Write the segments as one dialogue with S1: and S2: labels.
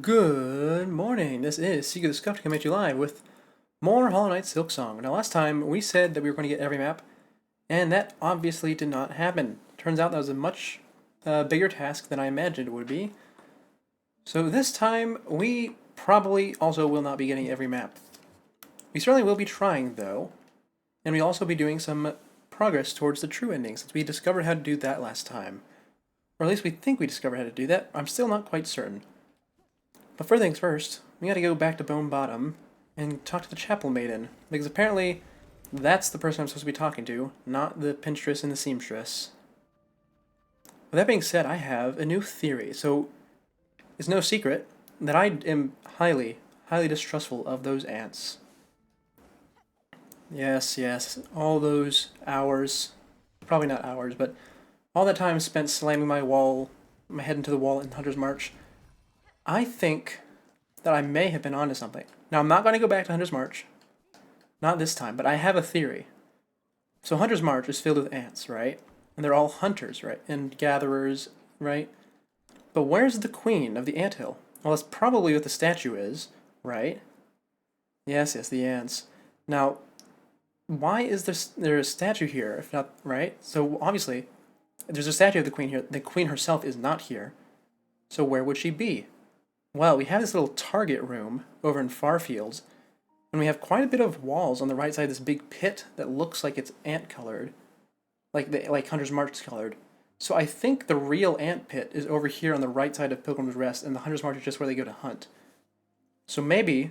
S1: Good morning. This is Seeker the Scuffed coming at you live with more Hollow Knight Silksong. Now, last time we said that we were going to get every map, and that obviously did not happen. Turns out that was a much bigger task than I imagined it would be. So this time we probably also will not be getting every map. We certainly will be trying though, and we'll also be doing some progress towards the true ending since we discovered how to do that last time. Or at least we think we discovered how to do that. I'm still not quite certain. But first things first, we gotta go back to Bone Bottom and talk to the Chapel Maiden, because apparently that's the person I'm supposed to be talking to, not the pinstress and the seamstress. With that being said, I have a new theory. So it's no secret that I am highly, highly distrustful of those ants. Yes, all those hours, probably not hours, but all that time spent slamming my head into the wall in Hunter's March. I think that I may have been onto something. Now, I'm not going to go back to Hunter's March. Not this time, but I have a theory. So, Hunter's March is filled with ants, right? And they're all hunters, right? And gatherers, right? But where's the queen of the anthill? Well, that's probably what the statue is, right? Yes, the ants. Now, why is there a statue here, if not, right? So, obviously, there's a statue of the queen here. The queen herself is not here. So, where would she be? Well, we have this little target room over in Farfields, and we have quite a bit of walls on the right side of this big pit that looks like it's ant colored, like Hunter's March colored. So I think the real ant pit is over here on the right side of Pilgrim's Rest, and the Hunter's March is just where they go to hunt. So maybe,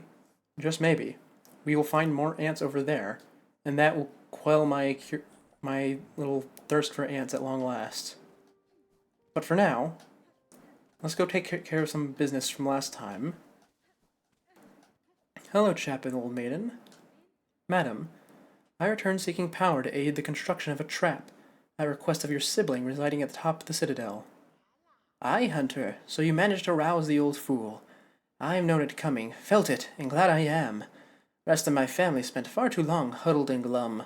S1: just maybe, we will find more ants over there, and that will quell my little thirst for ants at long last. But for now, let's go take care of some business from last time. Hello, Chapel Old Maiden. Madam, I return seeking power to aid the construction of a trap, at request of your sibling residing at the top of the citadel. Aye, Hunter, so you managed to rouse the old fool. I've known it coming, felt it, and glad I am. Rest of my family spent far too long huddled and glum.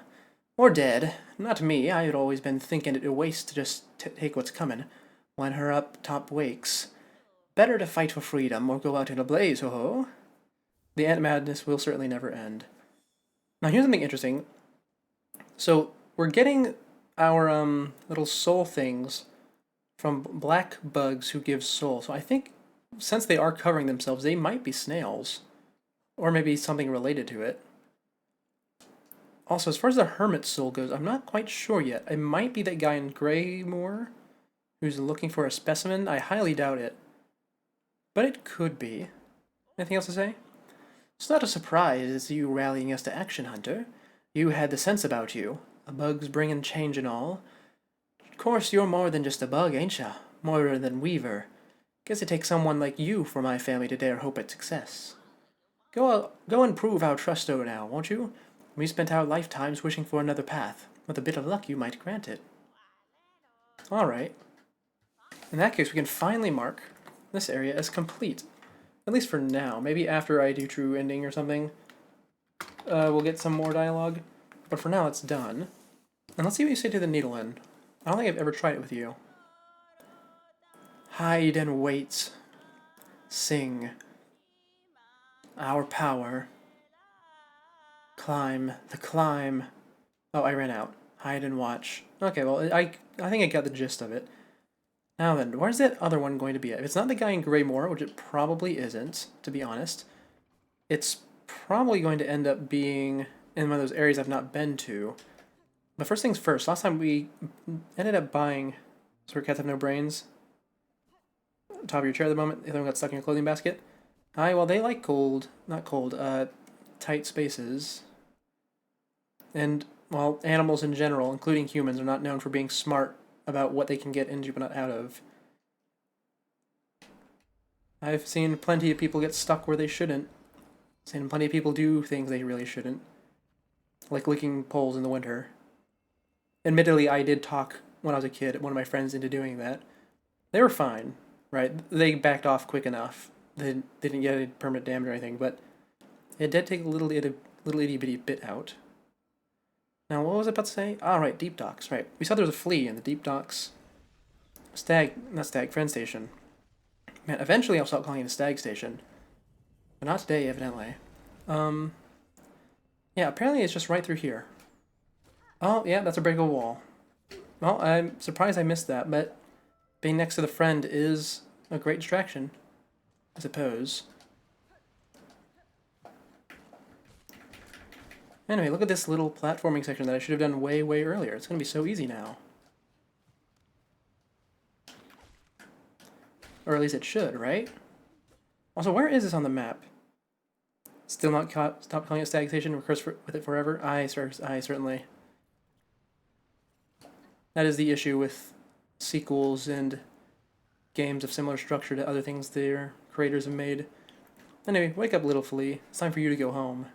S1: Or dead. Not me, I had always been thinking it a waste to just take what's comin', when her up top wakes. Better to fight for freedom, or go out in a blaze, ho-ho. The ant madness will certainly never end. Now, here's something interesting. So, we're getting our little soul things from black bugs who give soul. So, I think since they are covering themselves, they might be snails, or maybe something related to it. Also, as far as the hermit soul goes, I'm not quite sure yet. It might be that guy in Greymore who's looking for a specimen. I highly doubt it, but it could be. Anything else to say? It's not a surprise you rallying us to action, Hunter. You had the sense about you. A bug's bringin' change and all. Of course, you're more than just a bug, ain't ya? More than Weaver. Guess it takes someone like you for my family to dare hope at success. Go and prove our trusto now, won't you? We spent our lifetimes wishing for another path. With a bit of luck, you might grant it. Alright. In that case, we can finally mark this area as complete. At least for now. Maybe after I do true ending or something, we'll get some more dialogue. But for now, it's done. And let's see what you say to the needle end. I don't think I've ever tried it with you. Hide and wait. Sing. Our power. Climb. The climb. Oh, I ran out. Hide and watch. Okay, well, I think I got the gist of it. Now then, where's that other one going to be at? If it's not the guy in Greymore, which it probably isn't, to be honest, it's probably going to end up being in one of those areas I've not been to. But first things first, last time we ended up buying Sort Cats Have No Brains. Top of your chair at the moment, the other one got stuck in your clothing basket. Aye, well, they like tight spaces. And, well, animals in general, including humans, are not known for being smart about what they can get into but not out of. I've seen plenty of people get stuck where they shouldn't. Seen plenty of people do things they really shouldn't. Like licking poles in the winter. Admittedly, I did talk when I was a kid, one of my friends, into doing that. They were fine, right? They backed off quick enough. They didn't get any permanent damage or anything, but it did take a little itty bitty bit out. Now, what was I about to say? Ah, right, deep docks, right. We saw there was a flea in the deep docks. Friend station. Man, eventually I'll stop calling it a stag station. But not today, evidently. Yeah, apparently it's just right through here. Oh, yeah, that's a breakable wall. Well, I'm surprised I missed that, but being next to the friend is a great distraction, I suppose. Anyway, look at this little platforming section that I should have done way, way earlier. It's going to be so easy now. Or at least it should, right? Also, where is this on the map? Still not stop calling it stag station, recurse with it forever? I certainly. That is the issue with sequels and games of similar structure to other things their creators have made. Anyway, wake up, little flea. It's time for you to go home.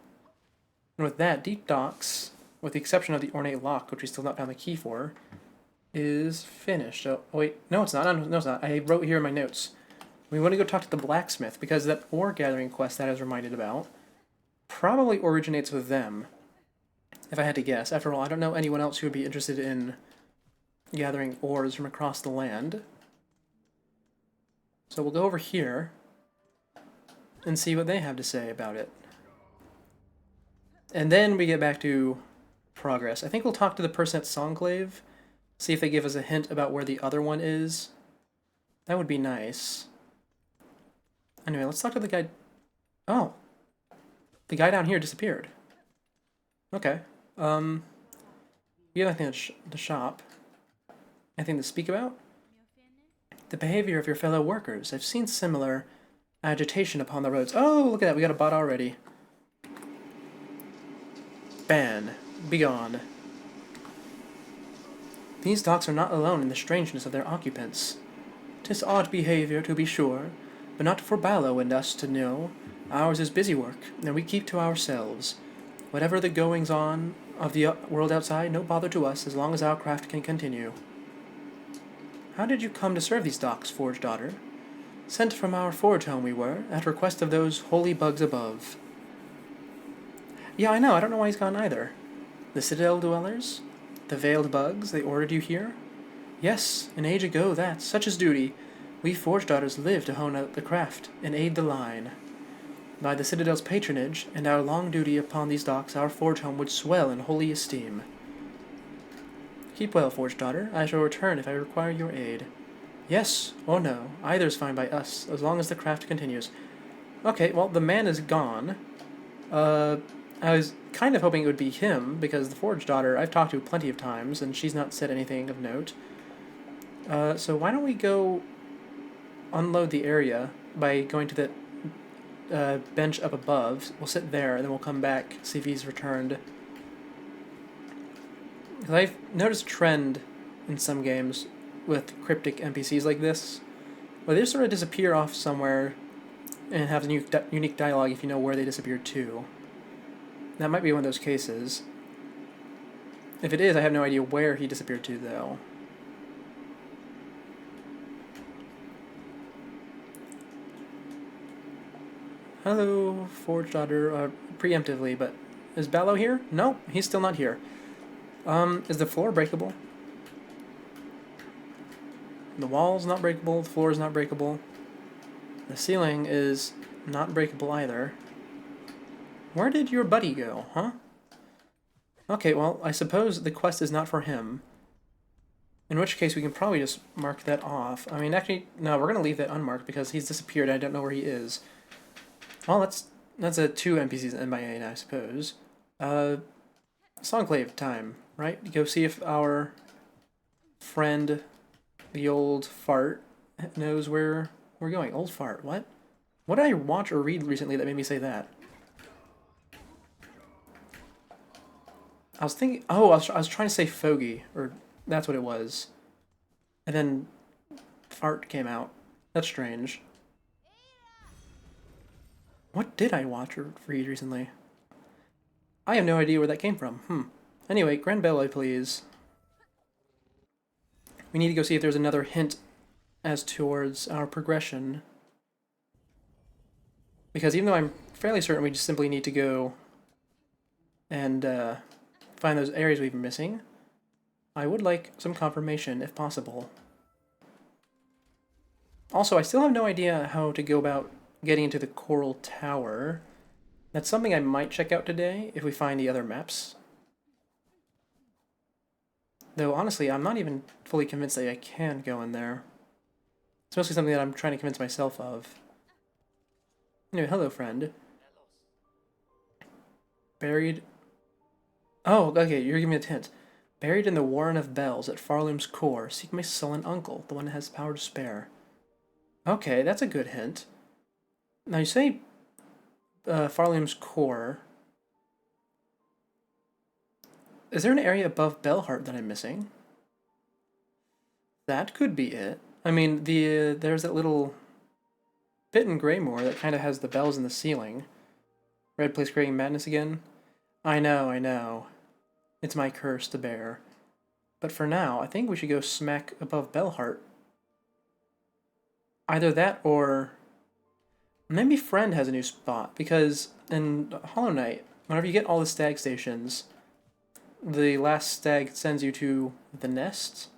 S1: And with that, Deep Docks, with the exception of the ornate lock, which we still not found the key for, is finished. Oh, wait. No, it's not. No, it's not. I wrote here in my notes. We want to go talk to the blacksmith, because that ore gathering quest that I was reminded about probably originates with them, if I had to guess. After all, I don't know anyone else who would be interested in gathering ores from across the land. So we'll go over here and see what they have to say about it. And then we get back to progress. I think we'll talk to the person at Songclave, see if they give us a hint about where the other one is. That would be nice. Anyway, let's talk to the guy. Oh. The guy down here disappeared. Okay. We have nothing at the shop. Anything to speak about? The behavior of your fellow workers. I've seen similar agitation upon the roads. Oh, look at that. We got a bot already. Ban. Begone. These docks are not alone in the strangeness of their occupants. 'Tis odd behavior, to be sure, but not for Ballo and us to know. Ours is busy work, and we keep to ourselves. Whatever the goings-on of the world outside, no bother to us, as long as our craft can continue. How did you come to serve these docks, Forge Daughter? Sent from our forge home we were, at request of those holy bugs above. Yeah, I know, I don't know why he's gone either. The Citadel dwellers? The veiled bugs, they ordered you here? Yes, an age ago that, such is duty. We Forge Daughters live to hone out the craft, and aid the line. By the Citadel's patronage, and our long duty upon these docks, our forge home would swell in holy esteem. Keep well, Forge Daughter. I shall return if I require your aid. Yes, or no, either is fine by us, as long as the craft continues. Okay, well, the man is gone. I was kind of hoping it would be him, because the Forge Daughter I've talked to plenty of times, and she's not said anything of note. So why don't we go unload the area by going to the bench up above. We'll sit there, and then we'll come back, see if he's returned. Because I've noticed a trend in some games with cryptic NPCs like this, where they just sort of disappear off somewhere and have a unique dialogue if you know where they disappeared to. That might be one of those cases. If it is, I have no idea where he disappeared to, though. Hello, Forge Daughter, preemptively, but is Ballo here? No, he's still not here. Is the floor breakable? The wall's not breakable, the floor is not breakable. The ceiling is not breakable either. Where did your buddy go, huh? Okay, well, I suppose the quest is not for him. In which case, we can probably just mark that off. I mean, actually, no, we're going to leave that unmarked because he's disappeared and I don't know where he is. Well, that's a 2 NPCs in MIA, I suppose. Songclave time, right? Go see if our friend, the old fart, knows where we're going. Old fart, what? What did I watch or read recently that made me say that? I was thinking, oh, I was trying to say fogey, or that's what it was. And then fart came out. That's strange. What did I watch or read recently? I have no idea where that came from. Anyway, Grand Belloy, please. We need to go see if there's another hint as towards our progression. Because even though I'm fairly certain we just simply need to go and find those areas we've been missing, I would like some confirmation if possible. Also, I still have no idea how to go about getting into the Coral Tower. That's something I might check out today if we find the other maps. Though, honestly, I'm not even fully convinced that I can go in there. It's mostly something that I'm trying to convince myself of. Anyway, hello, friend. Buried... Oh, okay, you're giving me a hint. Buried in the Warren of Bells at Farloom's core, seek my sullen uncle, the one that has power to spare. Okay, that's a good hint. Now, you say Farloom's core. Is there an area above Bellheart that I'm missing? That could be it. I mean, there's that little pit in Greymore that kind of has the bells in the ceiling. Red place creating madness again? I know, I know. It's my curse to bear. But for now, I think we should go smack above Bellheart. Either that or... Maybe Friend has a new spot, because in Hollow Knight, whenever you get all the stag stations, the last stag sends you to the nest.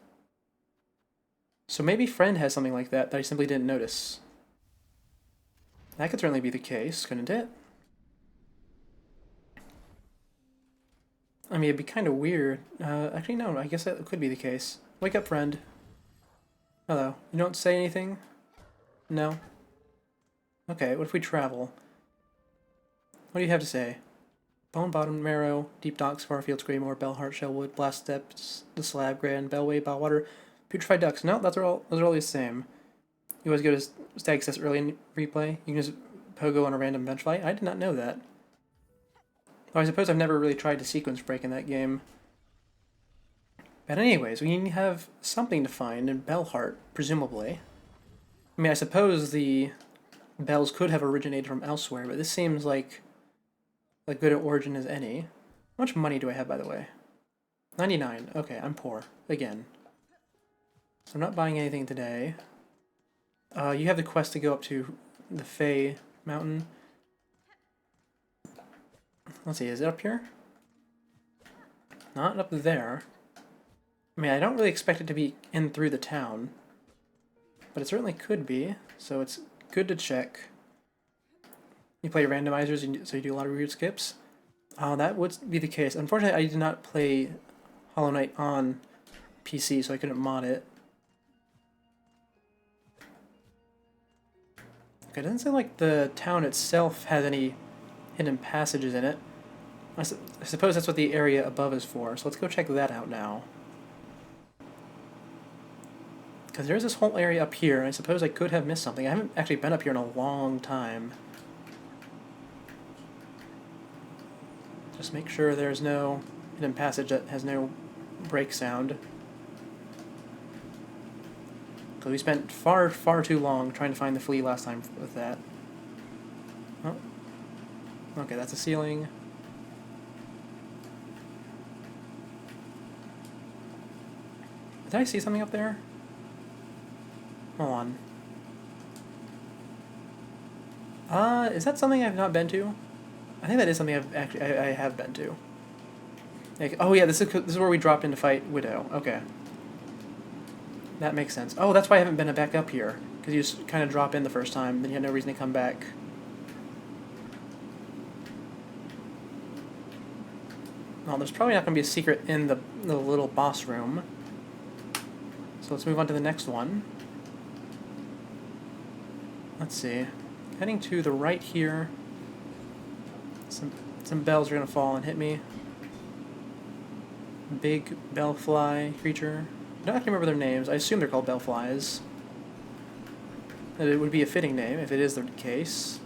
S1: So maybe Friend has something like that I simply didn't notice. That could certainly be the case, couldn't it? I mean, it'd be kind of weird. Actually, no, I guess that could be the case. Wake up, friend. Hello. You don't say anything? No? Okay, what if we travel? What do you have to say? Bone Bottom, Marrow, Deep Docks, Farfields, Greymore, Bellheart, Shellwood, Blast Steps, The Slab, Grand, Bellway, Bellwater, Putrefied Ducks. No, those are all the same. You always go to Stag Access early in replay. You can just pogo on a random bench fight. I did not know that. Though I suppose I've never really tried to sequence break in that game. But anyways, we have something to find in Bellheart, presumably. I mean, I suppose the bells could have originated from elsewhere, but this seems like as good an origin as any. How much money do I have, by the way? 99. Okay, I'm poor. Again. So I'm not buying anything today. You have the quest to go up to the Fey Mountain. Let's see, is it up here? Not up there. I mean, I don't really expect it to be in through the town. But it certainly could be, so it's good to check. You play randomizers, so you do a lot of weird skips. That would be the case. Unfortunately, I did not play Hollow Knight on PC, so I couldn't mod it. Okay, it doesn't seem like the town itself has any hidden passages in it. I suppose that's what the area above is for, so let's go check that out now. Because there's this whole area up here, and I suppose I could have missed something. I haven't actually been up here in a long time. Just make sure there's no hidden passage that has no break sound. Because we spent far, far too long trying to find the flea last time with that. Oh. Okay, that's a ceiling. Did I see something up there? Hold on. Is that something I've not been to? I think that is something I've actually I have been to. Like, oh yeah, this is where we dropped in to fight Widow. Okay. That makes sense. Oh, that's why I haven't been back up here. Because you just kind of drop in the first time, then you had no reason to come back. Well, there's probably not going to be a secret in the little boss room. So let's move on to the next one. Let's see. Heading to the right here. Some bells are going to fall and hit me. Big bellfly creature. I don't actually remember their names. I assume they're called bellflies. That it would be a fitting name if it is the case.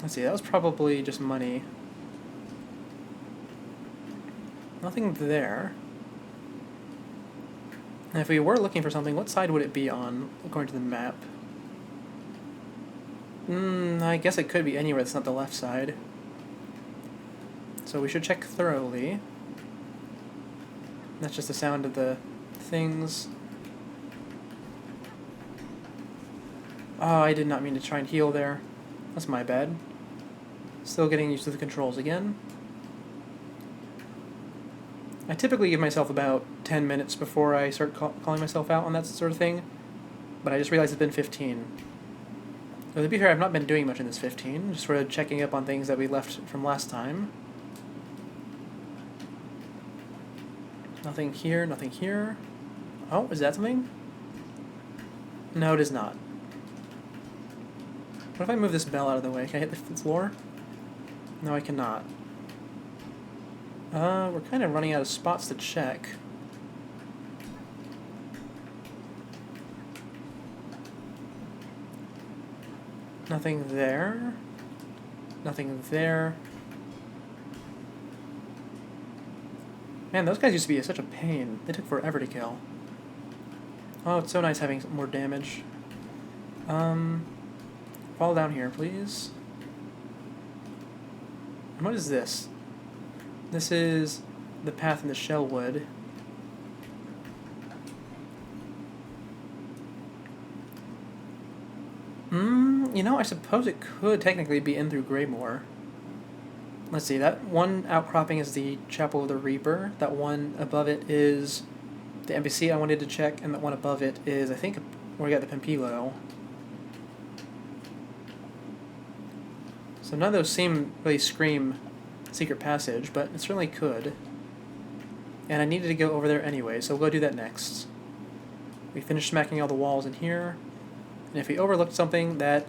S1: Let's see, that was probably just money. Nothing there. And if we were looking for something, what side would it be on, according to the map? I guess it could be anywhere that's not the left side. So we should check thoroughly. That's just the sound of the things. Oh, I did not mean to try and heal there. That's my bad. Still getting used to the controls again. I typically give myself about 10 minutes before I start calling myself out on that sort of thing. but I just realized it's been 15. So to be fair, I've not been doing much in this 15, just sort of checking up on things that we left from last time. Nothing here, nothing here. Oh, is that something? No, it is not. What if I move this bell out of the way? Can I hit the floor? No, I cannot. We're kind of running out of spots to check. Nothing there. Nothing there. Man, those guys used to be such a pain. They took forever to kill. Oh, it's so nice having more damage. Fall down here, please. And what is this? This is the path in the Shellwood. You know, I suppose it could technically be in through Greymoor. Let's see, that one outcropping is the Chapel of the Reaper. That one above it is the NPC I wanted to check, and that one above it is, I think, where we got the Pampilo. So none of those seem really scream secret passage, but it certainly could. And I needed to go over there anyway, so we'll go do that next. We finished smacking all the walls in here. And if we overlooked something, that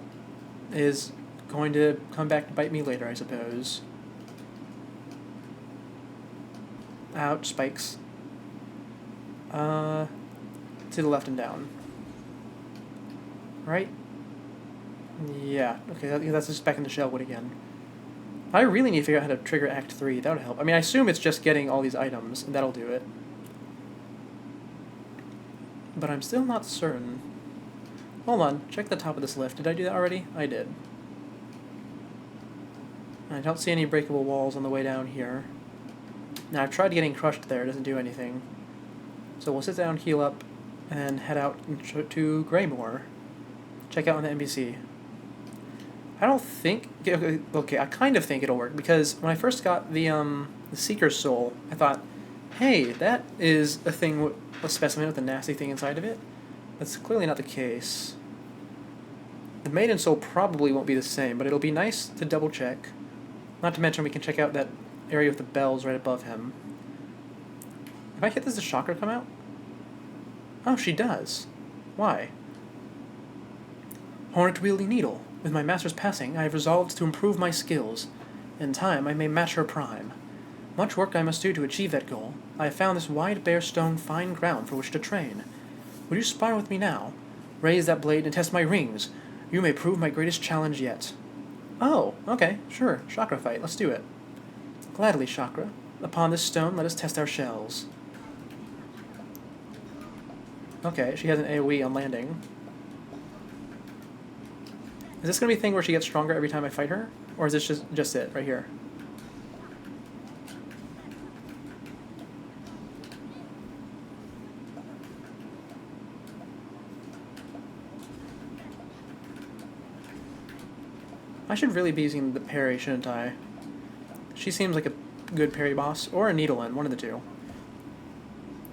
S1: is going to come back to bite me later, I suppose. Ouch, spikes. To the left and down. Right? Yeah, okay, that's just back in the Shellwood again. I really need to figure out how to trigger Act 3, that would help. I mean, I assume it's just getting all these items, and that'll do it. But I'm still not certain. Hold on, check the top of this lift. Did I do that already? I did. I don't see any breakable walls on the way down here. Now, I've tried getting crushed there, it doesn't do anything. So we'll sit down, heal up, and head out to Greymoor. Check out on the NPC. I don't think... Okay, I kind of think it'll work, because when I first got the Seeker's Soul, I thought, hey, that is a thing, a specimen with a nasty thing inside of it. That's clearly not the case. The Maiden Soul probably won't be the same, but it'll be nice to double check. Not to mention we can check out that area with the bells right above him. If I hit this, does Chakra come out? Oh, she does. Why? Hornet-wielding needle. With my master's passing, I have resolved to improve my skills. In time, I may match her prime. Much work I must do to achieve that goal. I have found this wide bare stone fine ground for which to train. Would you spar with me now? Raise that blade and test my rings. You may prove my greatest challenge yet. Oh, okay, sure. Chakra fight. Let's do it. Gladly, Chakra. Upon this stone, let us test our shells. Okay, she has an AoE on landing. Is this going to be a thing where she gets stronger every time I fight her? Or is this just it, right here? I should really be using the parry, shouldn't I? She seems like a good parry boss, or a Needle-In, one of the two.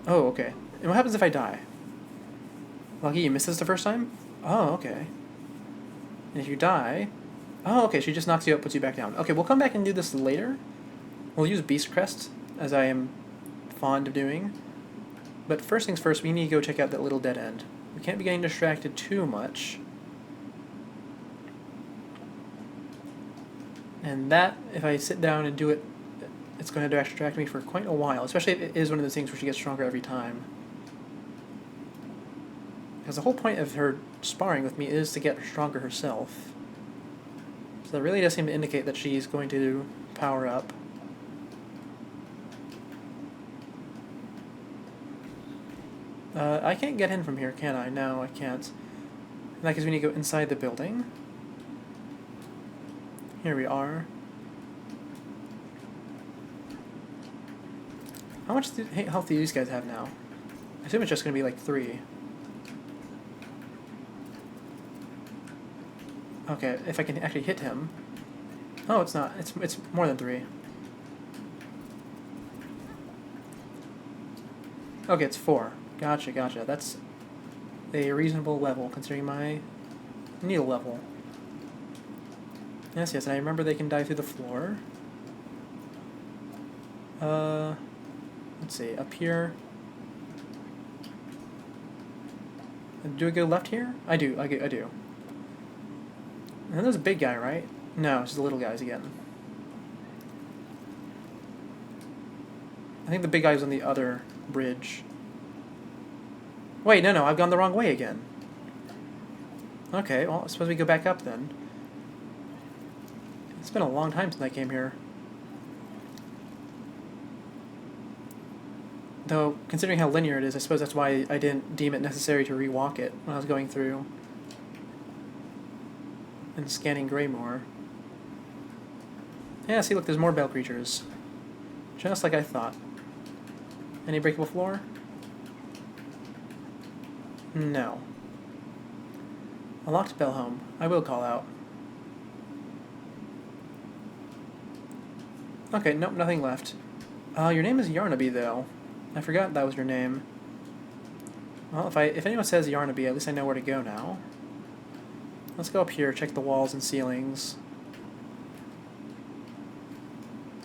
S1: Oh, okay. And what happens if I die? Lucky you missed this the first time? Oh, okay. And if you die... Oh, okay, she just knocks you up, puts you back down. Okay, we'll come back and do this later. We'll use Beast Crest, as I am fond of doing. But first things first, we need to go check out that little dead end. We can't be getting distracted too much. And that, if I sit down and do it, it's going to distract me for quite a while, especially if it is one of those things where she gets stronger every time. Because the whole point of her sparring with me is to get stronger herself. So that really does seem to indicate that she's going to power up. I can't get in from here, can I? No, I can't. That because we need to go inside the building. Here we are. How much health do these guys have now? I assume it's just going to be like 3. Okay, if I can actually hit him. Oh, it's not. It's more than 3. Okay, it's 4. Gotcha, gotcha. That's a reasonable level, considering my needle level. Yes, and I remember they can dive through the floor. Let's see, up here. Do I go left here? I do. And there's a big guy, right? No, it's just the little guys again. I think the big guy was on the other bridge. Wait, no, I've gone the wrong way again. Okay, well, I suppose we go back up then. It's been a long time since I came here. Though, considering how linear it is, I suppose that's why I didn't deem it necessary to rewalk it when I was going through and scanning Greymoor. Yeah, see, look, there's more bell creatures. Just like I thought. Any breakable floor? No. A locked bell home. I will call out. Okay, nope, nothing left. Your name is Yarnaby, though. I forgot that was your name. Well, if anyone says Yarnaby, at least I know where to go now. Let's go up here, check the walls and ceilings.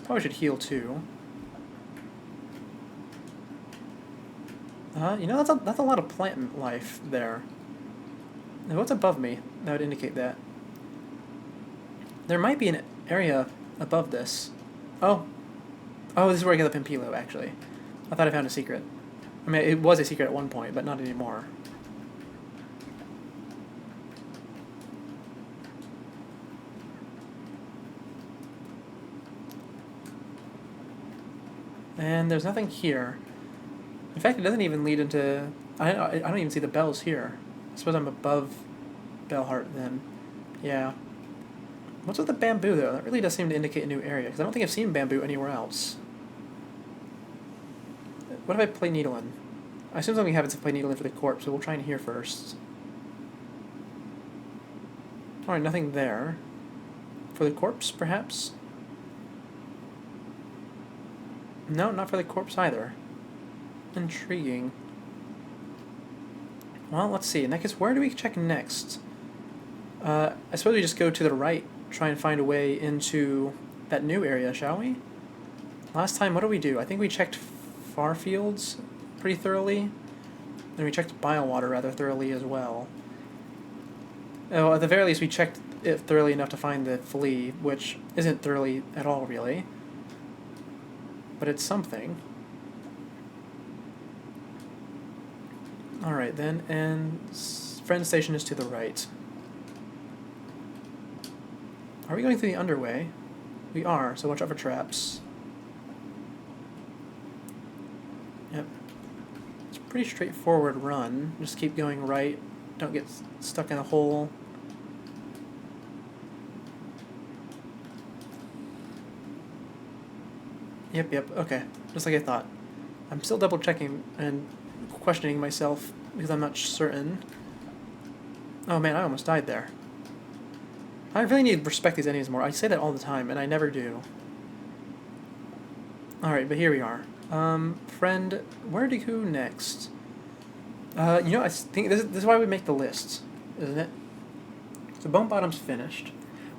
S1: Probably should heal too. You know, that's a lot of plant life there. And what's above me that would indicate that? There might be an area above this. Oh, this is where I get the Pimpilo, actually. I thought I found a secret. I mean, it was a secret at one point, but not anymore. And there's nothing here. In fact, it doesn't even lead into... I don't even see the bells here. I suppose I'm above Bellheart then. Yeah. What's with the bamboo, though? That really does seem to indicate a new area, because I don't think I've seen bamboo anywhere else. What if I play needle in? I assume something happens to play needle in for the corpse, so we'll try in here first. Alright, nothing there. For the corpse, perhaps? No, not for the corpse either. Intriguing. Well, let's see. In that case, where do we check next? I suppose we just go to the right, try and find a way into that new area, shall we? Last time, what did we do? I think we checked Farfields pretty thoroughly, and we checked Bilewater rather thoroughly as well. Oh, at the very least, we checked it thoroughly enough to find the flea, which isn't thoroughly at all, really. But it's something. Alright then, and Friend Station is to the right. Are we going through the underway? We are, so watch out for traps. Yep. It's a pretty straightforward run. Just keep going right. Don't get stuck in a hole. Yep, okay. Just like I thought. I'm still double checking and questioning myself because I'm not certain. Oh man, I almost died there. I really need to respect these enemies more. I say that all the time, and I never do. Alright, but here we are. Friend, where to go next? You know, I think this is why we make the lists, isn't it? So Bone Bottom's finished.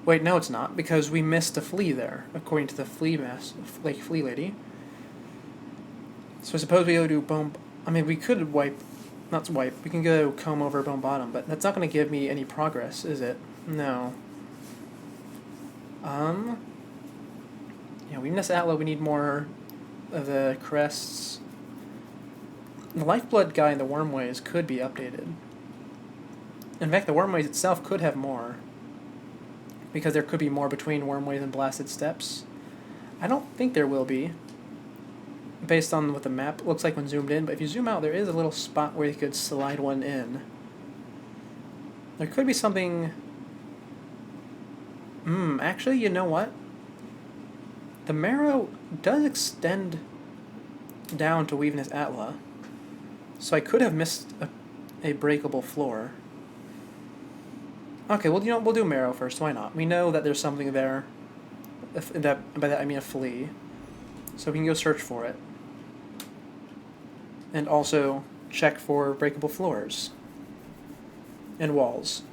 S1: Wait, no it's not, because we missed a flea there, according to the flea flea lady. So I suppose we go to Bone... I mean, we could we can go comb over Bone Bottom, but that's not going to give me any progress, is it? No. Yeah, we missed Atla, we need more of the crests. The Lifeblood guy in the Wormways could be updated. In fact, the Wormways itself could have more, because there could be more between Wormways and Blasted Steppes. I don't think there will be, based on what the map looks like when zoomed in, but if you zoom out, there is a little spot where you could slide one in. There could be something... actually, you know what? The Marrow does extend down to Weaveness Atla, so I could have missed a breakable floor. Okay, well, you know, we'll do Marrow first, why not? We know that there's something there. By that I mean a flea. So we can go search for it. And also check for breakable floors. and walls.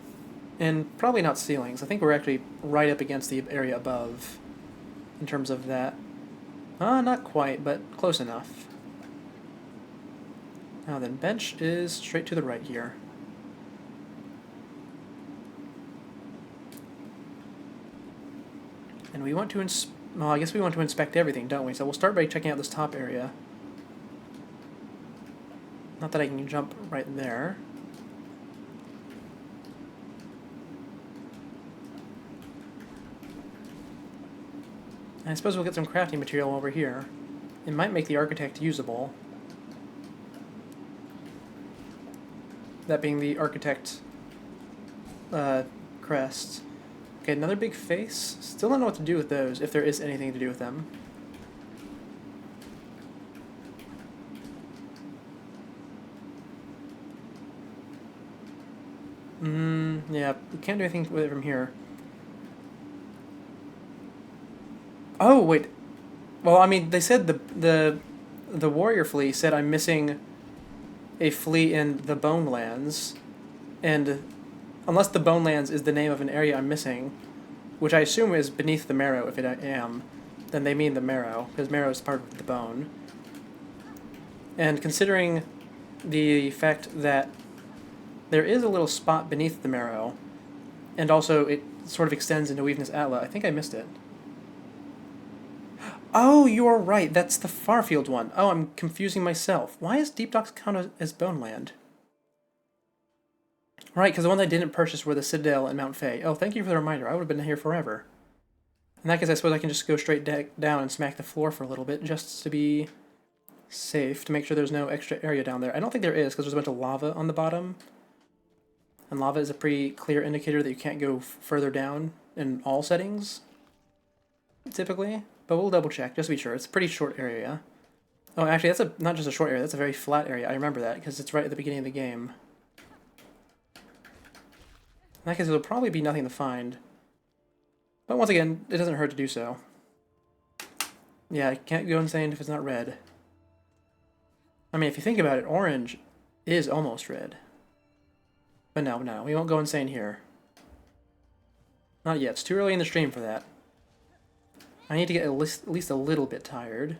S1: And probably not ceilings. I think we're actually right up against the area above in terms of that. Not quite, but close enough. Now then, bench is straight to the right here. And we want to well, I guess we want to inspect everything, don't we? So we'll start by checking out this top area. Not that I can jump right there. And I suppose we'll get some crafting material over here. It might make the architect usable. That being the architect crest. Okay, another big face. Still don't know what to do with those, if there is anything to do with them. Yeah, we can't do anything with it from here. Oh, wait. Well, I mean, they said the warrior flea said I'm missing a flea in the Bonelands, and unless the Bonelands is the name of an area I'm missing, which I assume is beneath the marrow if it am, then they mean the marrow, because marrow is part of the bone. And considering the fact that there is a little spot beneath the marrow, and also it sort of extends into Weakness Atla, I think I missed it. Oh, you are right. That's the Farfield one. Oh, I'm confusing myself. Why is Deep Docks count as Boneland? Right, because the ones I didn't purchase were the Citadel and Mount Fay. Oh, thank you for the reminder. I would have been here forever. In that case, I suppose I can just go straight down and smack the floor for a little bit, just to be safe, to make sure there's no extra area down there. I don't think there is, because there's a bunch of lava on the bottom. And lava is a pretty clear indicator that you can't go further down in all settings, typically. But we'll double check, just to be sure. It's a pretty short area. Oh, actually, that's not just a short area, that's a very flat area. I remember that, because it's right at the beginning of the game. In that case, there'll probably be nothing to find. But once again, it doesn't hurt to do so. Yeah, I can't go insane if it's not red. I mean, if you think about it, orange is almost red. But no, we won't go insane here. Not yet. It's too early in the stream for that. I need to get at least a little bit tired.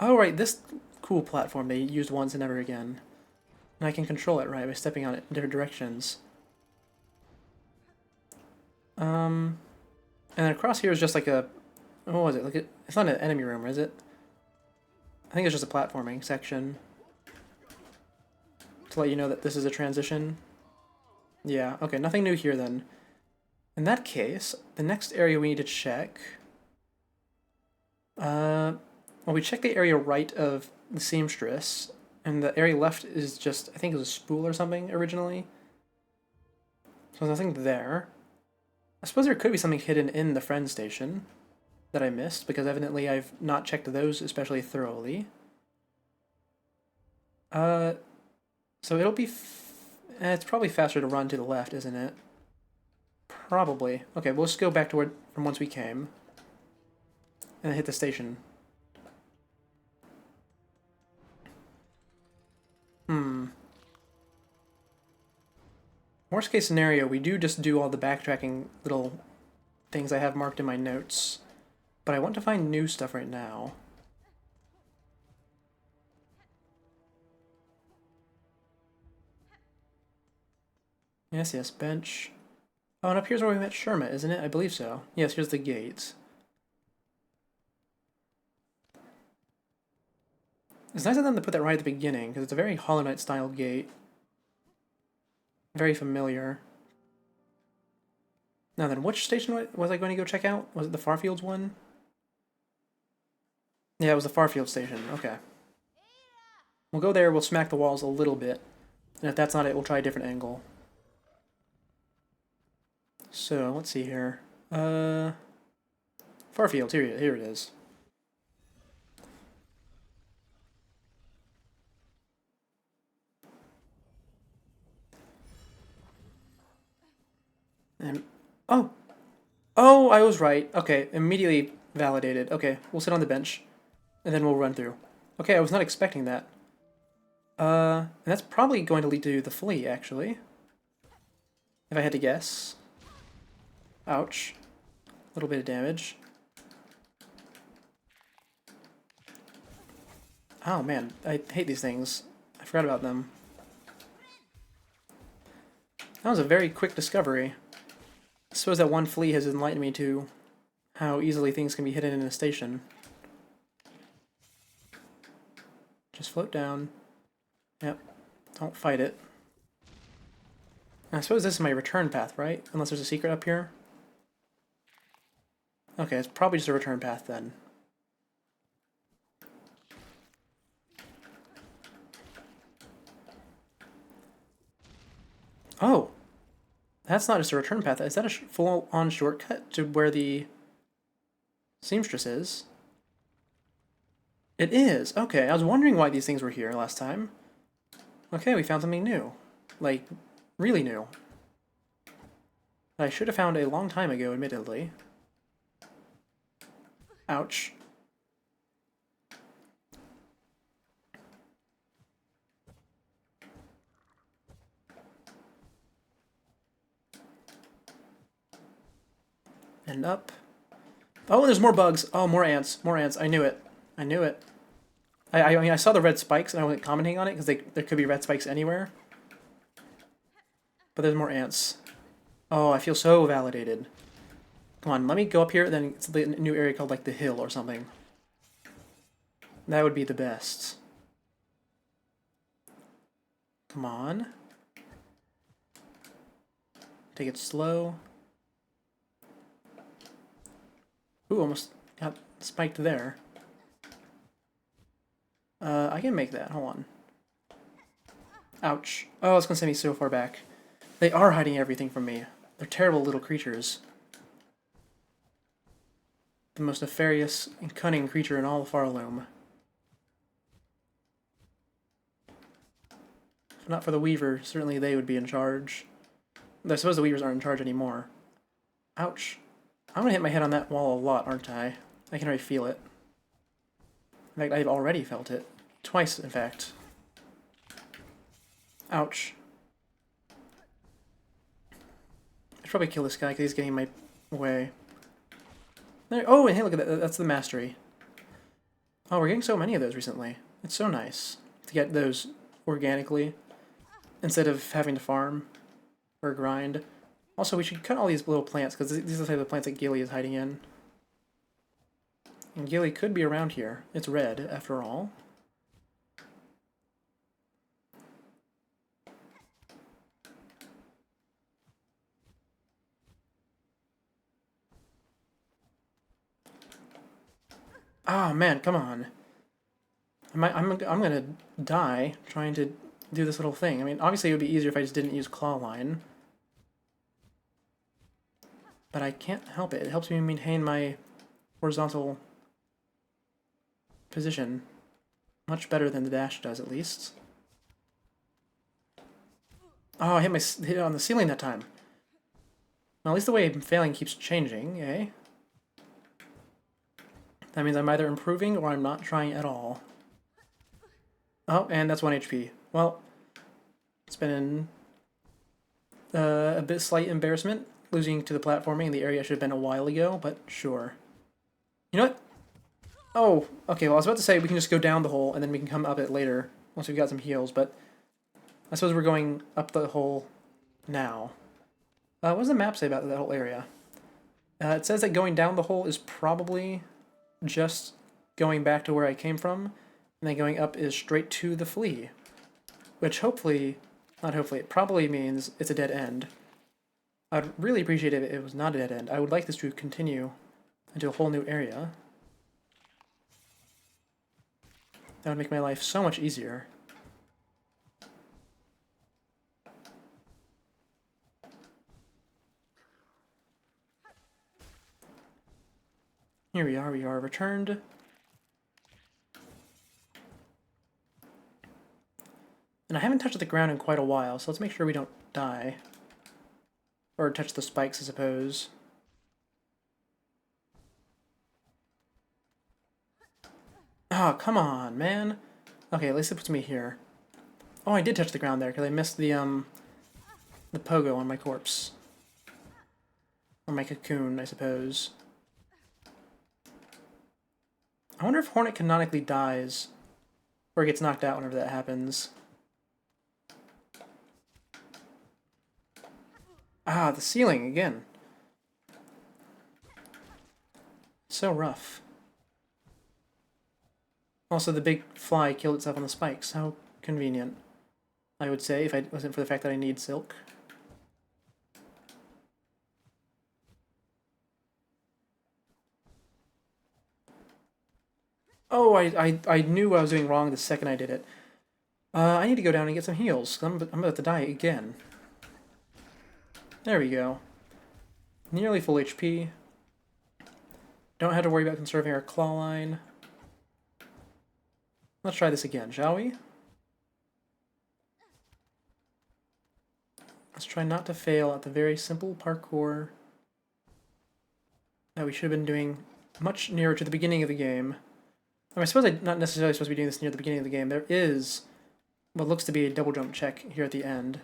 S1: Oh, right, this cool platform they used once and never again. And I can control it, right, by stepping on it in different directions. And then across here is just like a... What was it? Like it's not an enemy room, is it? I think it's just a platforming section. To let you know that this is a transition. Yeah, okay, nothing new here then. In that case, the next area we need to check... well, we checked the area right of the seamstress, and the area left is just, I think it was a spool or something originally. So there's nothing there. I suppose there could be something hidden in the friend station that I missed, because evidently I've not checked those especially thoroughly. So it'll be... it's probably faster to run to the left, isn't it? Probably. Okay, we'll just go back to where from whence we came. And hit the station. Worst case scenario, we do just do all the backtracking little things I have marked in my notes. But I want to find new stuff right now. Yes, bench. Oh, and up here's where we met Sherma, isn't it? I believe so. Yes, here's the gates. It's nice of them to put that right at the beginning, because it's a very Hollow Knight style gate. Very familiar. Now then, which station was I going to go check out? Was it the Farfields one? Yeah, it was the Farfield station. Okay. We'll go there, we'll smack the walls a little bit. And if that's not it, we'll try a different angle. So, let's see here. Farfields, here it is. And, oh! Oh, I was right. Okay, immediately validated. Okay, we'll sit on the bench, and then we'll run through. Okay, I was not expecting that. And that's probably going to lead to the flea, actually. If I had to guess. Ouch. A little bit of damage. Oh man, I hate these things. I forgot about them. That was a very quick discovery. I suppose that one flea has enlightened me to how easily things can be hidden in a station. Just float down. Yep. Don't fight it. I suppose this is my return path, right? Unless there's a secret up here. Okay, it's probably just a return path then. Oh! That's not just a return path. Is that a full-on shortcut to where the seamstress is? It is! Okay, I was wondering why these things were here last time. Okay, we found something new. Like, really new. That I should have found a long time ago, admittedly. Ouch. And up. Oh, there's more bugs. Oh, more ants. More ants. I knew it. I knew it. I mean, I saw the red spikes and I wasn't commenting on it because there could be red spikes anywhere. But there's more ants. Oh, I feel so validated. Come on, let me go up here, then it's the new area called, like, the Hill or something. That would be the best. Come on. Take it slow. Ooh, almost got spiked there. I can make that. Hold on. Ouch. Oh, it's gonna send me so far back. They are hiding everything from me. They're terrible little creatures. The most nefarious and cunning creature in all of Farloom. If not for the Weaver, certainly they would be in charge. I suppose the Weavers aren't in charge anymore. Ouch. I'm gonna hit my head on that wall a lot, aren't I? I can already feel it. In fact, I've already felt it. Twice, in fact. Ouch. I should probably kill this guy because he's getting in my way. There, oh, and hey, look at that. That's the mastery. Oh, we're getting so many of those recently. It's so nice to get those organically instead of having to farm or grind. Also, we should cut all these little plants because these are the type of plants that Gilly is hiding in. And Gilly could be around here. It's red, after all. Ah, man, come on. I'm gonna die trying to do this little thing. I mean, obviously it would be easier if I just didn't use Claw Line. But I can't help it. It helps me maintain my horizontal position much better than the dash does, at least. Oh, I hit it on the ceiling that time. Well, at least the way I'm failing keeps changing, eh? That means I'm either improving or I'm not trying at all. Oh, and that's 1 HP. Well, it's been a bit slight embarrassment losing to the platforming in the area I should have been a while ago, but sure. You know what? Oh, okay, well, I was about to say we can just go down the hole and then we can come up it later once we've got some heals, but I suppose we're going up the hole now. What does the map say about that whole area? It says that going down the hole is probably just going back to where I came from, and then going up is straight to the flea. Which hopefully, not hopefully, it probably means it's a dead end. I'd really appreciate it if it was not a dead end. I would like this to continue into a whole new area. That would make my life so much easier. Here we are returned. And I haven't touched the ground in quite a while, so let's make sure we don't die. Or touch the spikes, I suppose. Oh, come on, man. Okay, at least it puts me here. Oh, I did touch the ground there because I missed the pogo on my corpse. Or my cocoon, I suppose. I wonder if Hornet canonically dies, or gets knocked out whenever that happens. Ah, the ceiling again. So rough. Also, the big fly killed itself on the spikes. How convenient, I would say, if it wasn't for the fact that I need silk. Oh, I knew I was doing wrong the second I did it. I need to go down and get some heals. I'm about to die again. There we go. Nearly full HP. Don't have to worry about conserving our claw line. Let's try this again, shall we? Let's try not to fail at the very simple parkour that we should have been doing much nearer to the beginning of the game. I suppose I'm not necessarily supposed to be doing this near the beginning of the game. There is what looks to be a double jump check here at the end.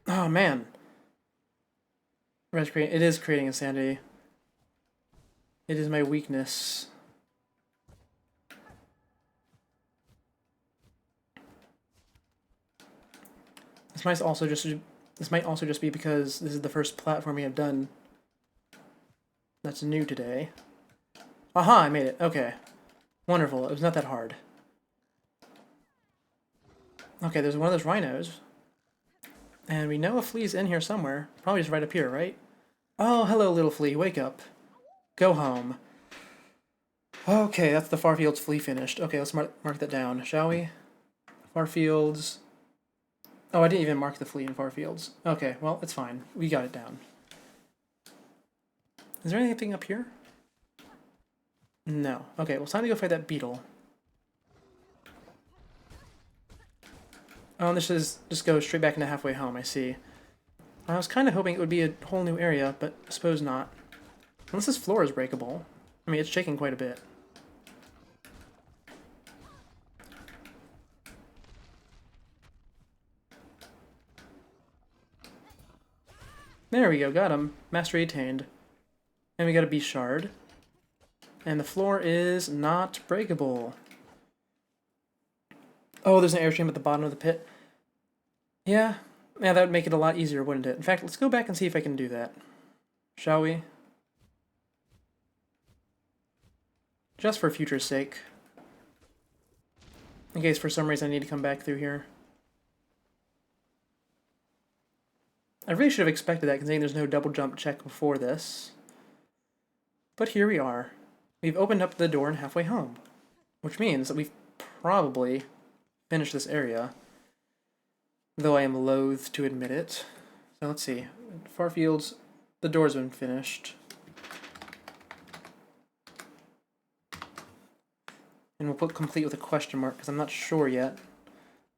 S1: Oh man. It is creating insanity. It is my weakness. This might also just be because this is the first platforming I've done that's new today. Aha, I made it. Okay. Wonderful. It was not that hard. Okay, there's one of those rhinos. And we know a flea's in here somewhere. Probably just right up here, right? Oh, hello, little flea. Wake up. Go home. Okay, that's the Farfields flea finished. Okay, let's mark that down, shall we? Farfields. Oh, I didn't even mark the flea in Farfields. Okay, well, it's fine. We got it down. Is there anything up here? No. Okay, well, it's time to go fight that beetle. Oh, and this is just go straight back into halfway home, I see. I was kind of hoping it would be a whole new area, but I suppose not. Unless this floor is breakable. I mean, it's shaking quite a bit. There we go, got him. Mastery attained. And we got a beast shard. And the floor is not breakable. Oh, there's an airstream at the bottom of the pit. Yeah, that would make it a lot easier, wouldn't it? In fact, let's go back and see if I can do that. Shall we? Just for future's sake. In case for some reason I need to come back through here. I really should have expected that, considering there's no double jump check before this. But here we are. We've opened up the door and halfway home. Which means that we've probably finished this area. Though I am loath to admit it. So let's see. Farfields, the door's been finished. And we'll put complete with a question mark, because I'm not sure yet.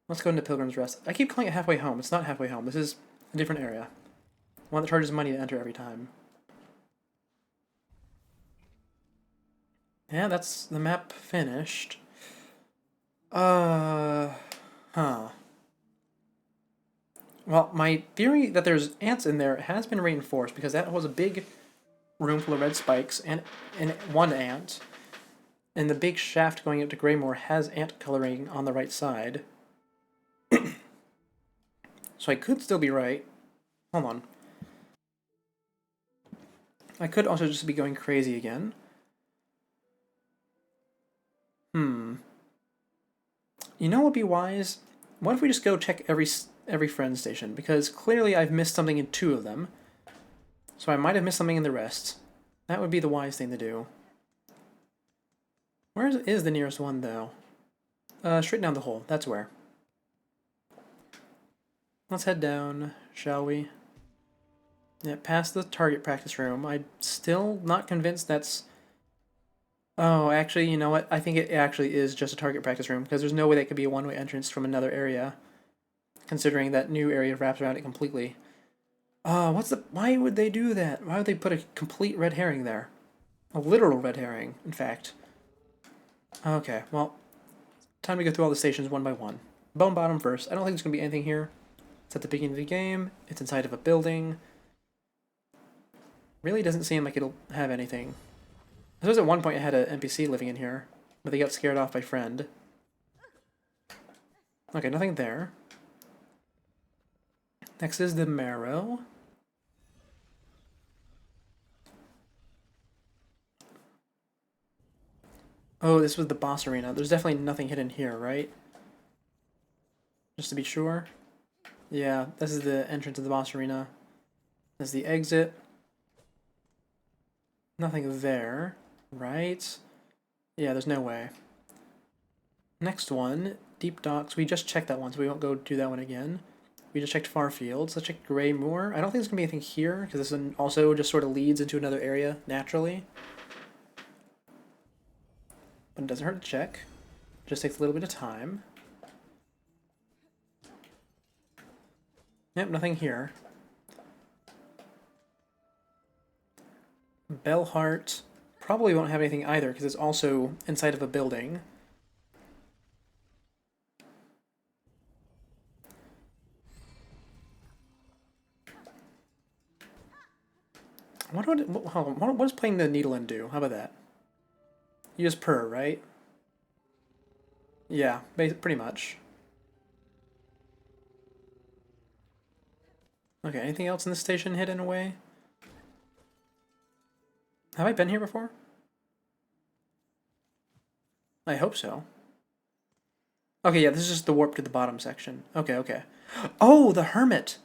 S1: Let's go into Pilgrim's Rest. I keep calling it halfway home. It's not halfway home. This is a different area. One that charges money to enter every time. Yeah, that's the map finished. Huh. Well, my theory that there's ants in there has been reinforced, because that was a big room full of red spikes and one ant. And the big shaft going up to Greymore has ant coloring on the right side. So I could still be right. Hold on. I could also just be going crazy again. You know what would be wise? What if we just go check every friend station? Because clearly I've missed something in 2 of them. So I might have missed something in the rest. That would be the wise thing to do. Where is the nearest one, though? Straight down the hole. That's where. Let's head down, shall we? Yeah, past the target practice room. I'm still not convinced that's... Oh, actually, you know what? I think it actually is just a target practice room, because there's no way that could be a one-way entrance from another area. considering that new area wraps around it completely. Why would they do that? Why would they put a complete red herring there? A literal red herring, in fact. Okay, well, time to go through all the stations one by one. Bone Bottom first. I don't think there's going to be anything here. It's at the beginning of the game. It's inside of a building. Really doesn't seem like it'll have anything. I suppose at one point I had an NPC living in here, but they got scared off by friend. Okay, nothing there. Next is the Marrow. Oh, this was the boss arena. There's definitely nothing hidden here, right? Just to be sure. Yeah, this is the entrance of the boss arena. This is the exit. Nothing there, right? Yeah, there's no way. Next one, Deep Docks. We just checked that one, so we won't go do that one again. We just checked Far Fields. Let's check Grey Moor. I don't think there's going to be anything here, because this one also just sort of leads into another area naturally. But it doesn't hurt to check. Just takes a little bit of time. Yep, nothing here. Bellheart probably won't have anything either, because it's also inside of a building. What does playing the needle and do? How about that? You just purr, right? Yeah, pretty much. Okay, anything else in the station hidden away? Have I been here before? I hope so. Okay, yeah, this is just the warp to the bottom section. Okay, okay. Oh, the Hermit!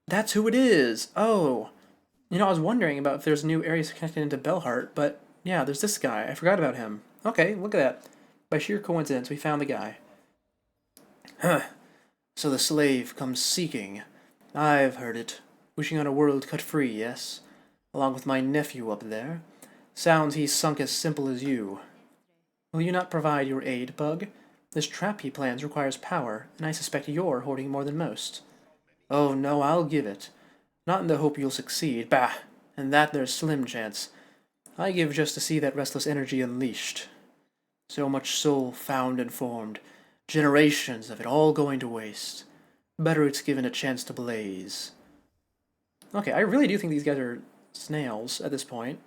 S1: That's who it is! Oh! You know, I was wondering about if there's new areas connected into Bellheart, but yeah, there's this guy. I forgot about him. Okay, look at that. By sheer coincidence, we found the guy. Huh. So the slave comes seeking. I've heard it. Wishing on a world cut free, yes? Along with my nephew up there. Sounds he's sunk as simple as you. Will you not provide your aid, Bug? This trap he plans requires power, and I suspect you're hoarding more than most. Oh no, I'll give it. Not in the hope you'll succeed. Bah! And that there's slim chance. I give just to see that restless energy unleashed. So much soul found and formed. Generations of it all going to waste. Better it's given a chance to blaze. Okay, I really do think these guys are snails at this point.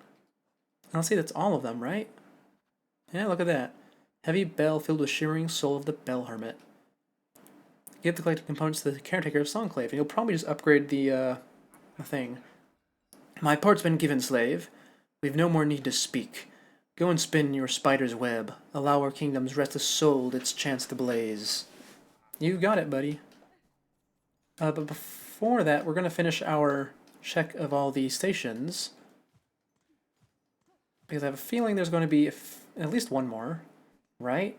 S1: And I'll say that's all of them, right? Yeah, look at that. Heavy bell filled with shimmering soul of the Bell Hermit. Give the collected components to the caretaker of Songclave, and you'll probably just upgrade the thing. My part's been given, slave. We've no more need to speak. Go and spin your spider's web. Allow our kingdom's restless soul its chance to blaze. You got it, buddy. But before that, we're going to finish our check of all the stations. Because I have a feeling there's going to be at least one more, right?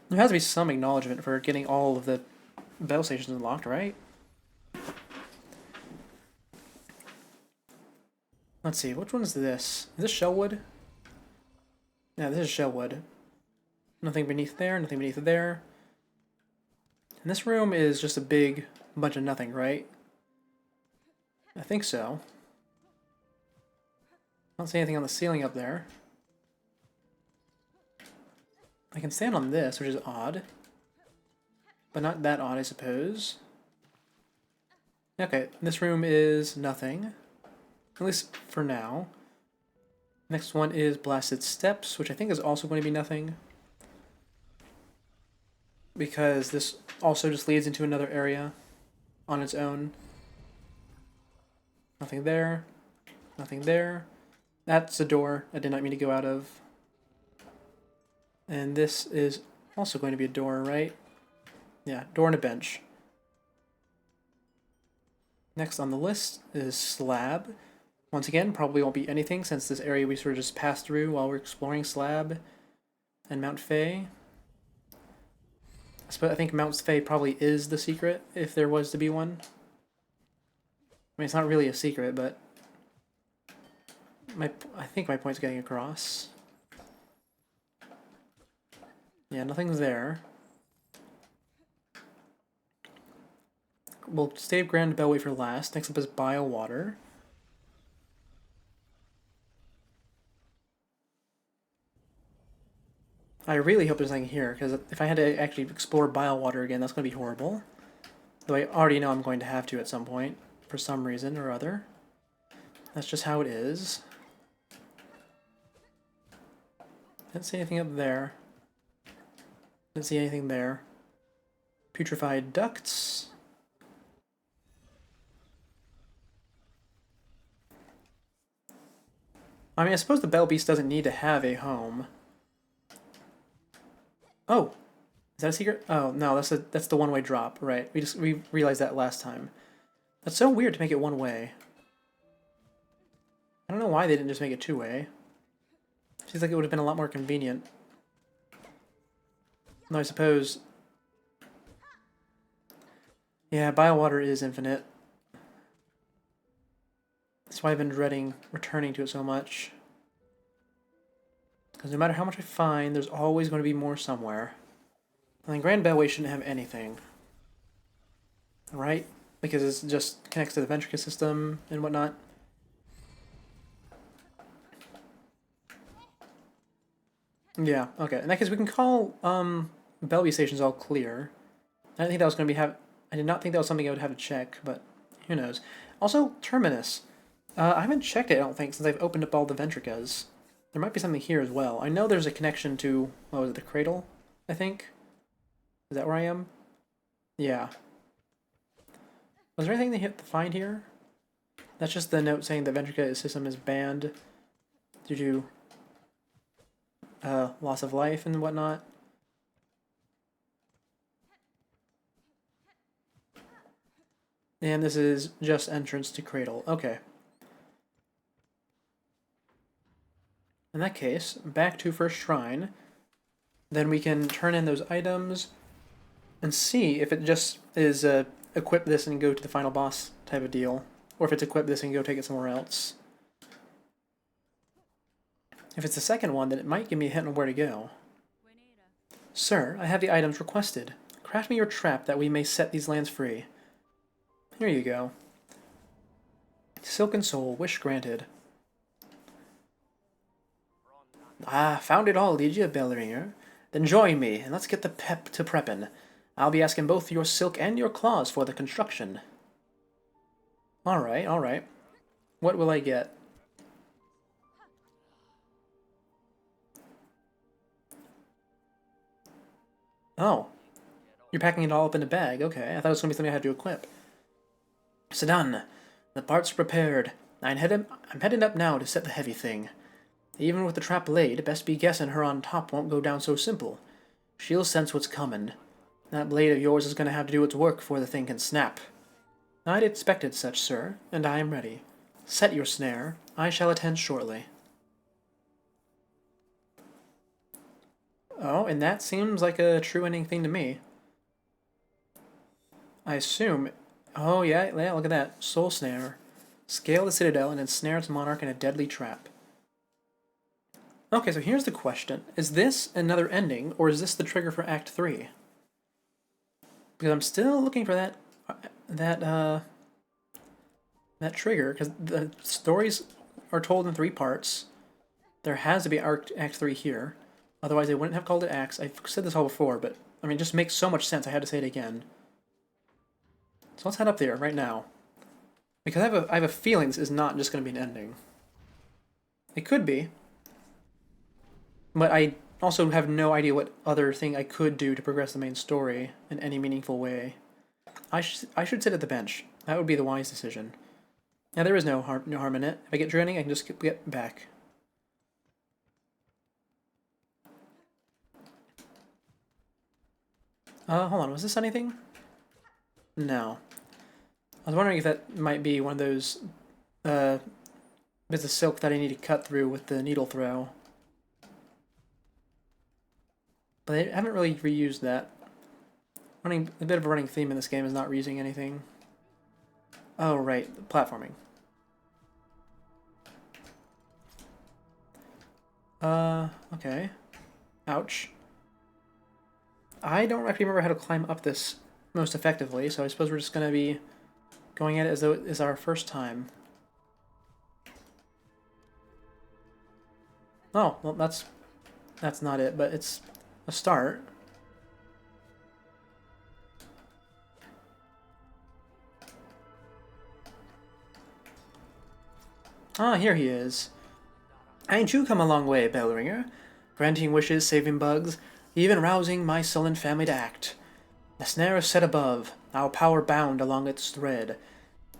S1: There has to be some acknowledgement for getting all of the battle stations unlocked, right? Let's see, which one is this? Is this Shellwood? Yeah, this is Shellwood. Nothing beneath there, nothing beneath there. And this room is just a big bunch of nothing, right? I think so. I don't see anything on the ceiling up there. I can stand on this, which is odd. But not that odd, I suppose. Okay, this room is nothing. At least for now. Next one is Blasted Steps, which I think is also going to be nothing. Because this also just leads into another area on its own. Nothing there. Nothing there. That's a door I did not mean to go out of. And this is also going to be a door, right? Yeah, door and a bench. Next on the list is Slab. Once again, probably won't be anything since this area we sort of just passed through while we're exploring Slab and Mount Fay. I think Mount Fay probably is the secret, if there was to be one. I mean, it's not really a secret, but I think my point's getting across. Yeah, nothing's there. we'll save Grand Bellway for last. Next up is Bile Water. I really hope there's nothing here, because if I had to actually explore Bile Water again, that's going to be horrible. Though I already know I'm going to have to at some point, for some reason or other. That's just how it is. Didn't see anything up there. Didn't see anything there. Putrefied ducts. I mean, I suppose the Bell Beast doesn't need to have a home. Oh, is that a secret? Oh no, that's the one-way drop, right? We realized that last time. That's so weird to make it one way. I don't know why they didn't just make it two-way. Seems like it would have been a lot more convenient. No, I suppose. Yeah, Biowater is infinite. That's why I've been dreading returning to it so much. Because no matter how much I find, there's always going to be more somewhere. I mean, Grand Bellway shouldn't have anything. Right? Because it just connects to the Ventrica system and whatnot. Yeah, okay. In that case, we can call Bellevue stations all clear. I didn't think that was going to be I did not think that was something I would have to check, but who knows. Also, Terminus. I haven't checked it, I don't think, since I've opened up all the Ventricas. There might be something here as well. I know there's a connection to, what was it, the Cradle, I think? Is that where I am? Yeah. Was there anything they hit to find here? That's just the note saying the Ventrica system is banned due to loss of life and whatnot. And this is just entrance to Cradle. Okay. In that case, back to First Shrine. Then we can turn in those items and see if it just is equip this and go to the final boss type of deal, or if it's equip this and go take it somewhere else. If it's the second one, then it might give me a hint on where to go. Sir, I have the items requested. Craft me your trap that we may set these lands free. Here you go. Silken Soul, wish granted. Ah, found it all, did you, Bellringer? Then join me, and let's get the pep to preppin'. I'll be asking both your silk and your claws for the construction. Alright, alright. What will I get? Oh. You're packing it all up in a bag. Okay, I thought it was going to be something I had to equip. Sedan, the parts prepared. I'm heading up now to set the heavy thing. Even with the trap laid, best be guessing her on top won't go down so simple. She'll sense what's comin'. That blade of yours is going to have to do its work before the thing can snap. I'd expected such, sir, and I am ready. Set your snare. I shall attend shortly. Oh, and that seems like a true ending thing to me. I assume... Oh, yeah, look at that. Soul Snare. Scale the Citadel and ensnare its monarch in a deadly trap. Okay, so here's the question. Is this another ending, or is this the trigger for Act 3? Because I'm still looking for that trigger, because the stories are told in 3 parts. There has to be Act 3 here. Otherwise, they wouldn't have called it Acts. I've said this all before, but, I mean, it just makes so much sense. I had to say it again. So let's head up there right now. Because I have a feeling this is not just going to be an ending. It could be. But I also have no idea what other thing I could do to progress the main story in any meaningful way. I should sit at the bench. That would be the wise decision. Now, there is no harm in it. If I get drowning, I can just get back. Hold on. Was this anything? No. I was wondering if that might be one of those bits of silk that I need to cut through with the needle throw. But I haven't really reused that. A bit of a running theme in this game is not reusing anything. Oh, right. Platforming. Okay. Ouch. I don't actually remember how to climb up this most effectively, so I suppose we're just going to be going at it as though it is our first time. Oh, well, that's not it, but it's a start. Ah, here he is. Ain't you come a long way, Bellringer? Granting wishes, saving bugs, even rousing my sullen family to act. The snare is set above, our power bound along its thread.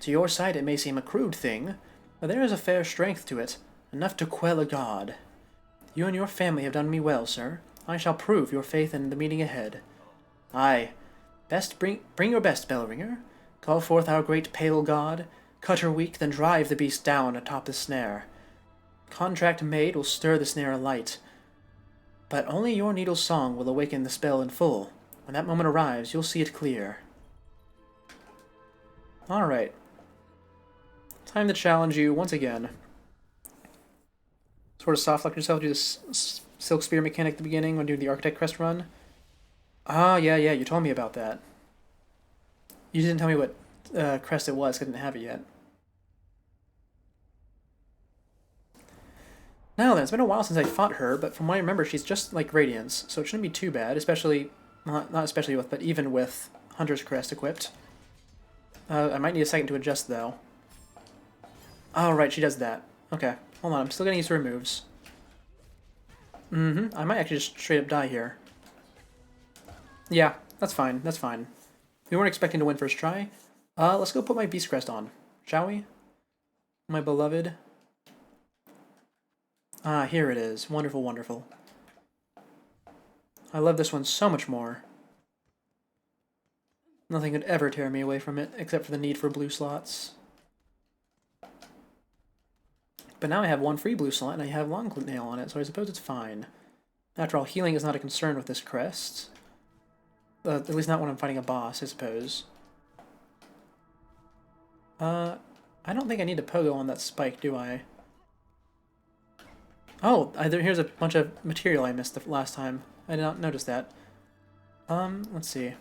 S1: To your sight it may seem a crude thing, but there is a fair strength to it, enough to quell a god. You and your family have done me well, sir. I shall prove your faith in the meeting ahead. Aye, bring your best, Bellringer. Call forth our great pale god, cut her weak, then drive the beast down atop the snare. Contract made will stir the snare alight, but only your needle's song will awaken the spell in full. When that moment arrives, you'll see it clear. Alright. Time to challenge you once again. Sort of soft lock yourself, do this Silk Spear mechanic at the beginning when doing the Architect Crest run. Ah, yeah, you told me about that. You didn't tell me what crest it was, 'cause I didn't have it yet. Now then, it's been a while since I fought her, but from what I remember, she's just like Radiance, so it shouldn't be too bad, especially, not especially with, but even with Hunter's Crest equipped. I might need a second to adjust, though. Oh, right, she does that. Okay, hold on, I'm still getting used to her moves. I might actually just straight up die here. Yeah, that's fine, that's fine. We weren't expecting to win first try. Let's go put my Beast Crest on, shall we? My beloved. Ah, here it is. Wonderful, wonderful. I love this one so much more. Nothing could ever tear me away from it, except for the need for blue slots. But now I have one free blue slot, and I have Long Nail on it, so I suppose it's fine. After all, healing is not a concern with this crest. At least not when I'm fighting a boss, I suppose. I don't think I need to pogo on that spike, do I? Oh, here's a bunch of material I missed the last time. I did not notice that. Let's see.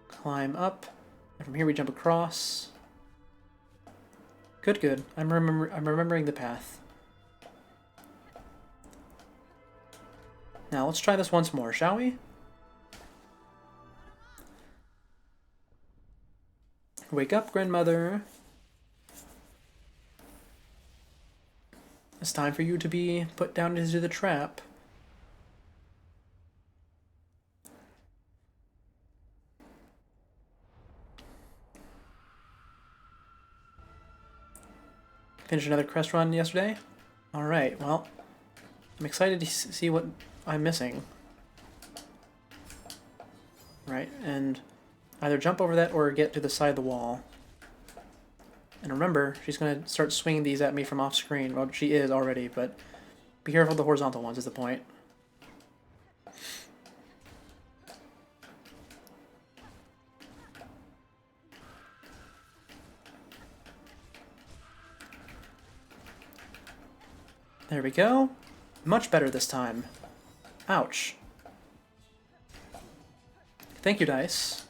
S1: Climb up. And from here we jump across. Good, good. I'm remembering the path. Now let's try this once more, shall we? Wake up, grandmother. It's time for you to be put down into the trap. Finished another crest run yesterday? Alright, well, I'm excited to see what I'm missing. Right, and either jump over that or get to the side of the wall. And remember, she's going to start swinging these at me from off screen. Well, she is already, but be careful of the horizontal ones is the point. There we go. Much better this time. Ouch. Thank you, dice.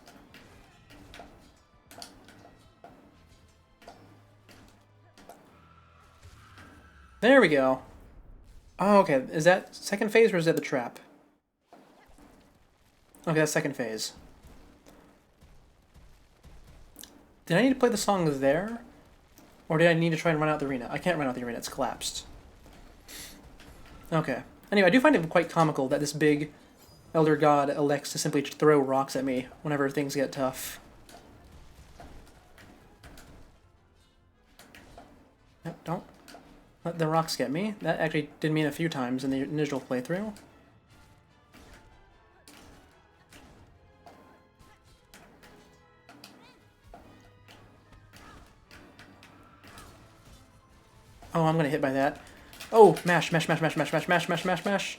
S1: There we go. Oh, okay. Is that second phase or is that the trap? Okay, that's second phase. Did I need to play the song there? Or did I need to try and run out the arena? I can't run out the arena, it's collapsed. Okay. Anyway, I do find it quite comical that this big Elder God elects to simply throw rocks at me whenever things get tough. Yep, don't let the rocks get me. That actually did mean a few times in the initial playthrough. Oh, I'm gonna hit by that. Oh, mash, mash, mash, mash, mash, mash, mash, mash, mash, mash.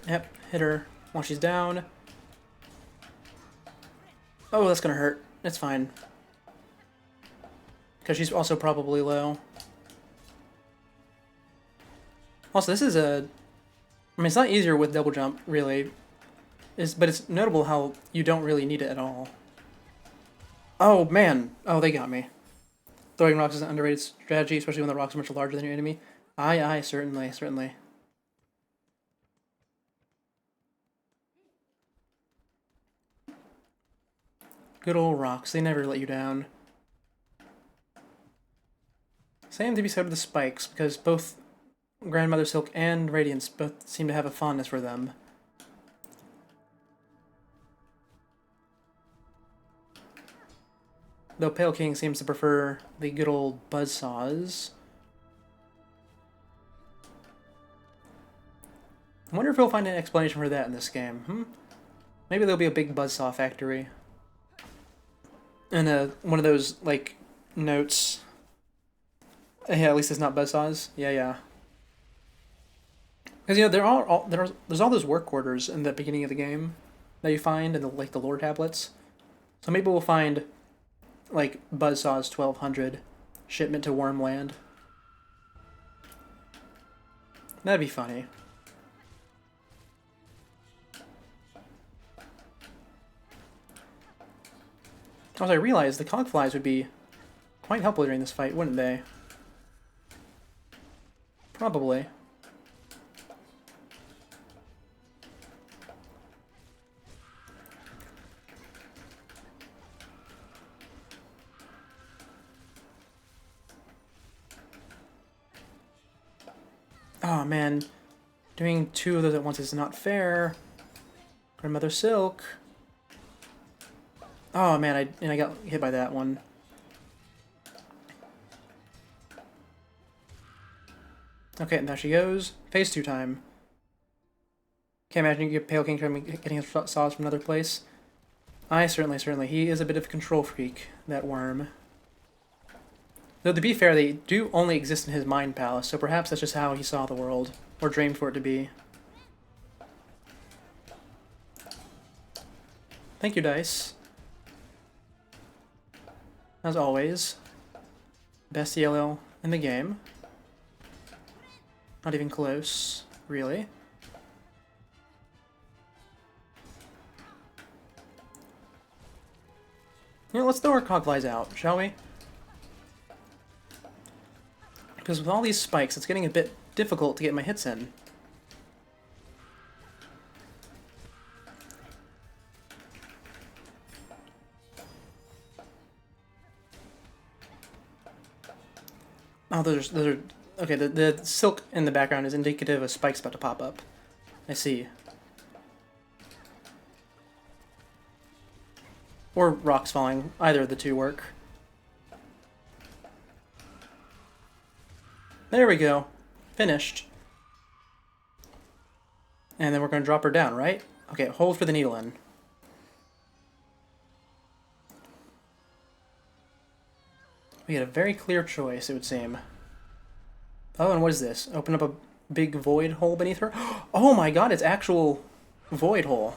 S1: Yep, hit her while she's down. Oh, that's gonna hurt. It's fine. because she's also probably low. Also, this is a... I mean, it's not easier with double jump, really. But it's notable how you don't really need it at all. Oh, man. Oh, they got me. Throwing rocks is an underrated strategy, especially when the rocks are much larger than your enemy. Aye, aye, certainly, certainly. Good old rocks. They never let you down. Same to be said with the spikes, because both Grandmother Silk and Radiance both seem to have a fondness for them. Though Pale King seems to prefer the good old buzzsaws. I wonder if we'll find an explanation for that in this game. Maybe there'll be a big buzzsaw factory. And one of those, like, notes. Yeah, at least it's not buzzsaws. Yeah, yeah. Because, you know, there's all those work quarters in the beginning of the game that you find in the lore tablets. So maybe we'll find, like, Buzzsaw's 1200 shipment to Wormland. That'd be funny. Also, I realized the Cogflies would be quite helpful during this fight, wouldn't they? Probably. Oh man, doing two of those at once is not fair. Grandmother Silk. Oh man, I got hit by that one. Okay, and there she goes. Phase 2 time. Can't imagine you get Pale King getting his saws from another place. Aye, certainly. He is a bit of a control freak, that worm. Though to be fair, they do only exist in his mind palace, so perhaps that's just how he saw the world, or dreamed for it to be. Thank you, Dice. As always. Best yellow in the game. Not even close, really. You know, let's throw our Cogflies out, shall we? Because with all these spikes, it's getting a bit difficult to get my hits in. Oh, those are... Okay, the silk in the background is indicative of spikes about to pop up. I see. Or rocks falling. Either of the two work. There we go. Finished. And then we're going to drop her down, right? Okay, hold for the needle in. We had a very clear choice, it would seem. Oh, and what is this? Open up a big void hole beneath her? Oh my god, it's actual void hole.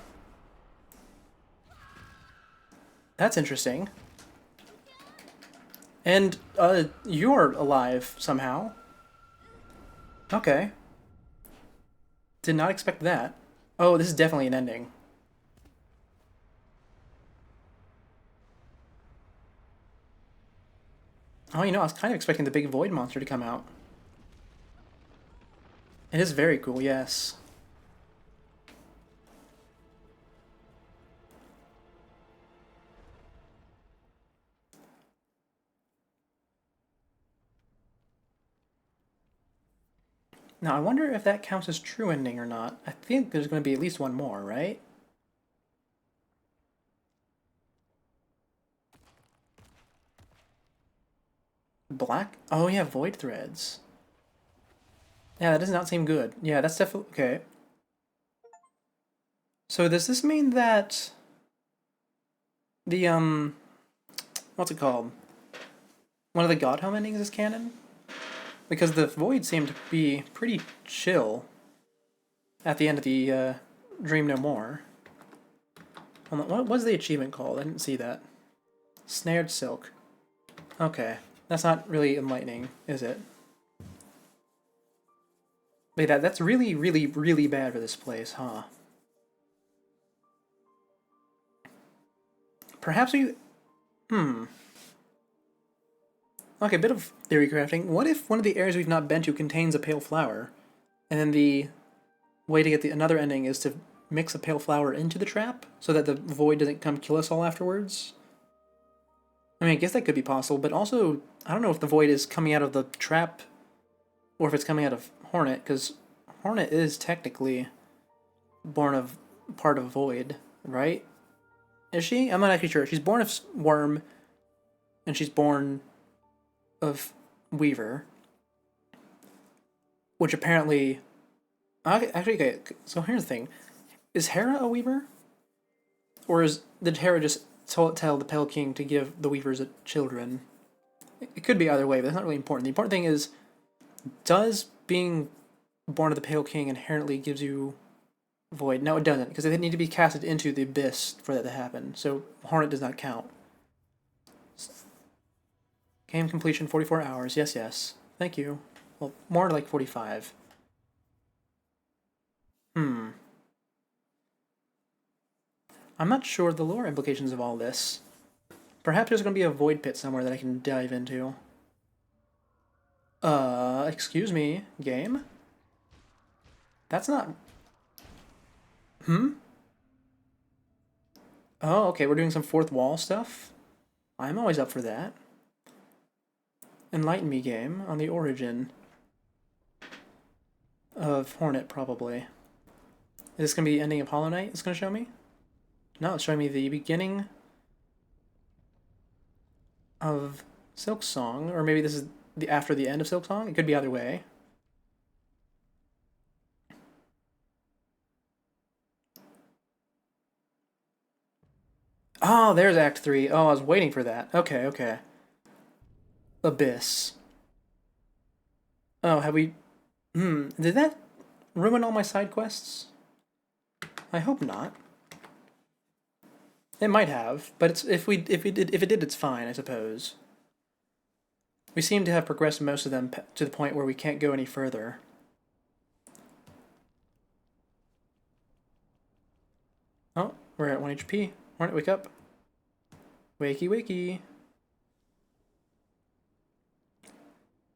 S1: That's interesting. And, you're alive somehow. Okay. Did not expect that. Oh, this is definitely an ending. Oh, you know, I was kind of expecting the big void monster to come out. It is very cool, yes. Now, I wonder if that counts as true ending or not. I think there's going to be at least one more, right? Black? Oh, yeah, void threads. Yeah, that does not seem good. Yeah, that's definitely... Okay. So does this mean that... The, what's it called? One of the Godhelm endings is canon? Because the void seemed to be pretty chill at the end of the, Dream No More. What was the achievement called? I didn't see that. Snared Silk. Okay. That's not really enlightening, is it? Wait, that's really, really, really bad for this place, huh? Perhaps we... Hmm. Okay, bit of theory crafting. What if one of the areas we've not been to contains a pale flower, and then the way to get the another ending is to mix a pale flower into the trap so that the void doesn't come kill us all afterwards? I mean, I guess that could be possible, but also, I don't know if the void is coming out of the trap or if it's coming out of Hornet, because Hornet is technically born of part of void, right? Is she? I'm not actually sure. She's born of worm, and she's born of Weaver, which apparently... Actually, okay, so here's the thing. Is Hera a Weaver? Or did Hera just tell the Pale King to give the Weavers children? It could be either way, but that's not really important. The important thing is, does being born of the Pale King inherently gives you void? No, it doesn't, because they need to be casted into the abyss for that to happen. So Hornet does not count. Game completion 44 hours. Yes, yes. Thank you. Well, more like 45. I'm not sure the lore implications of all this. Perhaps there's going to be a void pit somewhere that I can dive into. Excuse me, game? That's not... Oh, okay, we're doing some fourth wall stuff? I'm always up for that. Enlighten me, game, on the origin of Hornet, probably. Is this going to be the ending of Hollow Knight it's going to show me? No, it's showing me the beginning of Silksong, or maybe this is after the end of Silksong? It could be either way. Oh, there's Act 3. Oh, I was waiting for that. Okay, okay. Abyss. Oh, have we... did that ruin all my side quests? I hope not. It might have, but if it did, it's fine, I suppose. We seem to have progressed most of them to the point where we can't go any further. Oh, we're at 1 HP. Hornet, wake up. Wakey, wakey.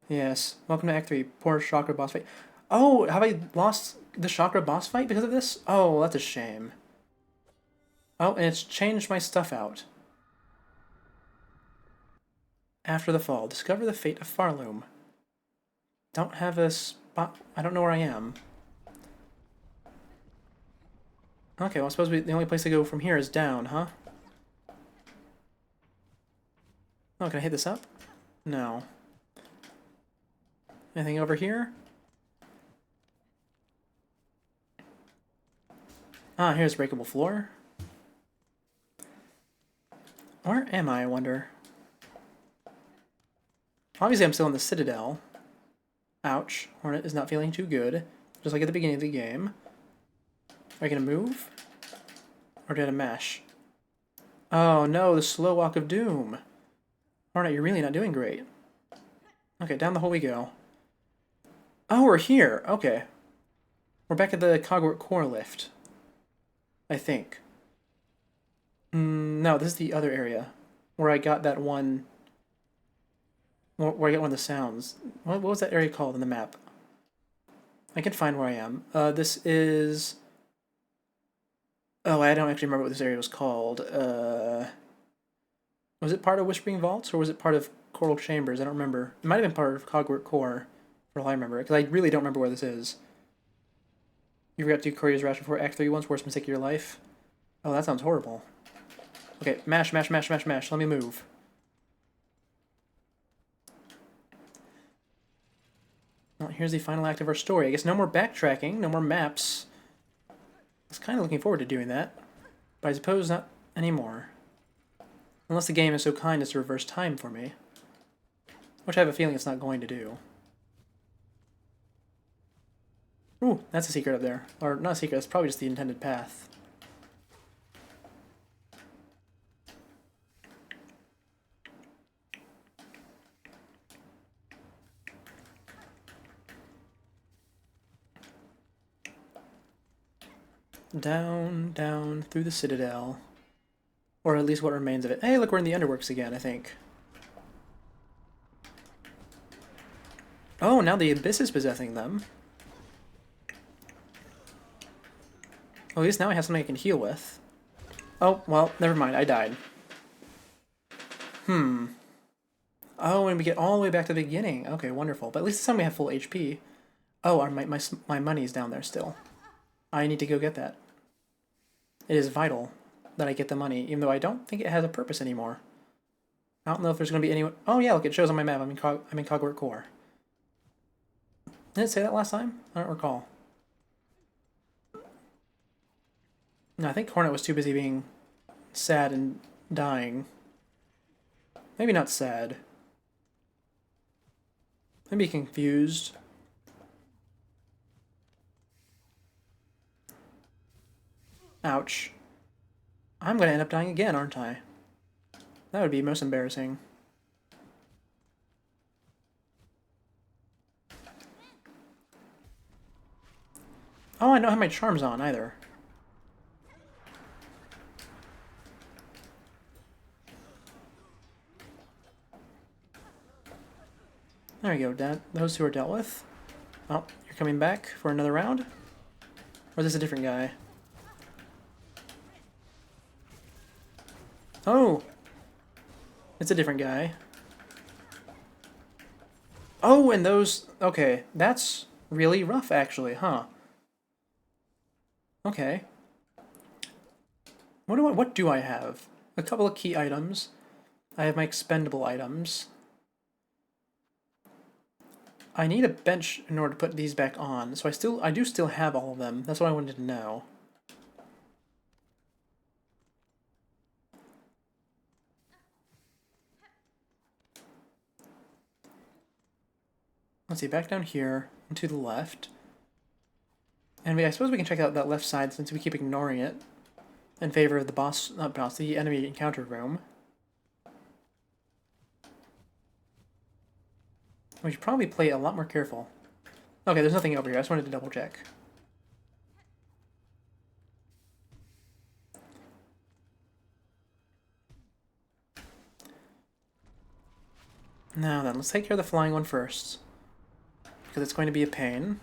S1: Yes. Welcome to Act 3. Poor Chakra boss fight. Oh, have I lost the Chakra boss fight because of this? Oh, that's a shame. Oh, and it's changed my stuff out. After the fall, discover the fate of Farloom. Don't have a spot. I don't know where I am. Okay, well, I suppose the only place to go from here is down, huh? Oh, can I hit this up? No. Anything over here? Ah, here's breakable floor. Where am I wonder? Obviously, I'm still in the Citadel. Ouch. Hornet is not feeling too good. Just like at the beginning of the game. Are you gonna move? Or did I mash? Oh no, the slow walk of doom. Hornet, you're really not doing great. Okay, down the hole we go. Oh, we're here. Okay. We're back at the Cogwort Core lift. I think. No, this is the other area. Where I got that one... Where I got one of the sounds. What was that area called in the map? I can find where I am. This is... Oh, I don't actually remember what this area was called. Was it part of Whispering Vaults, or was it part of Coral Chambers? I don't remember. It might have been part of Cogwort Core, for all I remember, because I really don't remember where this is. You forgot to do Courier's Ration before Act 3 once, worst mistake of your life? Oh, that sounds horrible. Okay, mash, mash, mash, mash, mash. Let me move. Well, here's the final act of our story. I guess no more backtracking, no more maps. I was kind of looking forward to doing that, but I suppose not anymore. Unless the game is so kind as to reverse time for me. Which I have a feeling it's not going to do. Ooh, that's a secret up there. Or, not a secret, it's probably just the intended path. Down, down, through the Citadel. Or at least what remains of it. Hey, look, we're in the Underworks again, I think. Oh, now the Abyss is possessing them. Well, at least now I have something I can heal with. Oh, well, never mind, I died. Oh, and we get all the way back to the beginning. Okay, wonderful. But at least this time we have full HP. Oh, my money's down there still. I need to go get that. It is vital that I get the money, even though I don't think it has a purpose anymore. I don't know if there's going to be anyone... Oh, yeah, look, it shows on my map. I'm in Cogwort Core. Did it say that last time? I don't recall. No, I think Hornet was too busy being sad and dying. Maybe not sad. Maybe confused. Ouch. I'm gonna end up dying again, aren't I? That would be most embarrassing. Oh, I don't have my charms on either. There we go, those two are dealt with. Oh, you're coming back for another round? Or is this a different guy? Oh! It's a different guy. Oh, and those... Okay, that's really rough, actually, huh? Okay. What do I have? A couple of key items. I have my expendable items. I need a bench in order to put these back on, so I do still have all of them. That's what I wanted to know. Let's see, back down here and to the left. And I suppose we can check out that left side since we keep ignoring it in favor of the the enemy encounter room. We should probably play a lot more careful. Okay, there's nothing over here. I just wanted to double check. Now then, let's take care of the flying one first, because it's going to be a pain.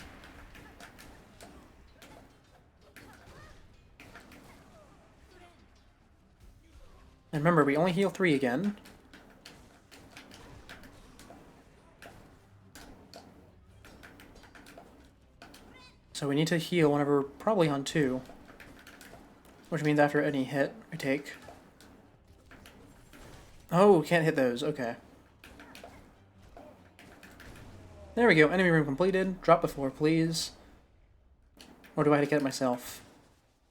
S1: And remember, we only heal 3 again. So we need to heal whenever we're probably on 2. Which means after any hit we take. Oh, can't hit those. Okay. There we go. Enemy room completed. Drop the floor, please. Or do I have to get it myself?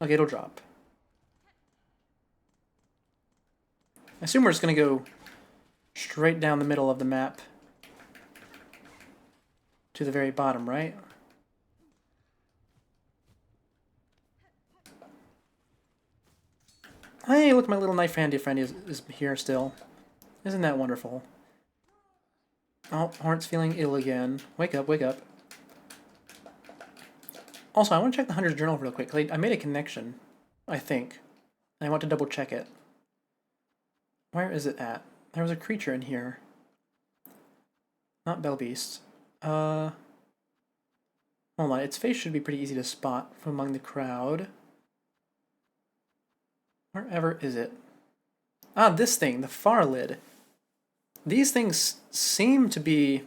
S1: Okay, it'll drop. I assume we're just going to go straight down the middle of the map to the very bottom, right? Hey, look, my little knife handy friend is here still. Isn't that wonderful? Oh, Hornet's feeling ill again. Wake up, wake up. Also, I want to check the Hunter's Journal real quick. I made a connection, I think. I want to double check it. Where is it at? There was a creature in here. Not Belbeast. Hold on, its face should be pretty easy to spot from among the crowd. Wherever is it? Ah, this thing, the Farlid. These things seem to be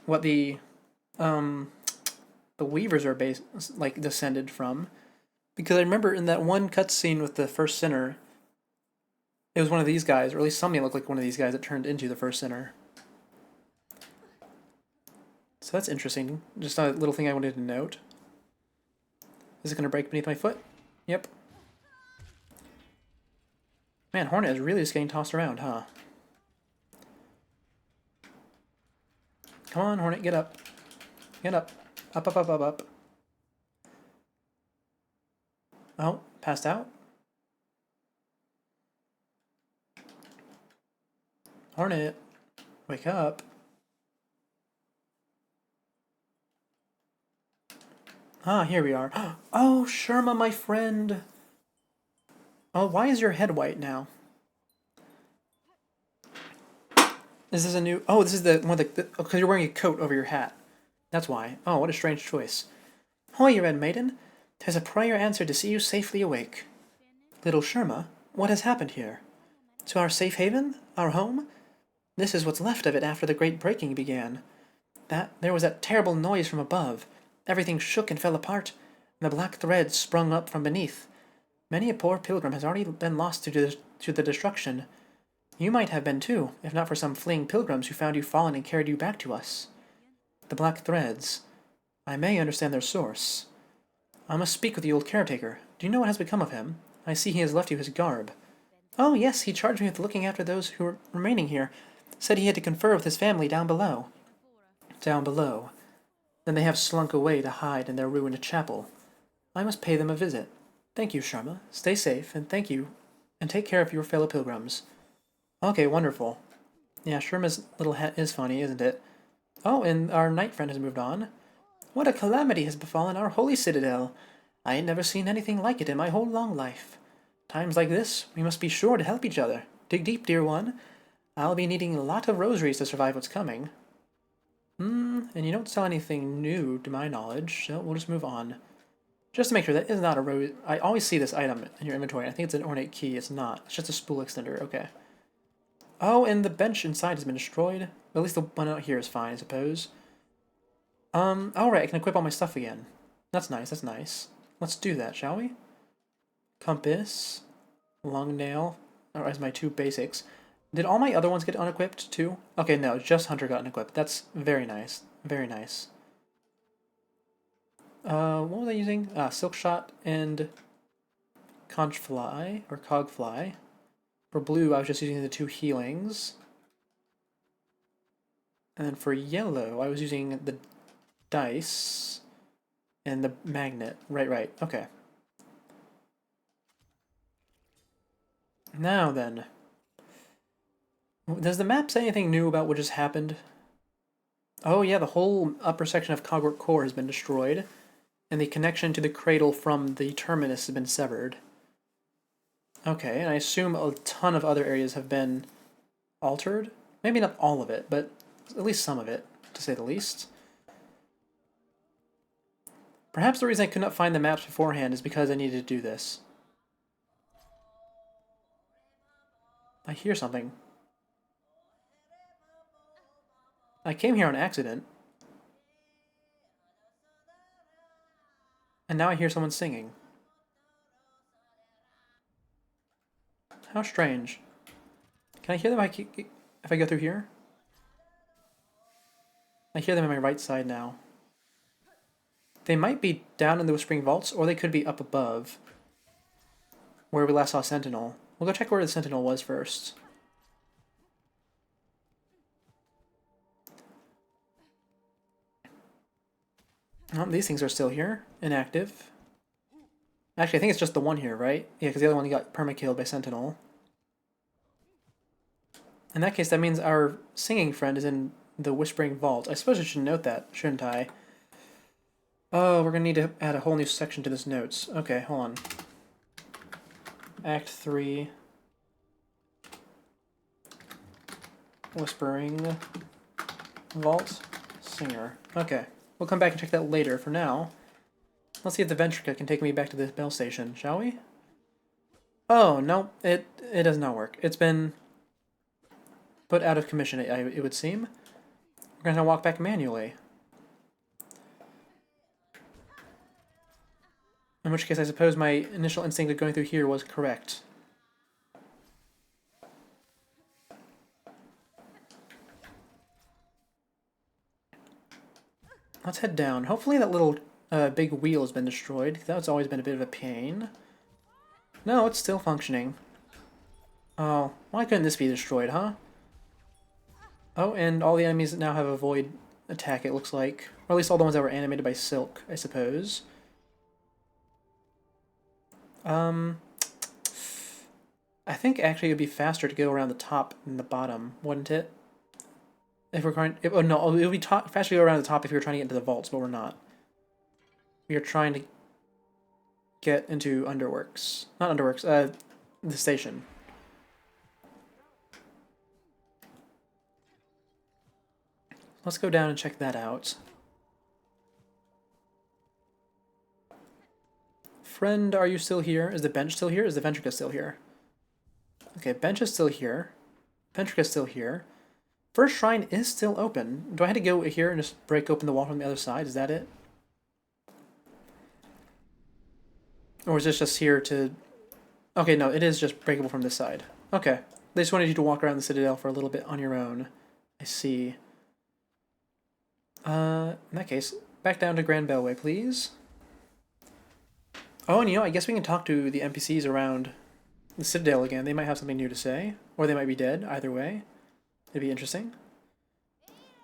S1: what the Weavers are descended from. Because I remember in that one cutscene with the first sinner, it was one of these guys, or at least something looked like one of these guys that turned into the first sinner. So that's interesting. Just a little thing I wanted to note. Is it going to break beneath my foot? Yep. Man, Hornet is really just getting tossed around, huh? Come on, Hornet, get up. Get up. Up, up, up, up, up. Oh, passed out? Hornet, wake up. Ah, here we are. Oh, Sherma, my friend. Oh, why is your head white now? Is this a new... Oh, this is the one that... Because you're wearing a coat over your hat. That's why. Oh, what a strange choice. Hoy, Red Maiden. 'Tis a prayer answered to see you safely awake. Little Sherma, what has happened here? To our safe haven? Our home? This is what's left of it after the great breaking began. There was that terrible noise from above. Everything shook and fell apart, and the black threads sprung up from beneath. Many a poor pilgrim has already been lost to the destruction. You might have been too, if not for some fleeing pilgrims who found you fallen and carried you back to us. The black threads. I may understand their source. I must speak with the old caretaker. Do you know what has become of him? I see he has left you his garb. Oh, yes, he charged me with looking after those who were remaining here. Said he had to confer with his family down below. Down below. Then they have slunk away to hide in their ruined chapel. I must pay them a visit. Thank you, Sharma. Stay safe, and thank you, and take care of your fellow pilgrims. Okay, wonderful. Yeah, Sherma's little hat is funny, isn't it? Oh, and our knight friend has moved on. What a calamity has befallen our holy citadel! I ain't never seen anything like it in my whole long life. Times like this, we must be sure to help each other. Dig deep, dear one. I'll be needing a lot of rosaries to survive what's coming. And you don't sell anything new, to my knowledge, so we'll just move on. Just to make sure that is not a rose. I always see this item in your inventory. I think it's an ornate key. It's not. It's just a spool extender. Okay. Oh, and the bench inside has been destroyed. At least the one out here is fine, I suppose. Alright, I can equip all my stuff again. That's nice, that's nice. Let's do that, shall we? Compass. Long nail. Or as my two basics. Did all my other ones get unequipped too? Okay, no, just Hunter got unequipped. That's very nice. Very nice. What was I using? Silk Shot and Conch Fly, or Cog Fly. For blue, I was just using the two healings. And then for yellow, I was using the dice and the magnet. Right, okay. Now then. Does the map say anything new about what just happened? Oh yeah, the whole upper section of Cogwort Core has been destroyed, and the connection to the cradle from the terminus has been severed. Okay, and I assume a ton of other areas have been altered? Maybe not all of it, but at least some of it, to say the least. Perhaps the reason I could not find the maps beforehand is because I needed to do this. I hear something. I came here on accident. And now I hear someone singing. How strange. Can I hear them if I go through here? I hear them on my right side now. They might be down in the Whispering Vaults, or they could be up above, where we last saw Sentinel. We'll go check where the Sentinel was first. Oh, these things are still here, inactive. Actually, I think it's just the one here, right? Yeah, because the other one got perma-killed by Sentinel. In that case, that means our singing friend is in the Whispering Vault. I suppose I should note that, shouldn't I? Oh, we're going to need to add a whole new section to this notes. Okay, hold on. Act 3. Whispering Vault Singer. Okay, we'll come back and check that later. For now, let's see if the Ventrica can take me back to the bell station, shall we? Oh, no, it does not work. It's been put out of commission, it would seem. We're going to walk back manually. In which case, I suppose my initial instinct of going through here was correct. Let's head down. Hopefully that little big wheel has been destroyed. That's always been a bit of a pain. No, it's still functioning. Oh, why couldn't this be destroyed, huh? Oh, and all the enemies now have a void attack, it looks like. Or at least all the ones that were animated by Silk, I suppose. I think actually it would be faster to go around the top than the bottom, wouldn't it? If we're going, oh no, it would be faster to go around the top if we were trying to get into the vaults, but we're not. We are trying to get into Underworks. Not Underworks, the station. Let's go down and check that out. Friend, are you still here? Is the bench still here? Is the Ventrica still here? Okay, bench is still here. Ventrica is still here. First shrine is still open. Do I have to go here and just break open the wall from the other side? Is that it? Or is this just here to... Okay, no, it is just breakable from this side. Okay. They just wanted you to walk around the Citadel for a little bit on your own. I see. In that case, back down to Grand Bellway, please. Oh, and you know, I guess we can talk to the NPCs around the Citadel again. They might have something new to say. Or they might be dead, either way. It'd be interesting.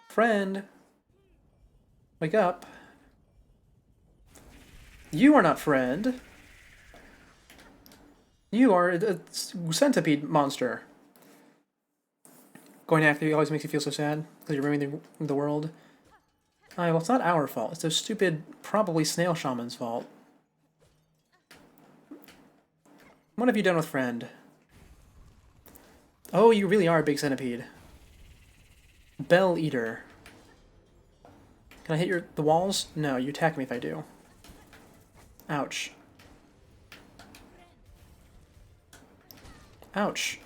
S1: Friend! Wake up. You are not friend. You are a centipede monster. Going after you always makes you feel so sad because you're ruining the world. Well, it's not our fault. It's those stupid, probably snail shamans' fault. What have you done with friend? Oh, you really are a big centipede. Bell Eater. Can I hit the walls? No, you attack me if I do. Ouch. Ouch.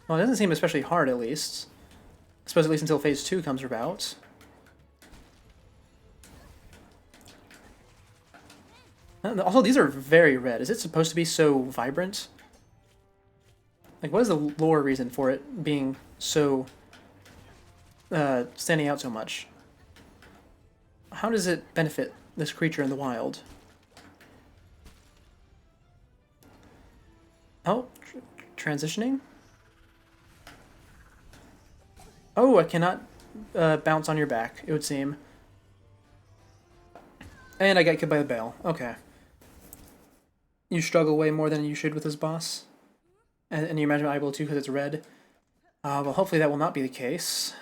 S1: Well, it doesn't seem especially hard, at least. I suppose at least until Phase 2 comes about. Also, these are very red. Is it supposed to be so vibrant? Like, what is the lore reason for it being so... standing out so much? How does it benefit this creature in the wild? Oh, transitioning? Oh, I cannot bounce on your back, it would seem. And I got killed by the bell. Okay. You struggle way more than you should with this boss. And you imagine I will too because it's red. Well, hopefully that will not be the case.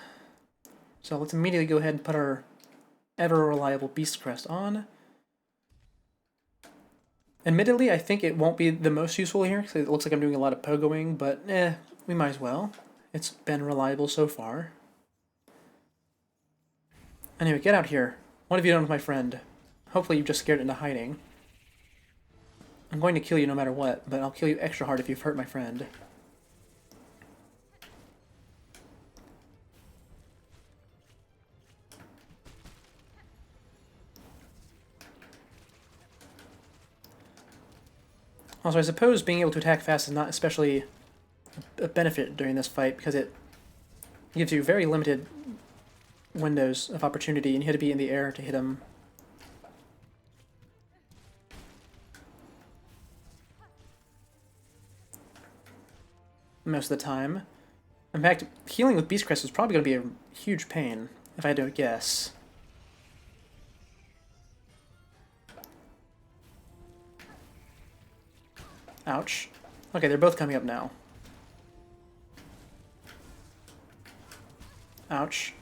S1: So let's immediately go ahead and put our ever-reliable Beast Crest on. Admittedly, I think it won't be the most useful here, because it looks like I'm doing a lot of pogoing, but we might as well. It's been reliable so far. Anyway, get out here. What have you done with my friend? Hopefully you just scared it into hiding. I'm going to kill you no matter what, but I'll kill you extra hard if you've hurt my friend. Also, I suppose being able to attack fast is not especially a benefit during this fight, because it gives you very limited windows of opportunity, and you had to be in the air to hit him. Most of the time. In fact, healing with Beast Crest is probably going to be a huge pain, if I had to guess. Ouch. Okay, they're both coming up now. Ouch.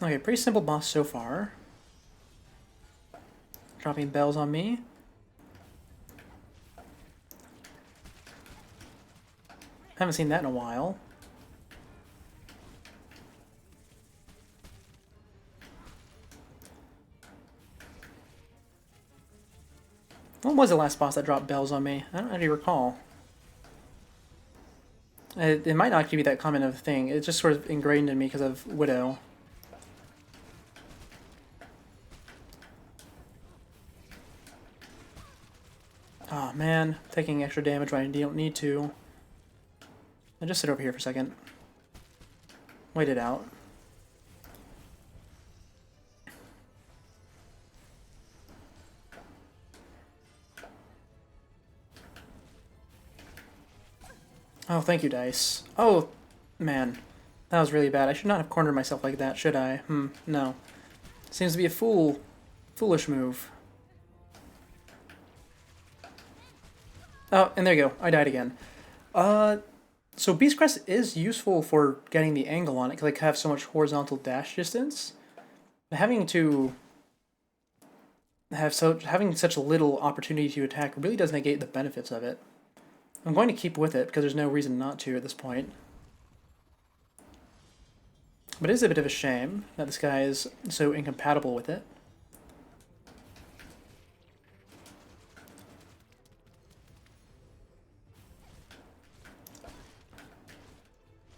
S1: Okay, pretty simple boss so far. Dropping bells on me. Haven't seen that in a while. What was the last boss that dropped bells on me? I don't actually recall. It might not actually be that common of a thing. It's just sort of ingrained in me because of Widow. Oh man, taking extra damage when I don't need to. I'll just sit over here for a second. Wait it out. Oh, thank you, dice. Oh, man. That was really bad. I should not have cornered myself like that, should I? No. Seems to be a foolish move. Oh, and there you go. I died again. So Beast Crest is useful for getting the angle on it, because I have so much horizontal dash distance. But having such little opportunity to attack really does negate the benefits of it. I'm going to keep with it because there's no reason not to at this point. But it is a bit of a shame that this guy is so incompatible with it.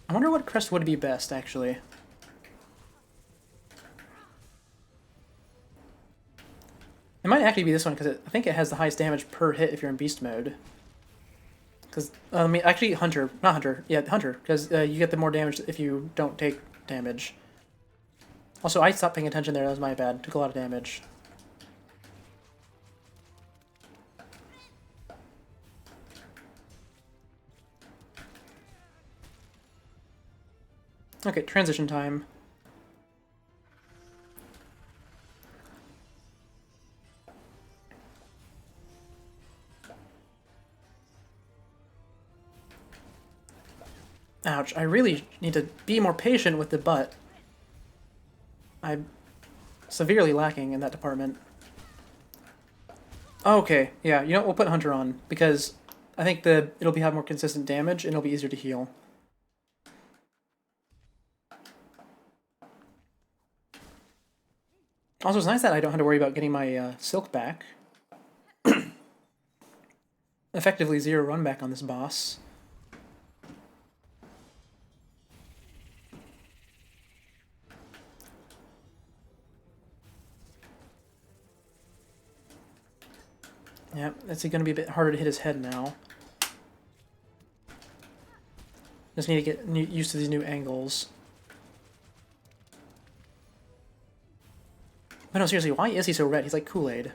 S1: I wonder what crest would be best, actually. It might actually be this one, because I think it has the highest damage per hit if you're in beast mode. Because, I mean, actually, Hunter. Not Hunter. Yeah, Hunter. Because you get the more damage if you don't take damage. Also, I stopped paying attention there. That was my bad. Took a lot of damage. Okay, transition time. Ouch, I really need to be more patient with the butt. I'm severely lacking in that department. Okay, yeah, you know what, we'll put Hunter on, because I think it'll have more consistent damage, and it'll be easier to heal. Also, it's nice that I don't have to worry about getting my Silk back. Effectively 0 run back on this boss. Yeah, it's going to be a bit harder to hit his head now. Just need to get used to these new angles. But no, seriously, why is he so red? He's like Kool-Aid.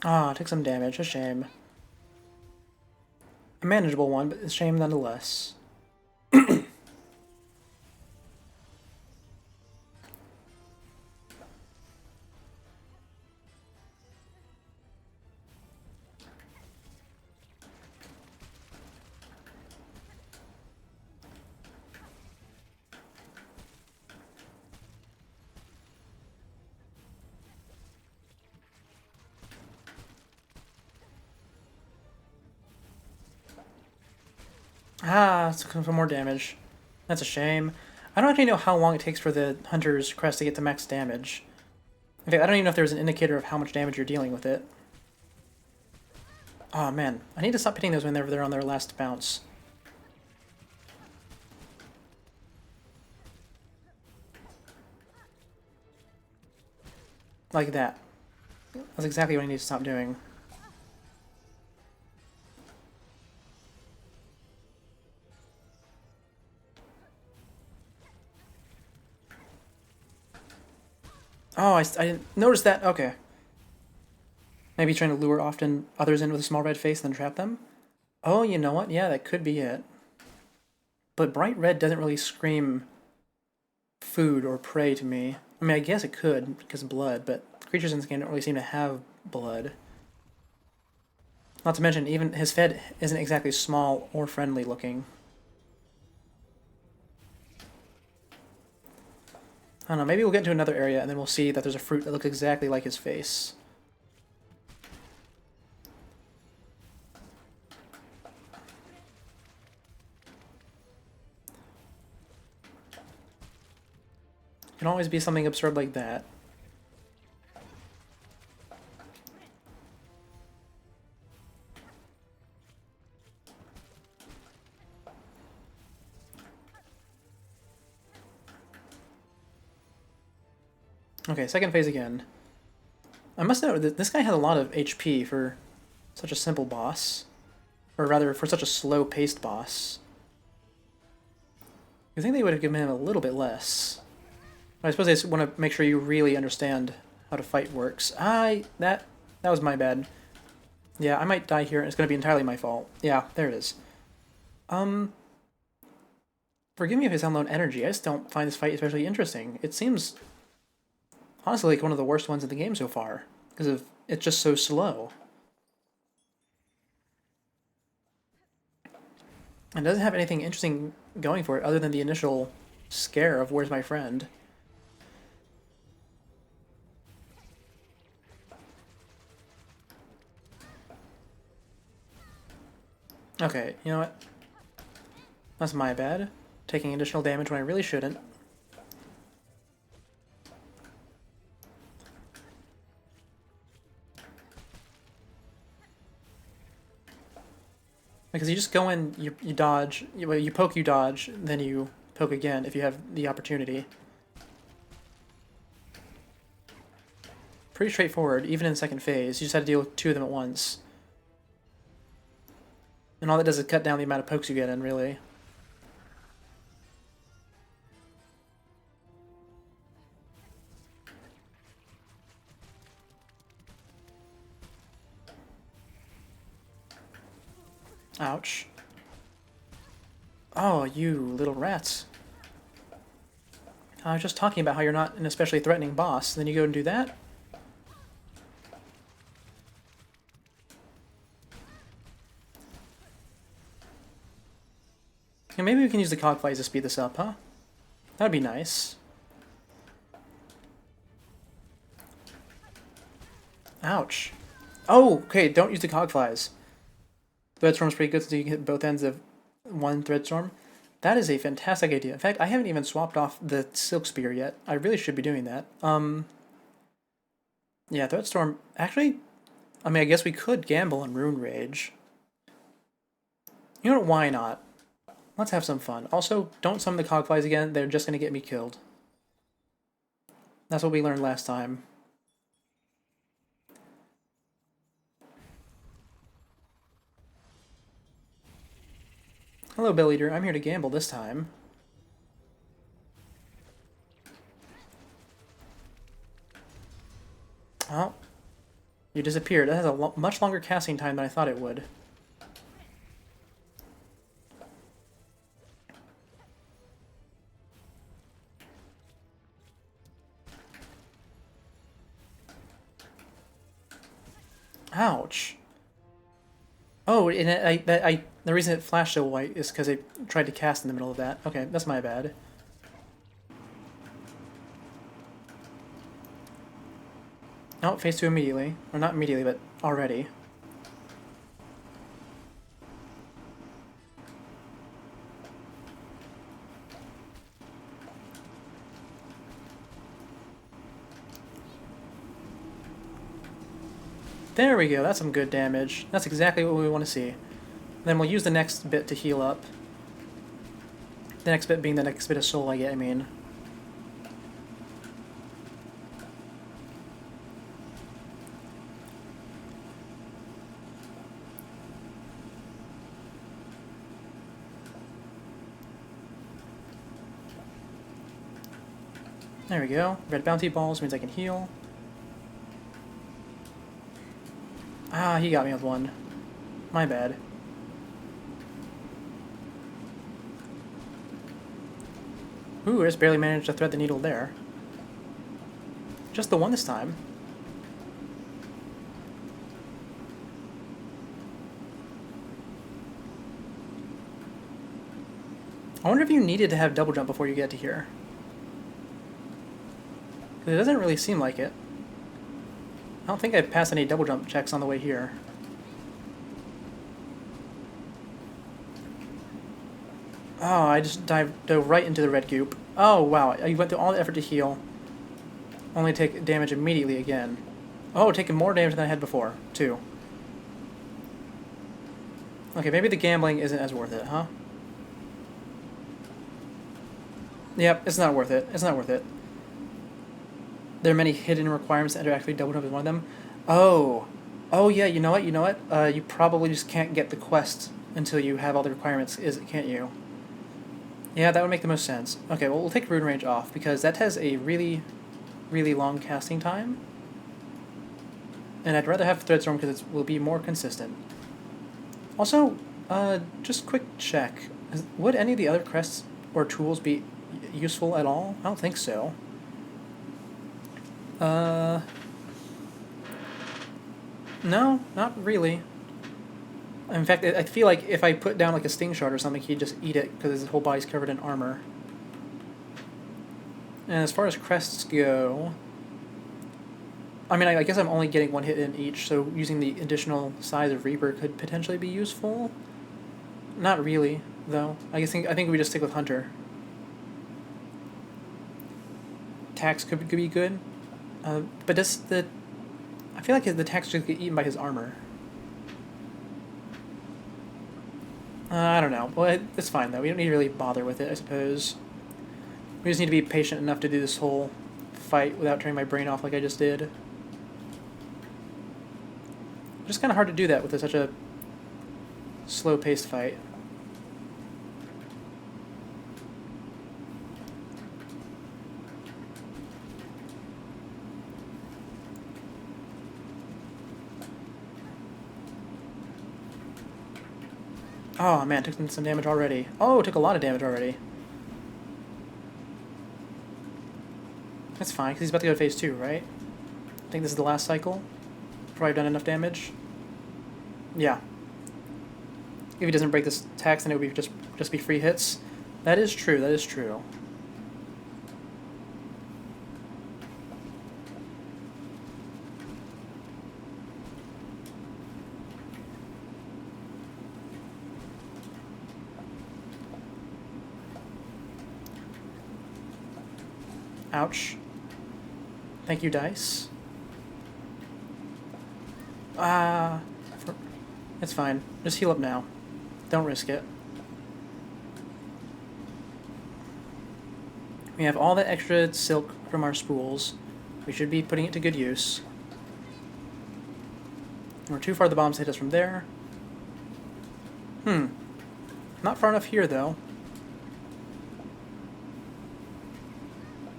S1: Ah, took some damage. A shame. A manageable one, but a shame nonetheless. Ah, it's for more damage. That's a shame. I don't actually know how long it takes for the Hunter's Crest to get to max damage. In fact, I don't even know if there's an indicator of how much damage you're dealing with it. Oh man, I need to stop hitting those whenever they're on their last bounce. Like that. That's exactly what I need to stop doing. Oh, I didn't notice that. Okay. Maybe trying to lure others in with a small red face and then trap them? Oh, you know what? Yeah, that could be it. But bright red doesn't really scream food or prey to me. I mean, I guess it could, because of blood, but creatures in this game don't really seem to have blood. Not to mention, even his Fed isn't exactly small or friendly looking. I don't know, maybe we'll get into another area and then we'll see that there's a fruit that looks exactly like his face. It can always be something absurd like that. Okay, second phase again. I must note that this guy had a lot of HP for such a simple boss. Or rather, for such a slow-paced boss. I think they would have given him a little bit less. I suppose I just want to make sure you really understand how to fight works. That was my bad. Yeah, I might die here, and it's going to be entirely my fault. Yeah, there it is. Um, Forgive me if I sound low on energy. I just don't find this fight especially interesting. It seems, honestly, like one of the worst ones in the game so far, because of it's just so slow. And doesn't have anything interesting going for it other than the initial scare of where's my friend. Okay, you know what? That's my bad. Taking additional damage when I really shouldn't. Because you just go in, you dodge, you poke, you dodge, then you poke again if you have the opportunity. Pretty straightforward, even in second phase. You just had to deal with two of them at once. And all that does is cut down the amount of pokes you get in, really. Ouch. Oh, you little rats. I was just talking about how you're not an especially threatening boss, then you go and do that? Yeah, maybe we can use the cogflies to speed this up, huh? That'd be nice. Ouch. Oh, okay, don't use the cogflies. Threadstorm's pretty good so you can hit both ends of one Threadstorm. That is a fantastic idea. In fact, I haven't even swapped off the Silk Spear yet. I really should be doing that. Yeah, Threadstorm... Actually, I mean, I guess we could gamble on Rune Rage. You know what, why not? Let's have some fun. Also, don't summon the Cogflies again. They're just going to get me killed. That's what we learned last time. Hello, Bill Eater. I'm here to gamble this time. Oh. You disappeared. That has a much longer casting time than I thought it would. Ouch. Oh, and the reason it flashed so white is because it tried to cast in the middle of that. Okay, that's my bad. Oh, phase 2 immediately. Or not immediately, but already. There we go, that's some good damage. That's exactly what we want to see. Then we'll use the next bit to heal up. The next bit being the next bit of soul I get, I mean. There we go. Red bounty balls means I can heal. Ah, he got me with one. My bad. Ooh, I just barely managed to thread the needle there. Just the one this time. I wonder if you needed to have double jump before you get to here. Because it doesn't really seem like it. I don't think I've passed any double jump checks on the way here. Oh, I just dove right into the red goop. Oh, wow. You went through all the effort to heal. Only take damage immediately again. Oh, taking more damage than I had before, too. Okay, maybe the gambling isn't as worth it, huh? Yep, it's not worth it. It's not worth it. There are many hidden requirements to enter actually double jump is one of them. Oh. Oh, yeah, you know what? You know what? You probably just can't get the quest until you have all the requirements, can't you? Yeah, that would make the most sense. Okay, well, we'll take Rune Range off, because that has a really, really long casting time. And I'd rather have Threadstorm because it will be more consistent. Also, just quick check. Would any of the other crests or tools be useful at all? I don't think so. No, not really. In fact, I feel like if I put down like a Sting Shard or something, he'd just eat it because his whole body's covered in armor. And as far as crests go, I mean, I guess I'm only getting one hit in each, so using the additional size of Reaper could potentially be useful. Not really, though. I think we just stick with Hunter. Tax could be good, but I feel like the Tax just get eaten by his armor. I don't know. Well, it's fine though. We don't need to really bother with it, I suppose. We just need to be patient enough to do this whole fight without turning my brain off like I just did. Just kind of hard to do that with such a slow-paced fight. Oh man, took some damage already. Oh, took a lot of damage already. That's fine, because he's about to go to phase 2, right? I think this is the last cycle. Probably done enough damage. Yeah. If he doesn't break this tax, then it would be just be free hits. That is true, that is true. Ouch. Thank you, dice. It's fine. Just heal up now. Don't risk it. We have all that extra silk from our spools. We should be putting it to good use. We're too far the bombs hit us from there. Not far enough here, though.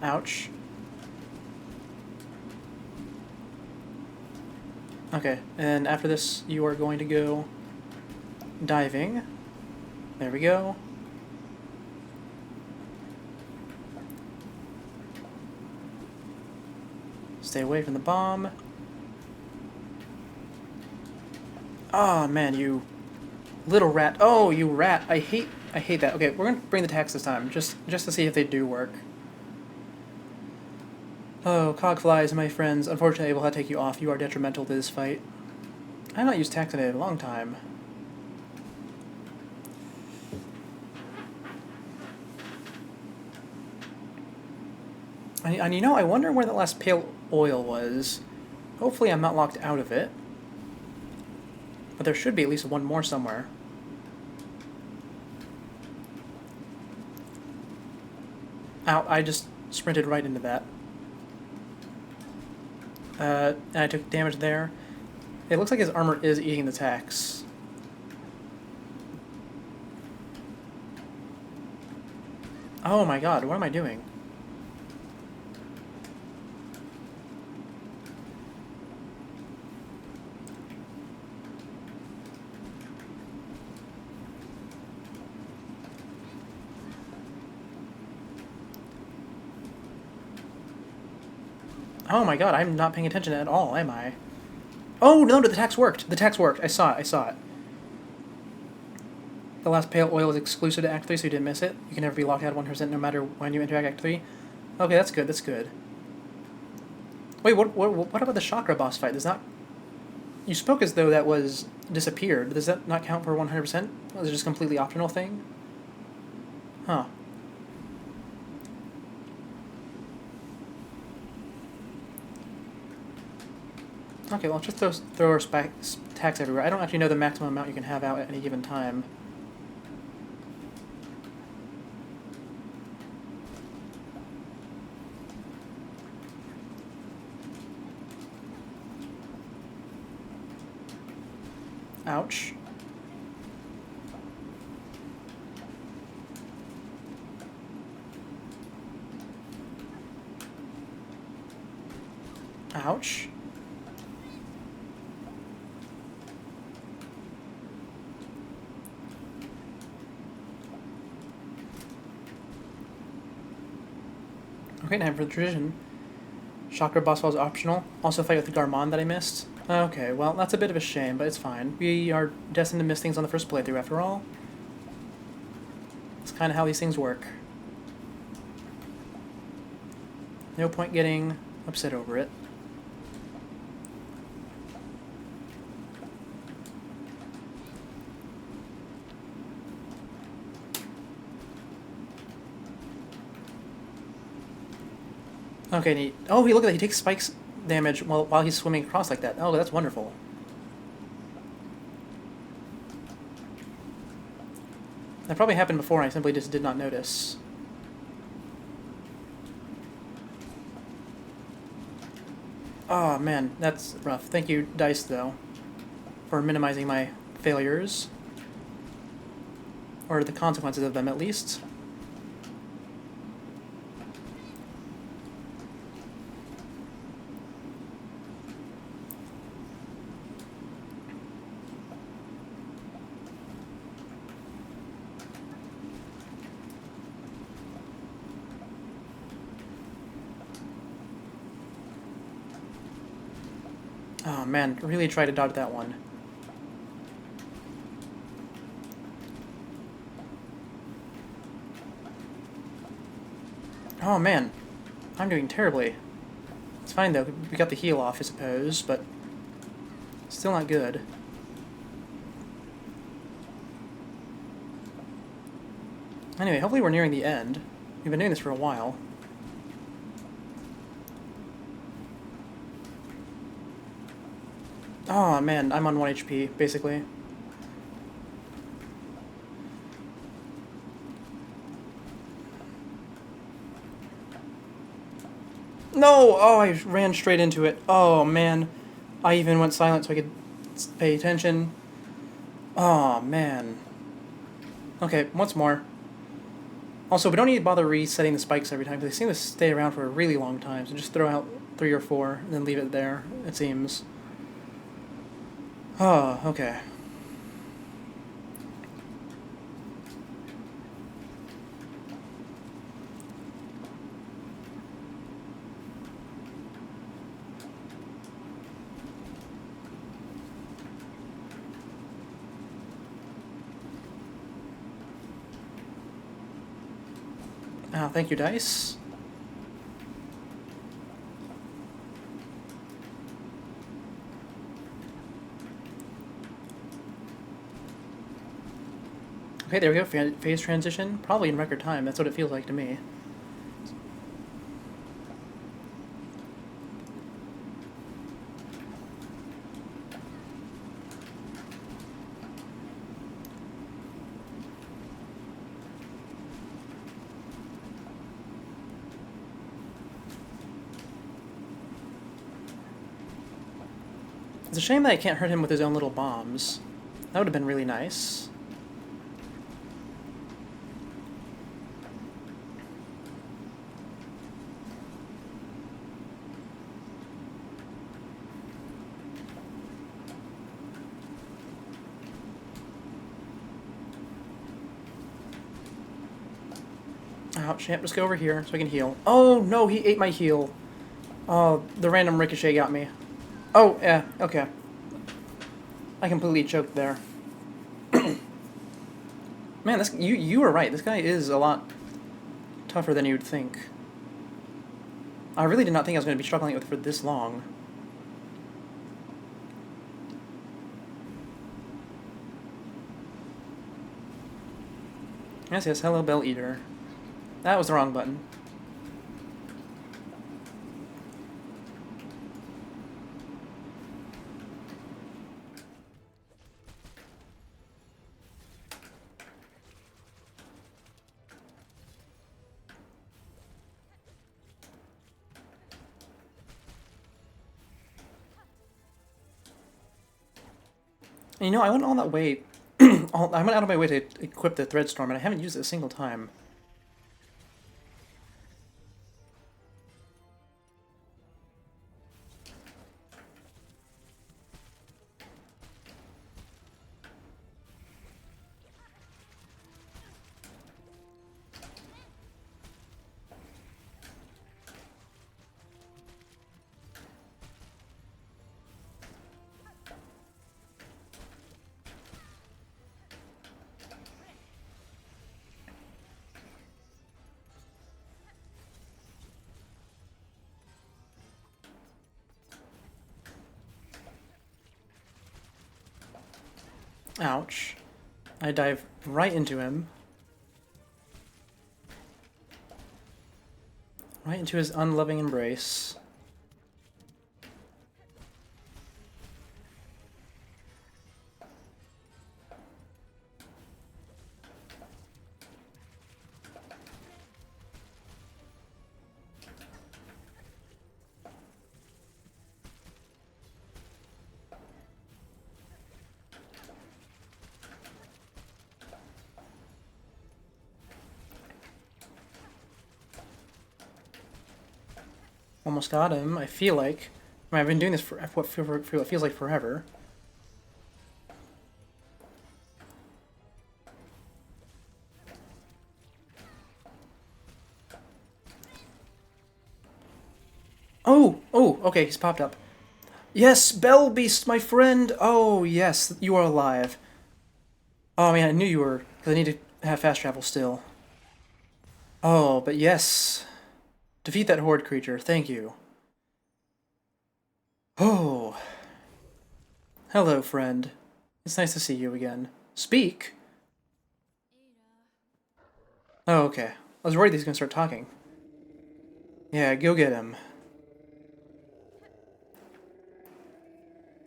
S1: Ouch. Okay, and after this, you are going to go diving. There we go. Stay away from the bomb. Oh man, you little rat. Oh, you rat. I hate that. Okay, we're gonna bring the tax this time, just to see if they do work. Oh, Cogflies, my friends, unfortunately I will have to take you off. You are detrimental to this fight. I have not used tax in a long time. And you know, I wonder where the last pale oil was. Hopefully I'm not locked out of it. But there should be at least one more somewhere. Ow, I just sprinted right into that. And I took damage there. It looks like his armor is eating the tax. Oh my god, what am I doing? Oh my god, I'm not paying attention at all, am I? Oh, no, the tax worked. The tax worked. I saw it. The last pale oil is exclusive to Act 3, so you didn't miss it. You can never be locked out 100% no matter when you enter Act 3. Okay, that's good, that's good. Wait, what about the Chakra boss fight? Does not... You spoke as though that was disappeared. Does that not count for 100%? Was it just a completely optional thing? Huh. Okay, well, just throw our tax everywhere. I don't actually know the maximum amount you can have out at any given time. Ouch. Ouch. Okay, time for the tradition. Chakra boss was optional. Also fight with the Garmon that I missed. Okay, well, that's a bit of a shame, but it's fine. We are destined to miss things on the first playthrough, after all. It's kind of how these things work. No point getting upset over it. Okay, neat. Oh, he look at that. He takes spikes damage while he's swimming across like that. Oh, that's wonderful. That probably happened before, and I simply just did not notice. Oh, man, that's rough. Thank you, Dice, though, for minimizing my failures. Or the consequences of them, at least. Oh man, really try to dodge that one. Oh man, I'm doing terribly. It's fine though, we got the heal off I suppose, but still not good. Anyway, hopefully we're nearing the end. We've been doing this for a while. Oh man, I'm on 1 HP, basically. No! Oh, I ran straight into it. Oh man. I even went silent so I could pay attention. Oh man. Okay, once more. Also, we don't need to bother resetting the spikes every time, because they seem to stay around for a really long time, so just throw out 3 or 4, and then leave it there, it seems. Oh, okay. Oh, thank you, Dice. Okay, there we go. Phase transition. Probably in record time. That's what it feels like to me. It's a shame that I can't hurt him with his own little bombs. That would have been really nice. Ouch, yep, just go over here so I can heal. Oh, no, he ate my heal. Oh, the random ricochet got me. Oh, yeah, okay. I completely choked there. Man, you were right. This guy is a lot tougher than you'd think. I really did not think I was going to be struggling with it for this long. Yes, yes, hello, Bell Eater. That was the wrong button. And, you know, I went all that way. I went out of my way to equip the Threadstorm, and I haven't used it a single time. Ouch. I dive right into him. Right into his unloving embrace. Almost got him, I feel like. I mean, I've been doing this for what feels like forever. Oh! Oh, okay, he's popped up. Yes, Bell Beast, my friend! Oh, yes, you are alive. Oh, man, I knew you were, because I need to have fast travel still. Oh, but yes. Defeat that horde creature, thank you. Oh. Hello, friend. It's nice to see you again. Speak? Oh, okay. I was worried he's gonna start talking. Yeah, go get him.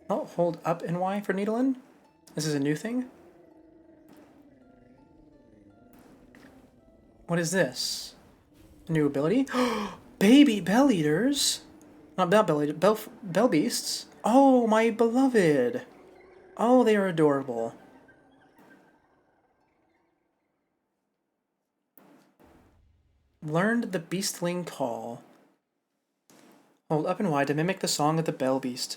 S1: Oh, hold up and Y for Needlin? This is a new thing? What is this? A new ability? Baby Bell Eaters? Not Bell Eaters, Bell Beasts? Oh, my beloved! Oh, they are adorable. Learned the Beastling Call. Hold up and Y to mimic the song of the Bell Beast.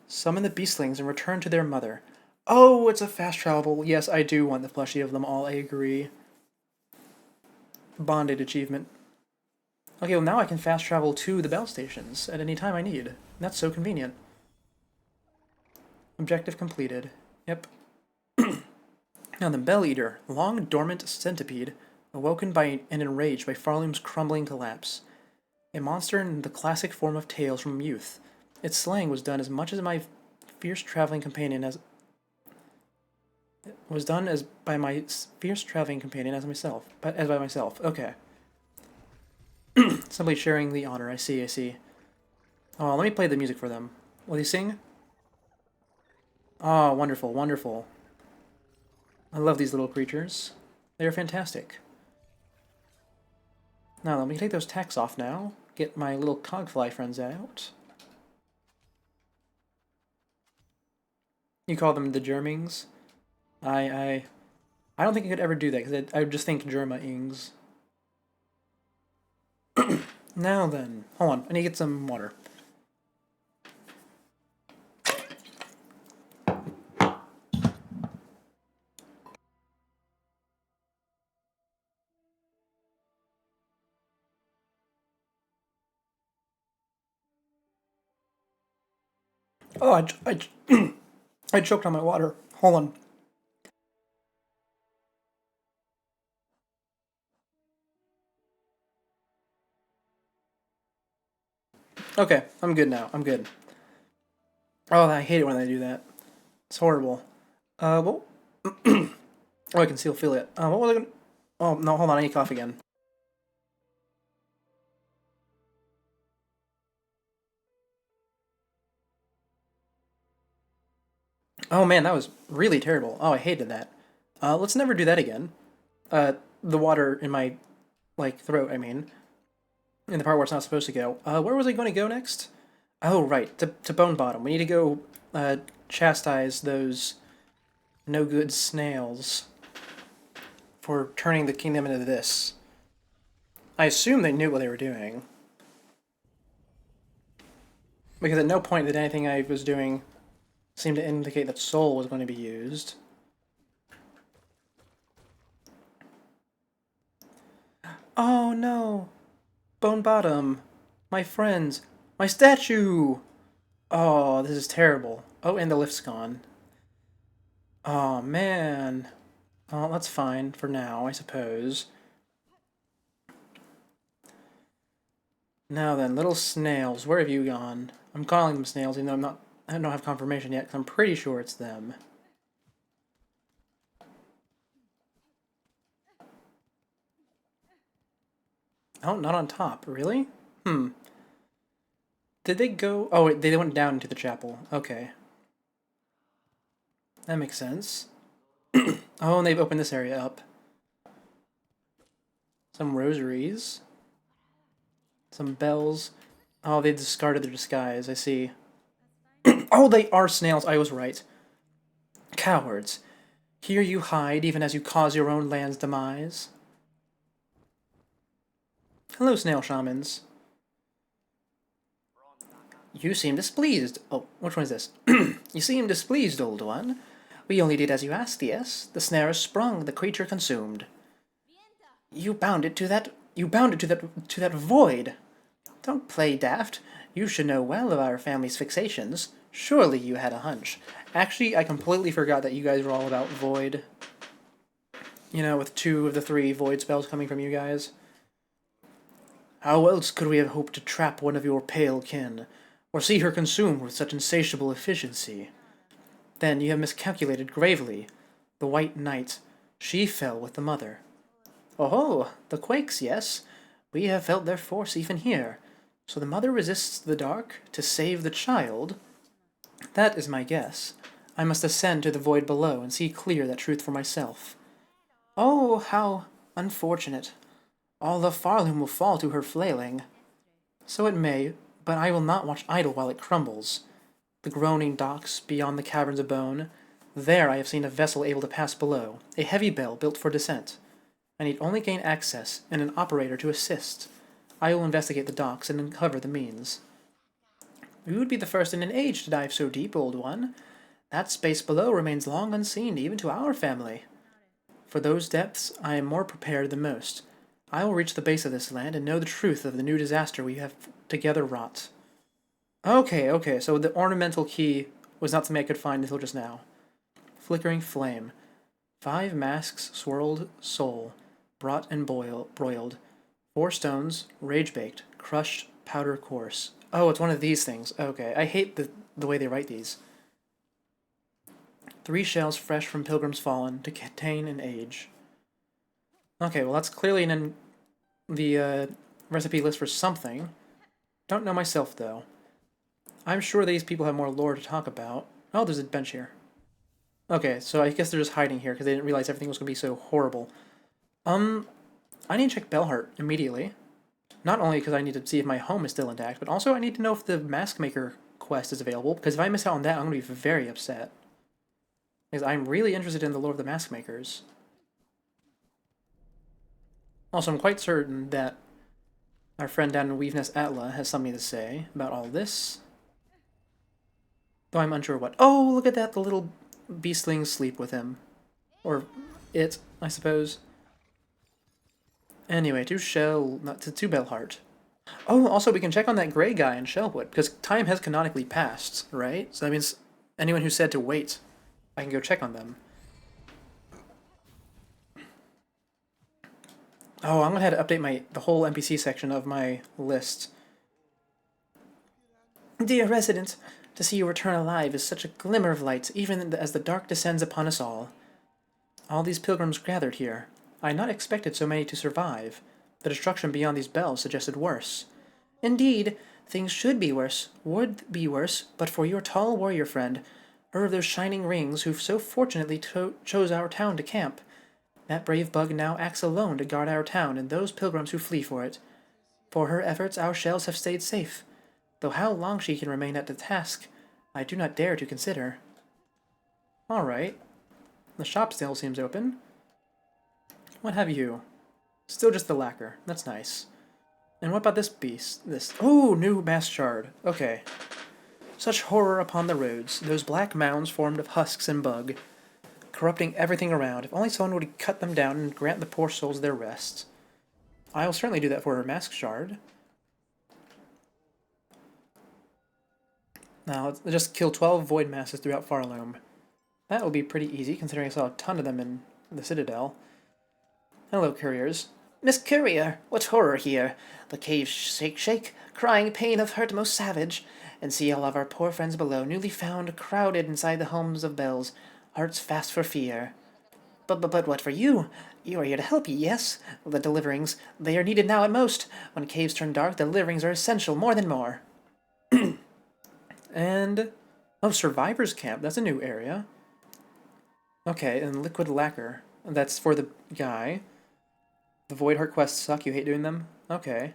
S1: Summon the Beastlings and return to their mother. Oh, it's a fast travel. Yes, I do want the plushie of them all, I agree. Bonded achievement. Okay, well now I can fast travel to the Bell stations at any time I need. That's so convenient. Objective completed. Yep. Now the Bell Eater, long dormant centipede, awoken by and enraged by Farloom's crumbling collapse. A monster in the classic form of Tales from youth. Its slaying was done as much as my fierce traveling companion as by myself. Okay. Simply sharing the honor. I see, I see. Oh, let me play the music for them. Will they sing? Oh, wonderful, wonderful. I love these little creatures. They are fantastic. Now, let me take those tacks off now. Get my little cogfly friends out. You call them the Germings? I don't think I could ever do that, because I would just think Germa-ings. Now then. Hold on, I need to get some water. Oh, I choked on my water. Hold on. Okay, I'm good now. I'm good. Oh, I hate it when I do that. It's horrible. Well, oh, I can still feel it. What was I gonna? Oh no, hold on. I need cough again. Oh man, that was really terrible. Oh, I hated that. Let's never do that again. The water in my throat. I mean, in the part where it's not supposed to go. Where was I going to go next? Oh right, to Bone Bottom. We need to go chastise those no good snails for turning the kingdom into this. I assume they knew what they were doing. Because at no point did anything I was doing seem to indicate that soul was going to be used. Oh no! Bone Bottom! My friends! My statue! Oh, this is terrible. Oh, and the lift's gone. Oh man. Oh, that's fine for now, I suppose. Now then, little snails, where have you gone? I'm calling them snails, even though I don't have confirmation yet, because I'm pretty sure it's them. Oh, not on top. Really? Hmm. Did they go... Oh, wait, they went down into the chapel. Okay. That makes sense. Oh, and they've opened this area up. Some rosaries. Some bells. Oh, they discarded their disguise. I see. Oh, they are snails. I was right. Cowards. Here you hide, even as you cause your own land's demise. Hello, snail shamans. You seem displeased. Oh, which one is this? You seem displeased, old one. We only did as you asked, yes. The snare is sprung, the creature consumed. You bound it to that. You bound it to that void. Don't play daft. You should know well of our family's fixations. Surely you had a hunch. Actually, I completely forgot that you guys were all about void. You know, with 2 of the 3 void spells coming from you guys. How else could we have hoped to trap one of your pale kin, or see her consumed with such insatiable efficiency? Then you have miscalculated gravely. The White Knight, she fell with the mother. Oh, the quakes, yes. We have felt their force even here. So the mother resists the dark to save the child? That is my guess. I must ascend to the void below and see clear that truth for myself. Oh, how unfortunate. All of Farloom will fall to her flailing. So it may, but I will not watch idle while it crumbles. The groaning docks beyond the caverns of bone. There I have seen a vessel able to pass below, a heavy bell built for descent. I need only gain access and an operator to assist. I will investigate the docks and uncover the means. You would be the first in an age to dive so deep, old one. That space below remains long unseen even to our family. For those depths, I am more prepared than most. I will reach the base of this land and know the truth of the new disaster we have together wrought. Okay, so the ornamental key was not something I could find until just now. Flickering flame. 5 masks, swirled soul, brought and broiled. 4 stones, rage-baked, crushed, powder coarse. Oh, it's one of these things. Okay, I hate the way they write these. 3 shells fresh from pilgrims fallen to contain an age. Okay, well that's clearly in the recipe list for something. Don't know myself, though. I'm sure these people have more lore to talk about. Oh, there's a bench here. Okay, so I guess they're just hiding here because they didn't realize everything was going to be so horrible. I need to check Bellheart immediately. Not only because I need to see if my home is still intact, but also I need to know if the Mask Maker quest is available, because if I miss out on that, I'm going to be very upset. Because I'm really interested in the lore of the Mask Makers. Also, I'm quite certain that our friend down in Weaveness Atla has something to say about all this. Though I'm unsure what. Oh, look at that, the little beastlings sleep with him. Or it, I suppose. Anyway, to Bellheart. Oh, also we can check on that gray guy in Shellwood, because time has canonically passed, right? So that means anyone who said to wait, I can go check on them. Oh, I'm gonna have to update the whole NPC section of my list. Dear resident, to see you return alive is such a glimmer of light, even as the dark descends upon us all. All these pilgrims gathered here. I had not expected so many to survive. The destruction beyond these bells suggested worse. Indeed, things should be worse, would be worse, but for your tall warrior friend, her of those shining rings who so fortunately chose our town to camp. That brave bug now acts alone to guard our town and those pilgrims who flee for it. For her efforts, our shells have stayed safe, though how long she can remain at the task, I do not dare to consider. Alright. The shop still seems open. What have you? Still just the lacquer. That's nice. And what about this beast? Oh, new mass shard. Okay. Such horror upon the roads. Those black mounds formed of husks and bug, corrupting everything around. If only someone would cut them down and grant the poor souls their rest. I'll certainly do that for her mask shard. Now, let's just kill 12 void masses throughout Farloom. That will be pretty easy, considering I saw a ton of them in the Citadel. Hello, couriers. Miss Courier, what horror here! The caves shake, crying pain of hurt most savage, and see all of our poor friends below, newly found, crowded inside the homes of bells, hearts fast for fear. But what for you? You are here to help, yes? The deliverings, they are needed now at most. When caves turn dark, the deliverings are essential more than more. And... oh, Survivor's Camp. That's a new area. Okay, and Liquid Lacquer. That's for the guy. The Void Heart quests suck. You hate doing them? Okay.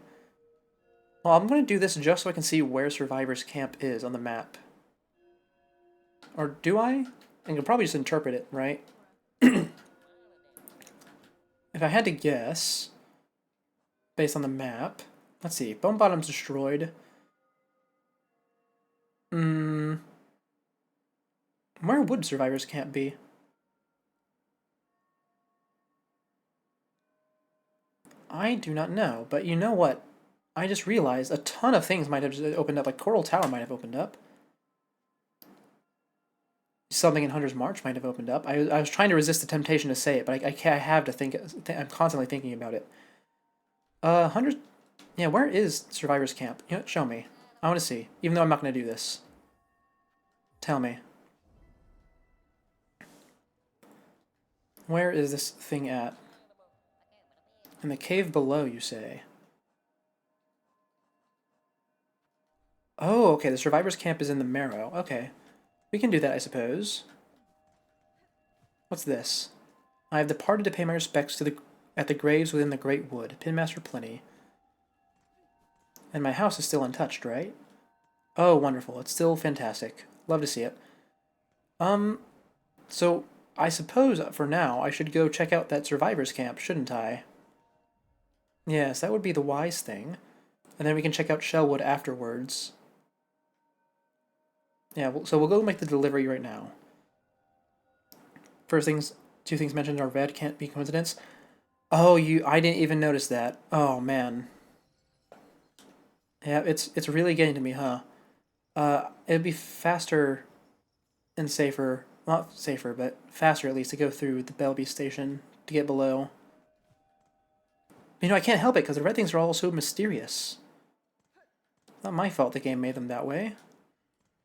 S1: Well, I'm going to do this just so I can see where Survivor's Camp is on the map. Or do I? I can probably just interpret it, right? If I had to guess, based on the map, let's see. Bone Bottom's destroyed. Where would Survivor's Camp be? I do not know, but you know what? I just realized a ton of things might have opened up, like Coral Tower might have opened up. Something in Hunter's March might have opened up. I was trying to resist the temptation to say it, but I have to think. I'm constantly thinking about it. Hunter's... yeah, where is Survivor's Camp? You know, show me. I want to see, even though I'm not going to do this. Tell me. Where is this thing at? In the cave below, you say? Oh, okay, the Survivor's Camp is in the Marrow. Okay. We can do that, I suppose. What's this? I have departed to pay my respects to at the graves within the Great Wood. Pinmaster Pliny. And my house is still untouched, right? Oh, wonderful. It's still fantastic. Love to see it. So I suppose for now I should go check out that Survivor's Camp, shouldn't I? Yes, that would be the wise thing. And then we can check out Shellwood afterwards. Yeah, so we'll go make the delivery right now. Two things mentioned are red, can't be coincidence. Oh, I didn't even notice that. Oh, man. Yeah, it's really getting to me, huh? It'd be faster and safer, not safer, but faster at least to go through the Belby station to get below. You know, I can't help it because the red things are all so mysterious. Not my fault the game made them that way.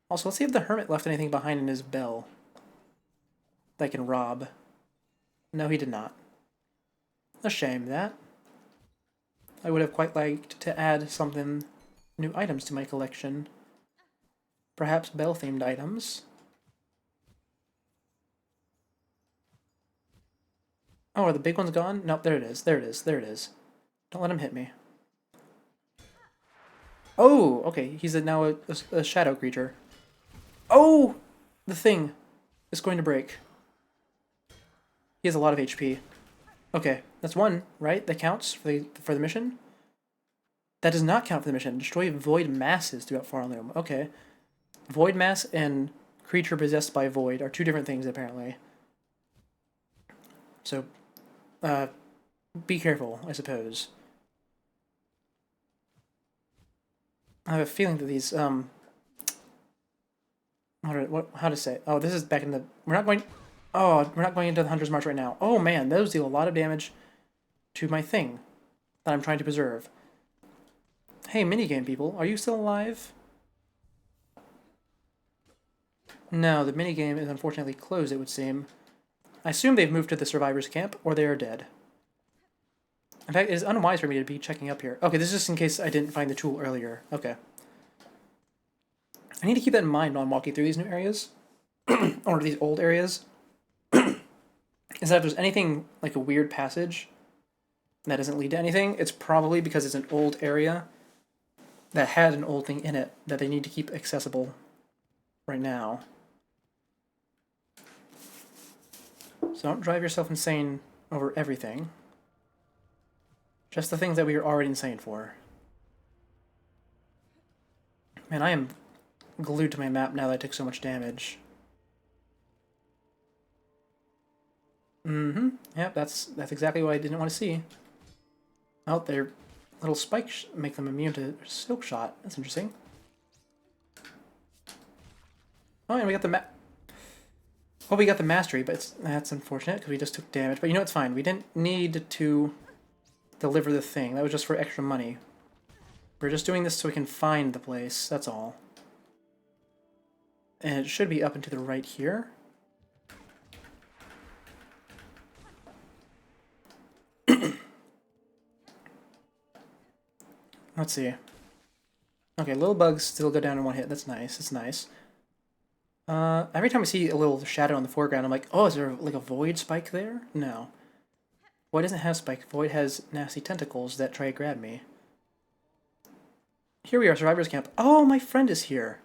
S1: Also, let's see if the hermit left anything behind in his bell that I can rob. No, he did not. A shame, that. I would have quite liked to add something, new items to my collection. Perhaps bell-themed items. Oh, are the big ones gone? Nope, there it is, there it is, there it is. Don't let him hit me. Oh, okay, he's now a shadow creature. Oh! The thing is going to break. He has a lot of HP. Okay, that's one, right? That counts for the mission? That does not count for the mission. Destroy void masses throughout Farloom. Okay. Void mass and creature possessed by void are two different things, apparently. So, be careful, I suppose. I have a feeling that these, how to say it? Oh, this is back in the... we're not going into the Hunter's March right now. Oh man, those deal a lot of damage to my thing that I'm trying to preserve. Hey, minigame people, are you still alive? No, the minigame is unfortunately closed, it would seem. I assume they've moved to the Survivor's Camp, or they are dead. In fact, it is unwise for me to be checking up here. Okay, this is just in case I didn't find the tool earlier. Okay. I need to keep that in mind while I'm walking through these new areas. Or these old areas. Is that if there's anything like a weird passage that doesn't lead to anything, it's probably because it's an old area that had an old thing in it that they need to keep accessible right now. So don't drive yourself insane over everything. Just the things that we are already insane for. Man, I am glued to my map now that I took so much damage. Yep, that's exactly what I didn't want to see. Oh, their little spikes make them immune to Silk Shot. That's interesting. Oh, and we got the well, we got the mastery, but that's unfortunate because we just took damage. But you know, it's fine. We didn't need to deliver the thing. That was just for extra money. We're just doing this so we can find the place. That's all. And it should be up and to the right here. Let's see. Okay, little bugs still go down in one hit. That's nice. That's nice. Every time I see a little shadow in the foreground, I'm like, oh, is there like a void spike there? No. Void doesn't have spike. Void has nasty tentacles that try to grab me. Here we are, survivors camp. Oh, my friend is here.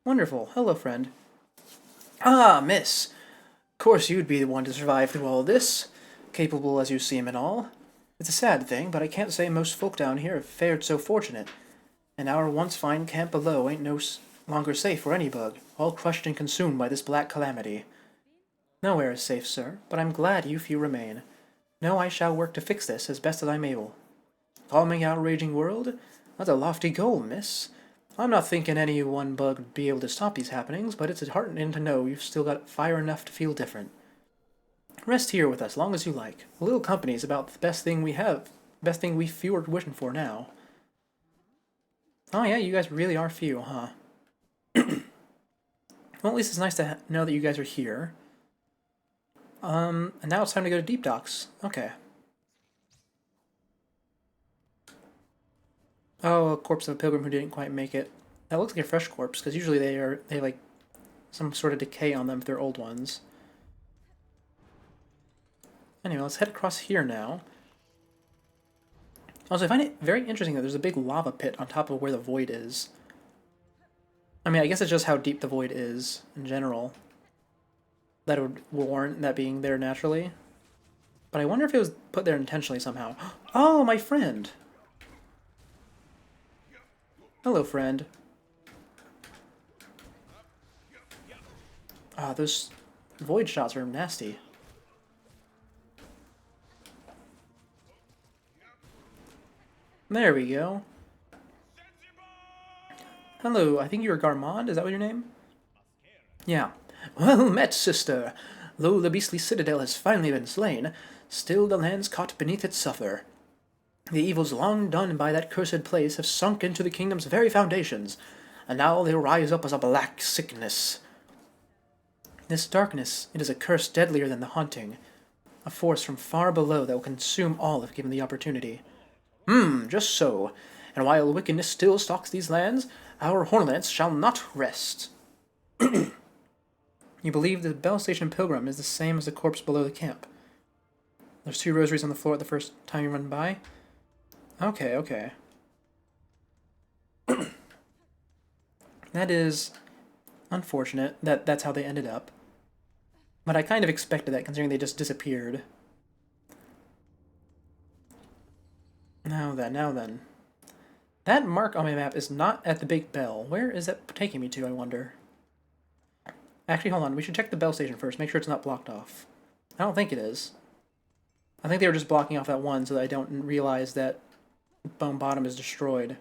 S1: Wonderful. Hello, friend. Ah, miss. Of course you'd be the one to survive through all this, capable as you seem and all. It's a sad thing, but I can't say most folk down here have fared so fortunate. And our once fine camp below ain't no longer safe for any bug, all crushed and consumed by this black calamity. Nowhere is safe, sir, but I'm glad you few remain. No, I shall work to fix this as best as I'm able. Calming our raging world? That's a lofty goal, miss. I'm not thinking any one bug would be able to stop these happenings, but it's heartening to know you've still got fire enough to feel different. Rest here with us long as you like. A little company is about the best thing we have, best thing we few are wishing for now. Oh yeah, you guys really are few, huh? Well, at least it's nice to know that you guys are here. And now it's time to go to Deep Docks. Okay. Oh, a corpse of a pilgrim who didn't quite make it. That looks like a fresh corpse, because usually they have like some sort of decay on them if they're old ones. Anyway, let's head across here now. Also, I find it very interesting that there's a big lava pit on top of where the void is. I mean, I guess it's just how deep the void is in general that would warrant that being there naturally. But I wonder if it was put there intentionally somehow. Oh, my friend! Hello, friend. Ah, those void shots are nasty. There we go. Hello, I think you're Garmond, is that what your name? Yeah. Well met, sister. Though the beastly citadel has finally been slain, still the lands caught beneath it suffer. The evils long done by that cursed place have sunk into the kingdom's very foundations, and now they rise up as a black sickness. This darkness, it is a curse deadlier than the haunting, a force from far below that will consume all if given the opportunity. Just so. And while wickedness still stalks these lands, our Hornlance shall not rest. You believe the Bell Station Pilgrim is the same as the corpse below the camp. There's 2 rosaries on the floor at the first time you run by. Okay, okay. That is unfortunate that that's how they ended up. But I kind of expected that considering they just disappeared. Now then. That mark on my map is not at the big bell. Where is that taking me to, I wonder? Actually, hold on. We should check the bell station first. Make sure it's not blocked off. I don't think it is. I think they were just blocking off that one so that I don't realize that Bone Bottom is destroyed.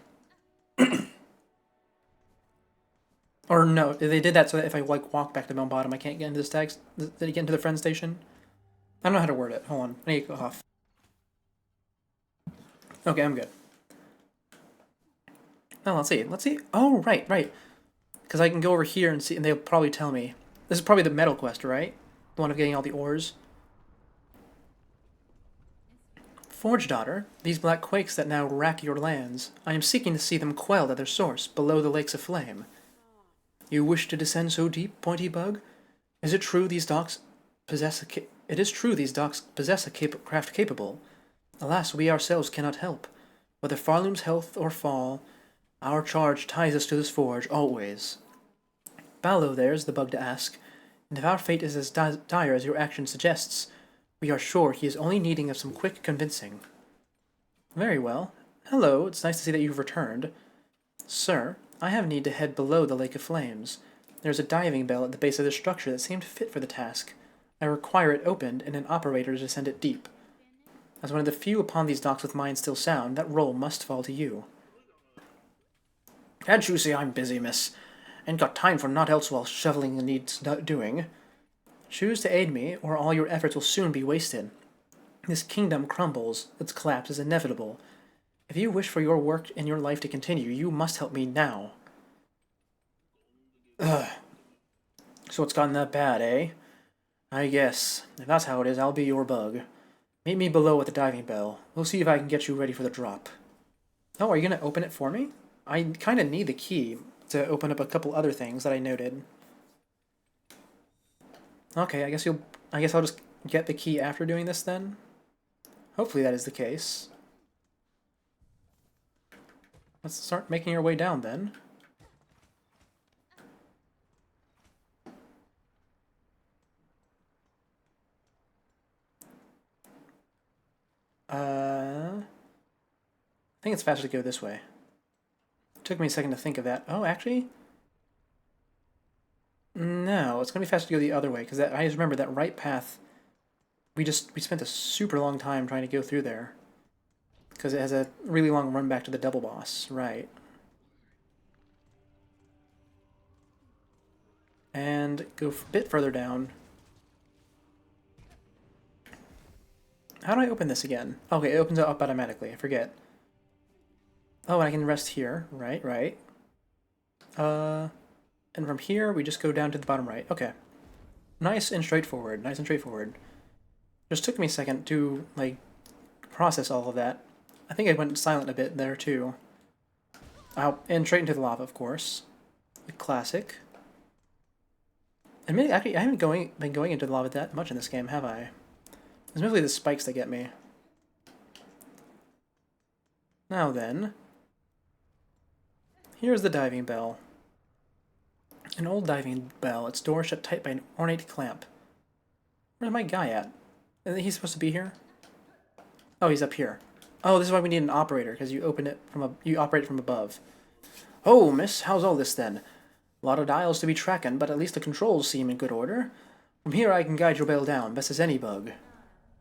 S1: Or no, they did that so that if I like walk back to Bone Bottom, I can't get into the stags. Did I get into the friend station? I don't know how to word it. Hold on. I need to go off. Okay, I'm good. Oh, let's see. Let's see. Oh, right. Because I can go over here and see, and they'll probably tell me. This is probably the metal quest, right? The one of getting all the ores. Forge Daughter, these black quakes that now rack your lands, I am seeking to see them quelled at their source, below the lakes of flame. You wish to descend so deep, Pointy Bug? Is it true these docks possess a craft capable? Alas, we ourselves cannot help. Whether Farloom's health or fall, our charge ties us to this forge, always. Ballo there's the bug to ask, and if our fate is as dire as your action suggests, we are sure he is only needing of some quick convincing. Very well. Hello, it's nice to see that you've returned. Sir, I have need to head below the Lake of Flames. There's a diving bell at the base of the structure that seemed fit for the task. I require it opened and an operator to descend it deep. As one of the few upon these docks with minds still sound, that role must fall to you. Can't you see I'm busy, miss? Ain't got time for naught else while shoveling needs doing. Choose to aid me, or all your efforts will soon be wasted. This kingdom crumbles, its collapse is inevitable. If you wish for your work and your life to continue, you must help me now. Ugh. So it's gotten that bad, eh? I guess. If that's how it is, I'll be your bug. Meet me below at the diving bell. We'll see if I can get you ready for the drop. Oh, are you going to open it for me? I kind of need the key to open up a couple other things that I noted. Okay, I guess I'll just get the key after doing this then. Hopefully that is the case. Let's start making our way down then. I think it's faster to go this way. It took me a second to think of that. Oh, actually? No, it's gonna be faster to go the other way, because I just remember that right path, we spent a super long time trying to go through there. Because it has a really long run back to the double boss, right. And go a bit further down. How do I open this again? Okay, it opens it up automatically, I forget. Oh, and I can rest here. Right, right. And from here, we just go down to the bottom right. Okay. Nice and straightforward. Nice and straightforward. Just took me a second to, like, process all of that. I think I went silent a bit there, too. And straight into the lava, of course. The classic. Admittedly, actually, I haven't been going into the lava that much in this game, have I? It's mostly the spikes that get me. Now then, here's the diving bell. An old diving bell, its door shut tight by an ornate clamp. Where's my guy at? Isn't he supposed to be here? Oh, he's up here. Oh, this is why we need an operator, because you operate it from above. Oh, miss, how's all this then? A lot of dials to be tracking, but at least the controls seem in good order. From here I can guide your bell down, best as any bug.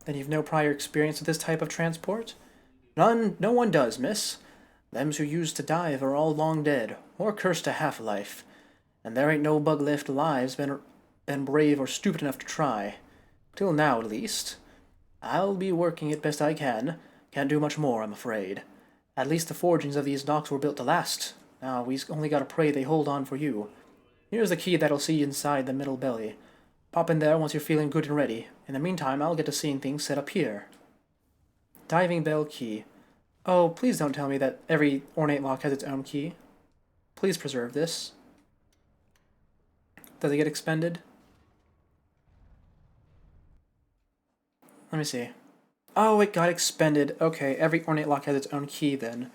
S1: Then you've no prior experience with this type of transport? None, no one does, miss. Them who used to dive are all long dead, or cursed to half-life. And there ain't no bug left alive's been brave or stupid enough to try. Till now, at least. I'll be working it best I can. Can't do much more, I'm afraid. At least the forgings of these docks were built to last. Now, we only gotta pray they hold on for you. Here's the key that'll see inside the middle belly. Pop in there once you're feeling good and ready. In the meantime, I'll get to seeing things set up here. Diving bell key. Oh, please don't tell me that every ornate lock has its own key. Please preserve this. Does it get expended? Let me see. Oh, it got expended. Okay, every ornate lock has its own key then.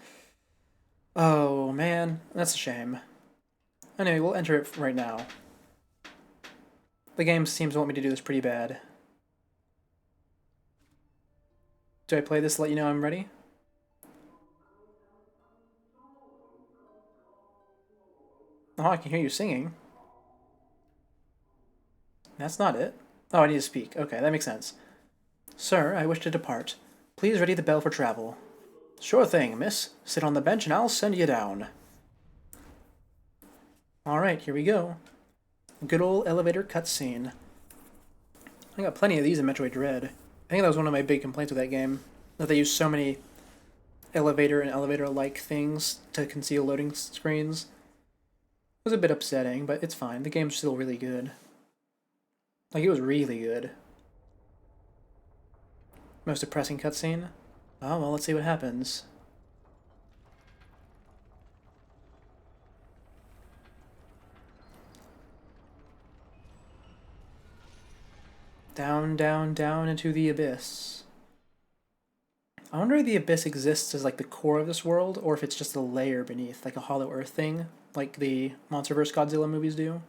S1: Oh, man. That's a shame. Anyway, we'll enter it right now. The game seems to want me to do this pretty bad. Do I play this to let you know I'm ready? Oh, I can hear you singing. That's not it. Oh, I need to speak. Okay, that makes sense. Sir, I wish to depart. Please ready the bell for travel. Sure thing, miss. Sit on the bench and I'll send you down. Alright, here we go. Good old elevator cutscene. I got plenty of these in Metroid Dread. I think that was one of my big complaints with that game. That they use so many elevator and elevator-like things to conceal loading screens. It was a bit upsetting, but it's fine. The game's still really good. Like, it was really good. Most depressing cutscene? Oh, well, let's see what happens. Down, down, down into the abyss. I wonder if the abyss exists as like the core of this world, or if it's just a layer beneath, like a Hollow Earth thing, like the MonsterVerse Godzilla movies do.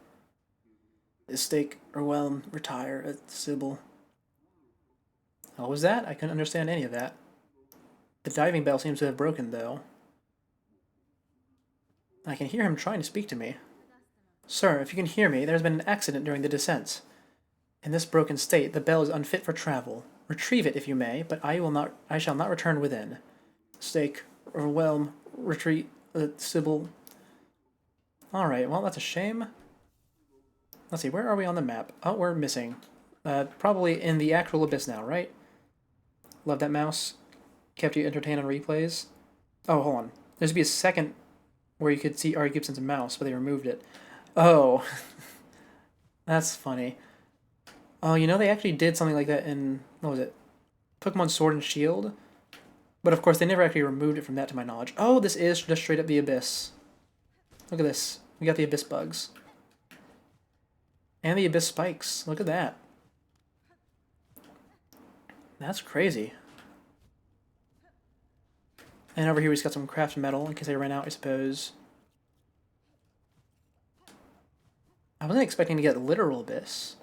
S1: Mistake, overwhelm, retire, Sybil. What was that? I couldn't understand any of that. The diving bell seems to have broken, though. I can hear him trying to speak to me. Sir, if you can hear me, there's been an accident during the descent. In this broken state, the bell is unfit for travel. Retrieve it if you may, but I shall not return within. Stake, overwhelm, retreat, Sybil. Alright, well, that's a shame. Let's see, where are we on the map? Oh, we're missing. Probably in the actual abyss now, right? Love that mouse. Kept you entertained on replays. Oh, hold on. There's to be a second where you could see Ari Gibson's mouse, but they removed it. Oh. That's funny. Oh, you know, they actually did something like that in, what was it? Pokemon Sword and Shield? But of course, they never actually removed it from that to my knowledge. Oh, this is just straight up the Abyss. Look at this. We got the Abyss bugs. And the Abyss spikes. Look at that. That's crazy. And over here we just got some craft metal in case I ran out, I suppose. I wasn't expecting to get literal Abyss.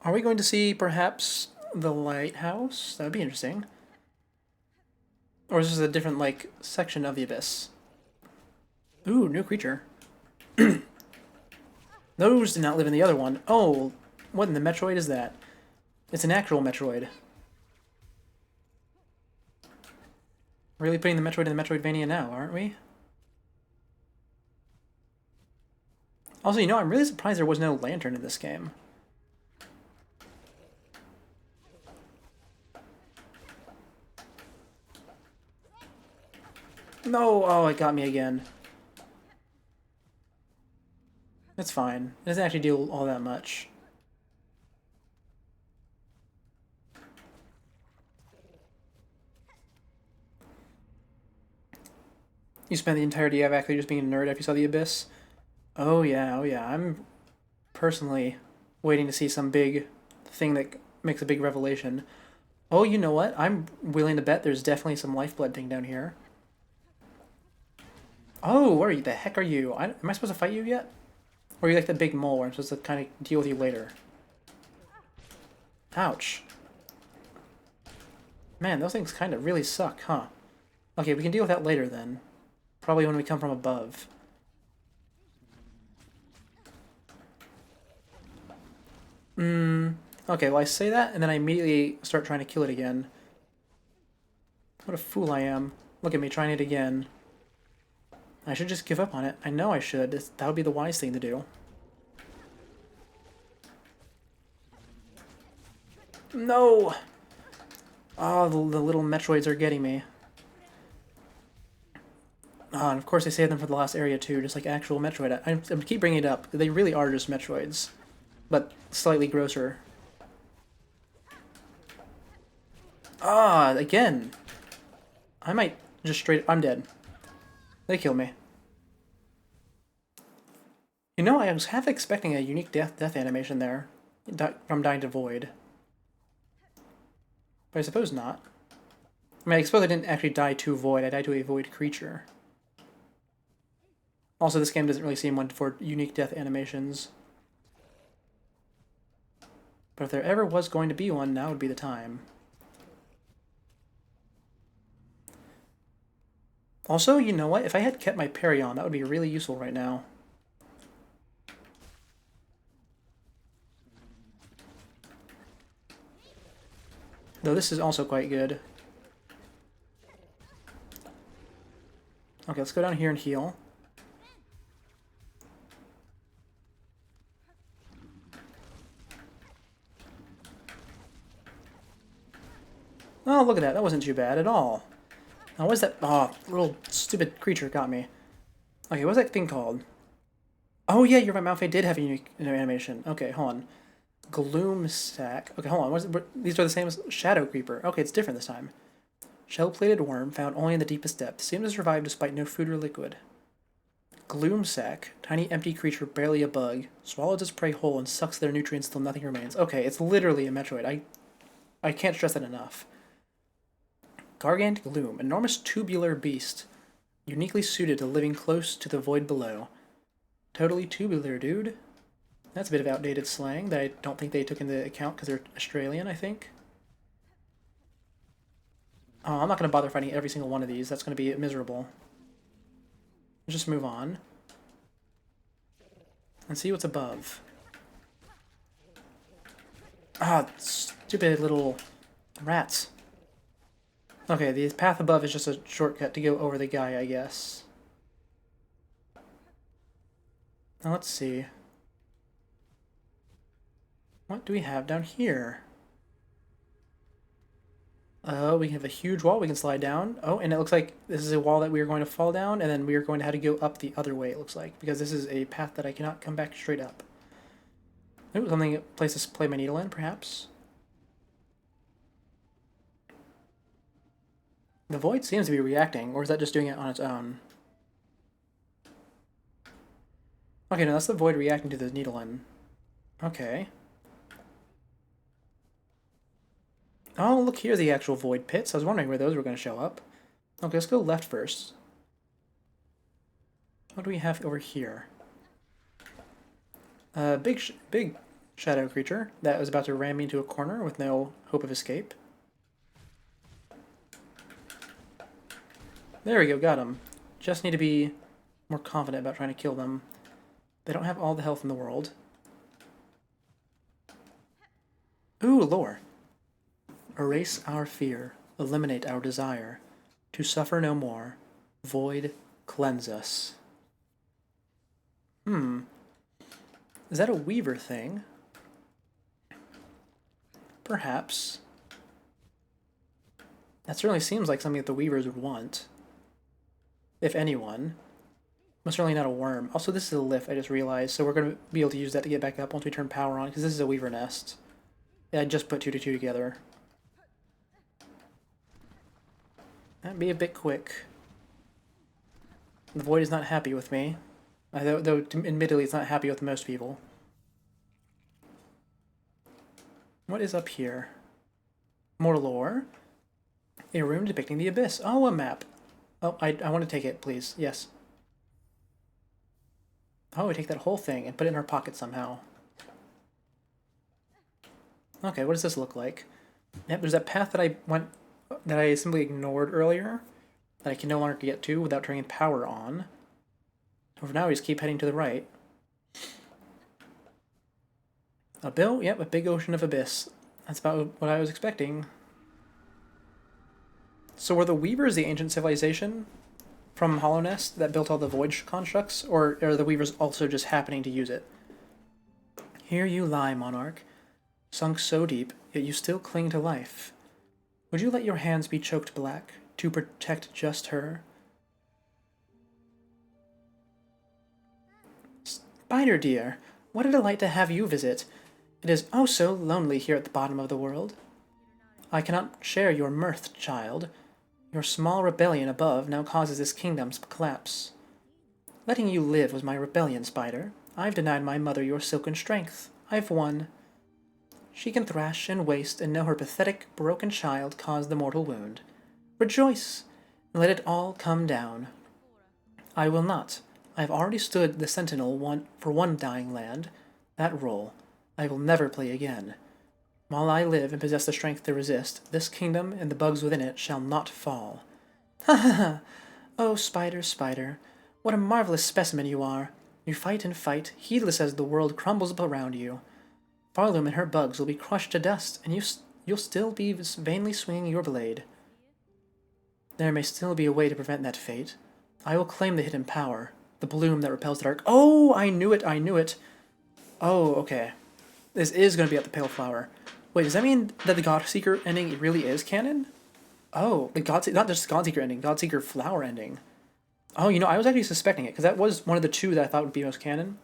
S1: Are we going to see, perhaps, the lighthouse? That would be interesting. Or is this a different, like, section of the Abyss? Ooh, new creature. Those did not live in the other one. Oh, what in the Metroid is that? It's an actual Metroid. Really putting the Metroid in the Metroidvania now, aren't we? Also, you know, I'm really surprised there was no lantern in this game. No! Oh, it got me again. It's fine. It doesn't actually do all that much. You spent the entirety of actually just being a nerd after you saw the Abyss? Oh yeah, oh yeah. I'm personally waiting to see some big thing that makes a big revelation. Oh, you know what? I'm willing to bet there's definitely some lifeblood thing down here. Oh, where are you? The heck are you? Am I supposed to fight you yet? Or are you like the big mole where I'm supposed to kind of deal with you later? Ouch. Man, those things kind of really suck, huh? Okay, we can deal with that later then. Probably when we come from above. Okay, well I say that, and then I immediately start trying to kill it again. What a fool I am. Look at me trying it again. I should just give up on it. I know I should. That would be the wise thing to do. No! Oh, the little Metroids are getting me. Oh, and of course I saved them for the last area too, just like actual Metroid. I keep bringing it up. They really are just Metroids, but slightly grosser. Ah, again! I might just straight... I'm dead. They killed me. You know, I was half expecting a unique death animation there from Dying to Void. But I suppose not. I mean, I suppose I didn't actually die to Void, I died to a Void creature. Also, this game doesn't really seem one for unique death animations. But if there ever was going to be one, now would be the time. Also, you know what? If I had kept my parry on, that would be really useful right now. Though this is also quite good. Okay, let's go down here and heal. Oh, look at that. That wasn't too bad at all. Now, what is that? Oh, little stupid creature got me. Okay, what's that thing called? Oh, yeah, you're right. Malphite did have a unique animation. Okay, hold on. Gloom Sack. Okay, hold on. These are the same as Shadow Creeper. Okay, it's different this time. Shell-plated worm found only in the deepest depths. Seemed to survive despite no food or liquid. Gloom Sack. Tiny empty creature, barely a bug. Swallows its prey whole and sucks their nutrients till nothing remains. Okay, it's literally a Metroid. I can't stress that enough. Gargant Gloom. Enormous tubular beast. Uniquely suited to living close to the void below. Totally tubular, dude. That's a bit of outdated slang that I don't think they took into account because they're Australian, I think. Oh, I'm not going to bother fighting every single one of these. That's going to be miserable. Let's just move on. And see what's above. Ah, stupid little rats. Okay, the path above is just a shortcut to go over the guy, I guess. Now let's see. What do we have down here? Oh, we have a huge wall we can slide down. Oh, and it looks like this is a wall that we are going to fall down, and then we are going to have to go up the other way, it looks like, because this is a path that I cannot come back straight up. Ooh, something, place to play my needle in, perhaps? The void seems to be reacting, or is that just doing it on its own? Okay, no, that's the void reacting to the Needle-In. Okay. Oh, look, here's the actual void pits. I was wondering where those were going to show up. Okay, let's go left first. What do we have over here? Big shadow creature that was about to ram me into a corner with no hope of escape. There we go, got him. Just need to be more confident about trying to kill them. They don't have all the health in the world. Ooh, lore. Erase our fear, eliminate our desire. To suffer no more. Void, cleanse us. Is that a Weaver thing? Perhaps. That certainly seems like something that the Weavers would want. If anyone. Most certainly not a worm. Also, this is a lift, I just realized, so we're going to be able to use that to get back up once we turn power on, because this is a Weaver nest. Yeah, I just put 2 to 2 together. That'd be a bit quick. The Void is not happy with me. Though admittedly, it's not happy with most people. What is up here? More lore. A room depicting the abyss. Oh, a map. Oh, I want to take it, please. Yes. Oh, we take that whole thing and put it in our pocket somehow. Okay, what does this look like? Yep, there's that path that I simply ignored earlier, that I can no longer get to without turning power on. So for now, we just keep heading to the right. A bill? Yep, a big ocean of abyss. That's about what I was expecting. So were the Weavers the ancient civilization from Hallownest that built all the void constructs, or are the Weavers also just happening to use it? Here you lie, monarch, sunk so deep, yet you still cling to life. Would you let your hands be choked black to protect just her? Spider dear, what a delight to have you visit. It is oh so lonely here at the bottom of the world. I cannot share your mirth, child. Your small rebellion above now causes this kingdom's collapse. Letting you live was my rebellion, Spider. I've denied my mother your silken strength. I've won. She can thrash and waste and know her pathetic, broken child caused the mortal wound. Rejoice, and let it all come down. I will not. I have already stood the sentinel for one dying land. That role I will never play again. While I live and possess the strength to resist, this kingdom and the bugs within it shall not fall. Ha ha ha! Oh, Spider, Spider, what a marvelous specimen you are! You fight and fight, heedless as the world crumbles up around you. Farloom and her bugs will be crushed to dust, and you'll still be vainly swinging your blade. There may still be a way to prevent that fate. I will claim the hidden power, the bloom that repels the dark. Oh, I knew it, I knew it. Oh, okay. This is going to be at the Pale Flower. Wait, does that mean that the Godseeker ending really is canon? Oh, not just Godseeker ending, Godseeker Flower ending. Oh, you know, I was actually suspecting it, because that was one of the two that I thought would be most canon.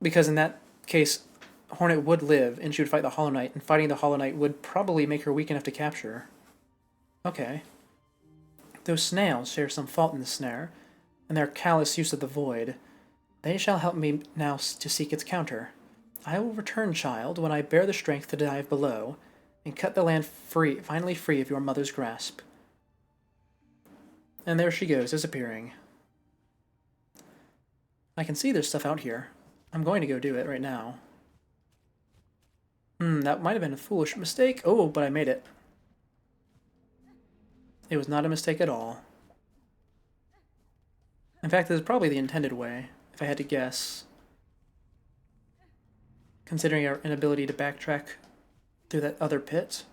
S1: Because in that case, Hornet would live, and she would fight the Hollow Knight, and fighting the Hollow Knight would probably make her weak enough to capture. Okay. Those snails share some fault in the snare, and their callous use of the void. They shall help me now to seek its counter. I will return, child, when I bear the strength to dive below, and cut the land finally free of your mother's grasp. And there she goes, disappearing. I can see there's stuff out here. I'm going to go do it right now. That might have been a foolish mistake. Oh, but I made it. It was not a mistake at all. In fact, this is probably the intended way, if I had to guess. Considering our inability to backtrack through that other pit.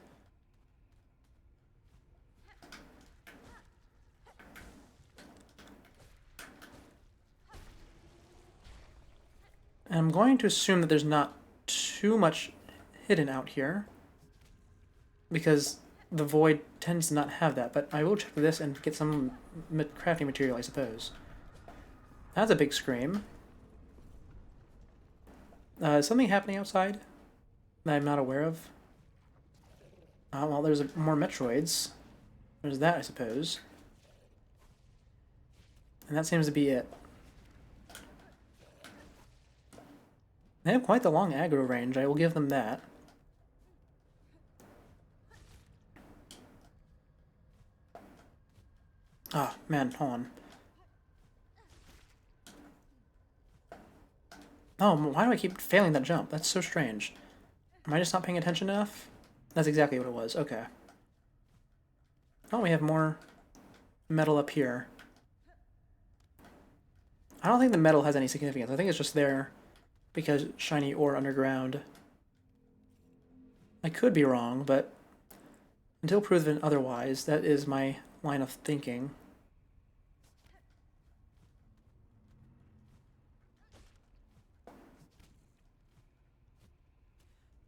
S1: And I'm going to assume that there's not too much hidden out here, because the void tends to not have that, but I will check this and get some crafting material, I suppose. That's a big scream. Is something happening outside that I'm not aware of? Well, there's more Metroids. There's that, I suppose. And that seems to be it. They have quite the long aggro range, I will give them that. Ah, man, hold on. Oh, why do I keep failing that jump? That's so strange. Am I just not paying attention enough? That's exactly what it was. Okay. Oh, we have more metal up here. I don't think the metal has any significance. I think it's just there because shiny ore underground. I could be wrong, but until proven otherwise, that is my line of thinking.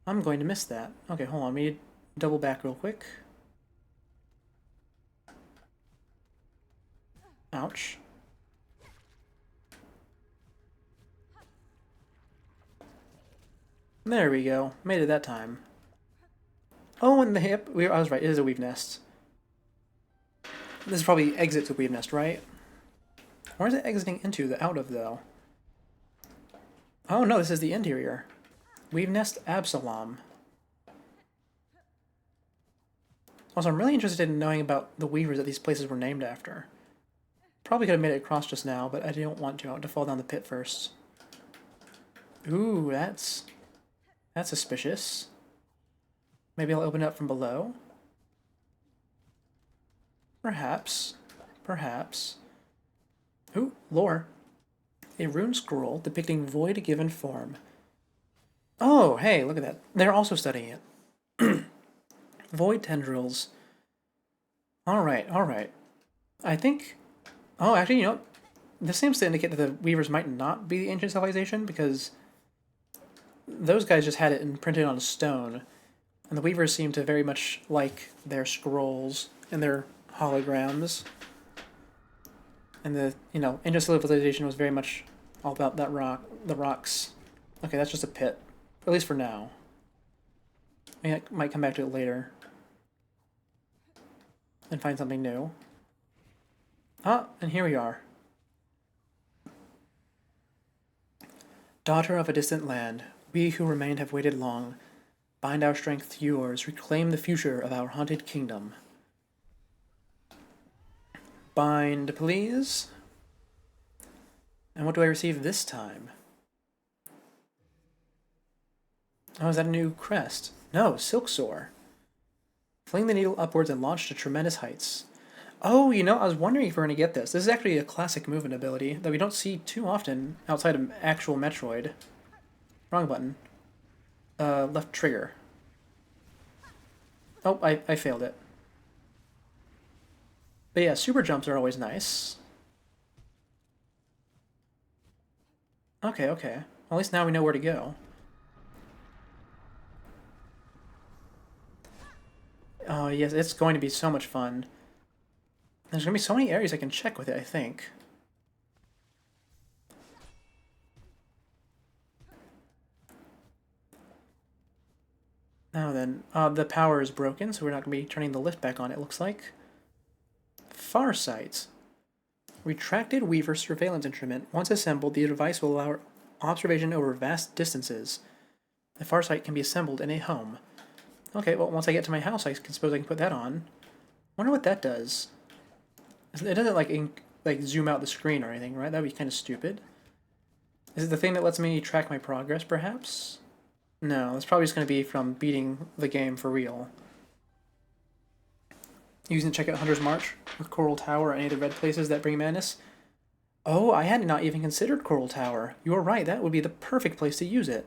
S1: I'm going to miss that. Okay, hold on. Let me double back real quick. Ouch. There we go. Made it that time. Oh, and the hip. I was right. It is a weave nest. This is probably exit to weave nest, right? Where is it exiting into? The out of, though. Oh, no, this is the interior. Weave nest Absalom. Also, I'm really interested in knowing about the weavers that these places were named after. Probably could have made it across just now, but I didn't want to. I want to fall down the pit first. Ooh, that's suspicious. Maybe I'll open it up from below? Perhaps. Perhaps. Ooh, lore. A rune scroll depicting void given form. Oh, hey, look at that. They're also studying it. Void tendrils. Alright, alright. I think... Oh, actually, you know what? This seems to indicate that the weavers might not be the ancient civilization, because those guys just had it imprinted on stone, and the weavers seem to very much like their scrolls and their holograms. And the, you know, ancient civilization was very much all about that rock, the rocks. Okay, that's just a pit. At least for now. I might come back to it later. And find something new. Ah, and here we are. Daughter of a distant land, we who remained have waited long. Bind our strength to yours, reclaim the future of our haunted kingdom. Bind, please. And what do I receive this time? Oh, is that a new crest? No, Silksore. Fling the needle upwards and launch to tremendous heights. Oh, you know, I was wondering if we're going to get this. This is actually a classic movement ability that we don't see too often outside of actual Metroid. Wrong button. Left trigger. Oh, I failed it. But yeah, super jumps are always nice. Okay, okay. Well, at least now we know where to go. Oh, yes, it's going to be so much fun. There's going to be so many areas I can check with it, I think. Now then, the power is broken, so we're not going to be turning the lift back on, it looks like. Farsight. Retracted Weaver surveillance instrument. Once assembled, the device will allow observation over vast distances. The Farsight can be assembled in a home. Okay, well, once I get to my house, I suppose I can put that on. Wonder what that does. It doesn't, like zoom out the screen or anything, right? That would be kind of stupid. Is it the thing that lets me track my progress, perhaps? No, it's probably just going to be from beating the game for real. Using to check out Hunter's March with Coral Tower or any of the red places that bring madness. Oh, I had not even considered Coral Tower. You are right, that would be the perfect place to use it.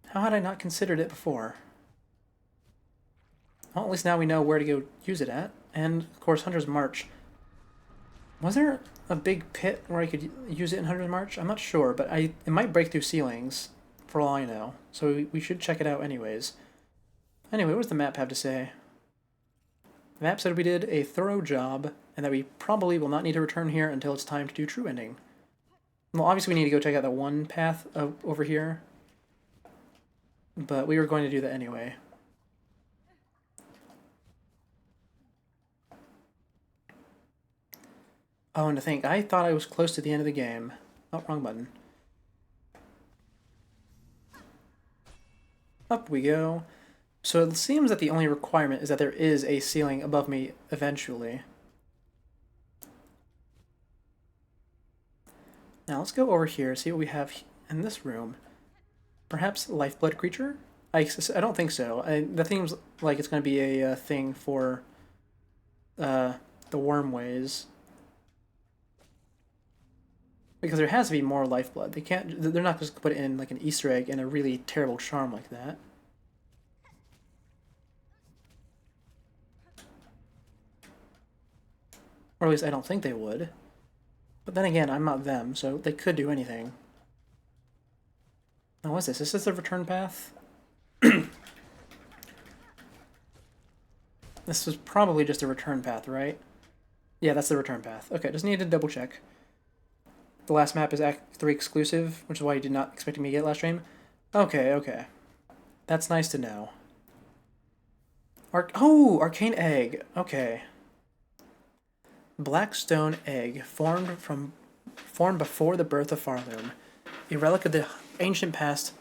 S1: How had I not considered it before? Well, at least now we know where to go use it at. And, of course, Hunter's March. Was there a big pit where I could use it in Hunter's March? I'm not sure, but it might break through ceilings, for all I know. So we should check it out anyways. Anyway, what does the map have to say? The map said we did a thorough job, and that we probably will not need to return here until it's time to do true ending. Well, obviously we need to go check out that one path over here, but we were going to do that anyway. Oh, and to think, I thought I was close to the end of the game. Oh, wrong button. Up we go. So it seems that the only requirement is that there is a ceiling above me eventually. Now let's go over here, see what we have in this room. Perhaps lifeblood creature? I don't think so. That seems like it's going to be a thing for the wormways. Because there has to be more lifeblood. They can't. They're not just going to put it in like an Easter egg in a really terrible charm like that. Or at least I don't think they would. But then again, I'm not them, so they could do anything. Now what's this? Is this the return path? This was probably just a return path, right? Yeah, that's the return path. Okay, just need to double check. The last map is Act 3 exclusive, which is why you did not expect me to get last stream. Okay, okay. That's nice to know. Oh, Arcane Egg. Okay. Blackstone Egg, formed before the birth of Farloom. A relic of the ancient past,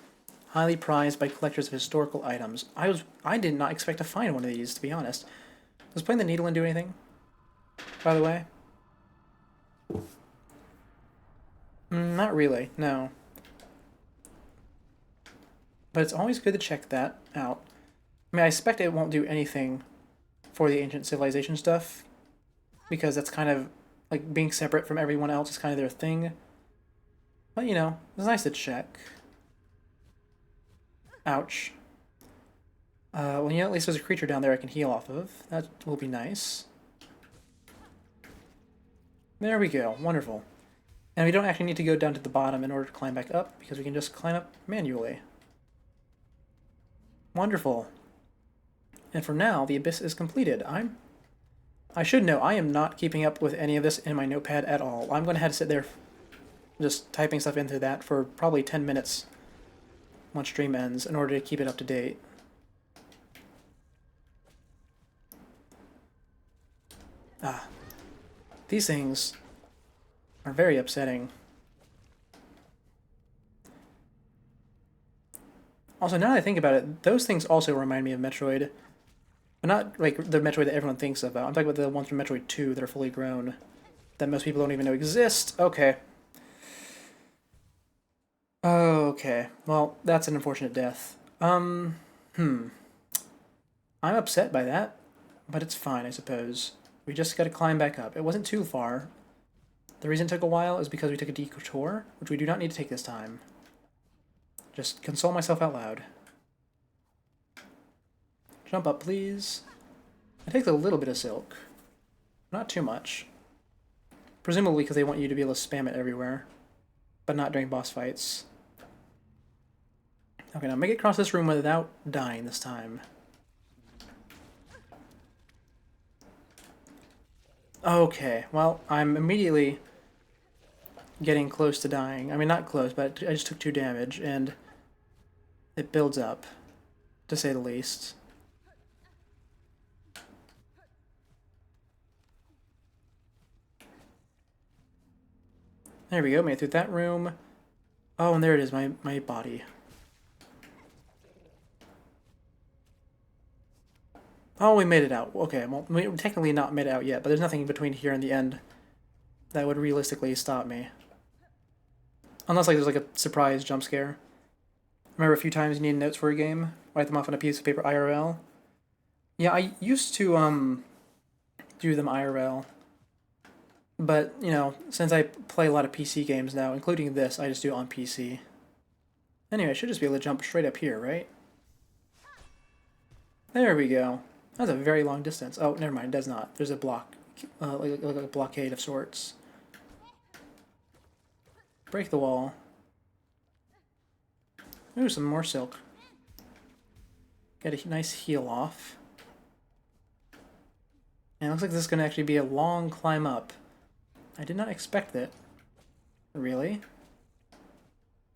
S1: highly prized by collectors of historical items. I did not expect to find one of these, to be honest. Does playing the Needle do anything, by the way? Not really, no. But it's always good to check that out. I mean, I expect it won't do anything for the ancient civilization stuff, because that's kind of, like, being separate from everyone else is kind of their thing. But, you know, it's nice to check. Ouch. Well, you know, at least there's a creature down there I can heal off of. That will be nice. There we go. Wonderful. And we don't actually need to go down to the bottom in order to climb back up, because we can just climb up manually. Wonderful. And for now, the abyss is completed. I should know, I am not keeping up with any of this in my notepad at all. I'm going to have to sit there just typing stuff into that for probably 10 minutes once stream ends in order to keep it up to date. These things are very upsetting. Also, now that I think about it, those things also remind me of Metroid. But not like the Metroid that everyone thinks about. I'm talking about the ones from Metroid 2 that are fully grown. That most people don't even know exist. Okay. Okay. Well, that's an unfortunate death. I'm upset by that. But it's fine, I suppose. We just gotta climb back up. It wasn't too far. The reason it took a while is because we took a detour, which we do not need to take this time. Just console myself out loud. Jump up, please. It takes a little bit of silk. Not too much. Presumably because they want you to be able to spam it everywhere. But not during boss fights. Okay, now make it across this room without dying this time. Okay, well, I'm immediately getting close to dying. I mean, not close, but I just took 2 damage, and it builds up, to say the least. There we go, made it through that room. Oh, and there it is, my body. Oh, we made it out. Okay, well, we technically not made it out yet, but there's nothing between here and the end that would realistically stop me. Unless, like, there's, like, a surprise jump scare. Remember a few times you need notes for a game? Write them off on a piece of paper IRL? Yeah, I used to, do them IRL. But, you know, since I play a lot of PC games now, including this, I just do it on PC. Anyway, I should just be able to jump straight up here, right? There we go. That's a very long distance. Oh, never mind, it does not. There's a block, like a blockade of sorts. Break the wall. Ooh, some more silk. Get a nice heal off. And it looks like this is going to actually be a long climb up. I did not expect it. Really?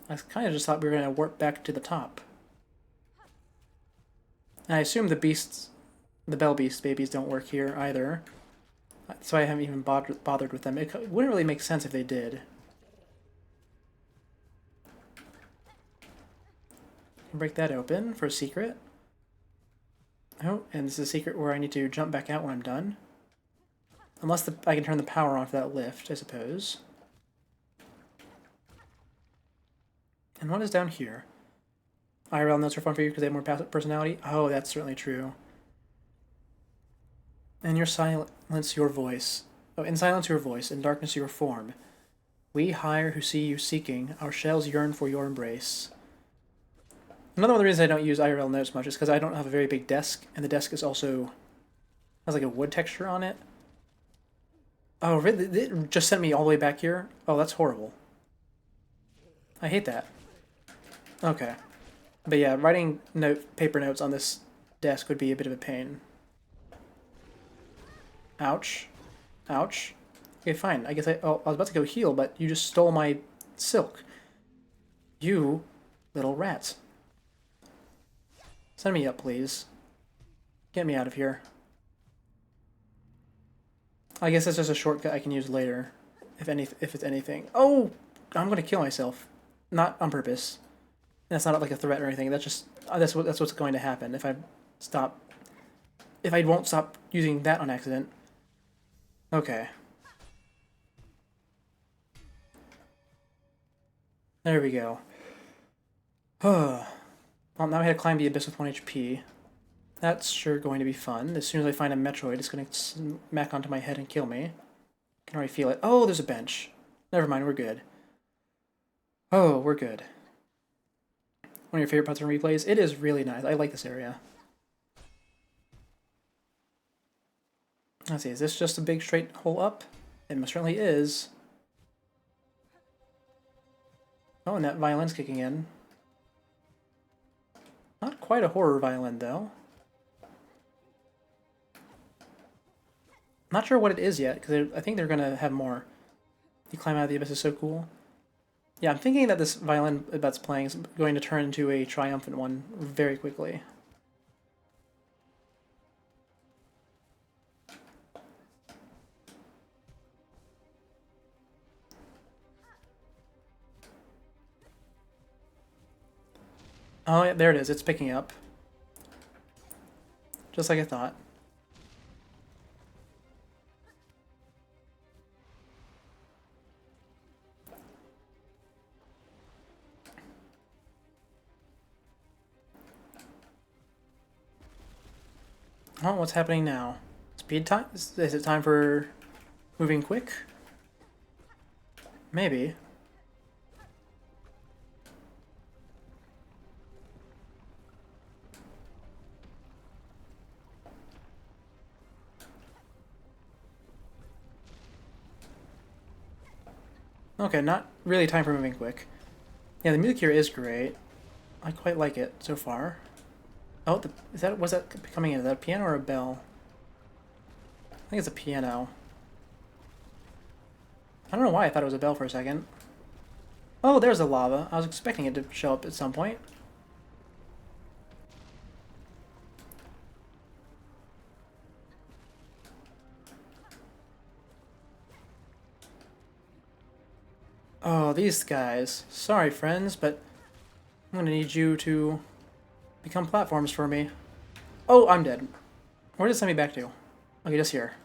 S1: I kind of just thought we were going to warp back to the top. And I assume the beasts, the Bell Beast babies don't work here either. That's why I haven't even bothered with them. It wouldn't really make sense if they did. Break that open for a secret. Oh, and this is a secret where I need to jump back out when I'm done. Unless I can turn the power on for that lift, I suppose. And what is down here? IRL notes are fun for you because they have more personality? Oh, that's certainly true. And your silence your voice. Oh, in silence your voice, in darkness your form. We hire who see you seeking, our shells yearn for your embrace. Another one of the reasons I don't use IRL notes much is because I don't have a very big desk, and the desk is also has like a wood texture on it. Oh, really? It just sent me all the way back here? Oh, that's horrible. I hate that. Okay. But yeah, writing paper notes on this desk would be a bit of a pain. Ouch. Ouch. Okay, fine. I guess I was about to go heal, but you just stole my silk. You little rat. Send me up, please. Get me out of here. I guess that's just a shortcut I can use later, if it's anything. Oh, I'm gonna kill myself, not on purpose. That's not like a threat or anything. That's just that's what's going to happen if I stop. If I won't stop using that on accident. Okay. There we go. Well, now I had to climb the abyss with 1 HP. That's sure going to be fun. As soon as I find a Metroid, it's going to smack onto my head and kill me. I can already feel it. Oh, there's a bench. Never mind, we're good. Oh, we're good. One of your favorite parts from replays? It is really nice. I like this area. Let's see, is this just a big straight hole up? It most certainly is. Oh, and that violin's kicking in. Not quite a horror violin, though. Not sure what it is yet, because I think they're going to have more. You climb out of the abyss is so cool. Yeah, I'm thinking that this violin that's playing is going to turn into a triumphant one very quickly. Oh, yeah, there it is. It's picking up. Just like I thought. Oh, what's happening now? Speed time? Is it time for moving quick? Maybe. Okay, not really time for moving quick. Yeah, the music here is great. I quite like it so far. Oh, was that coming in? Is that a piano or a bell? I think it's a piano. I don't know why I thought it was a bell for a second. Oh, there's the lava. I was expecting it to show up at some point. Oh, these guys. Sorry, friends, but I'm gonna need you to become platforms for me. Oh, I'm dead. Where did it send me back to? Okay, just here.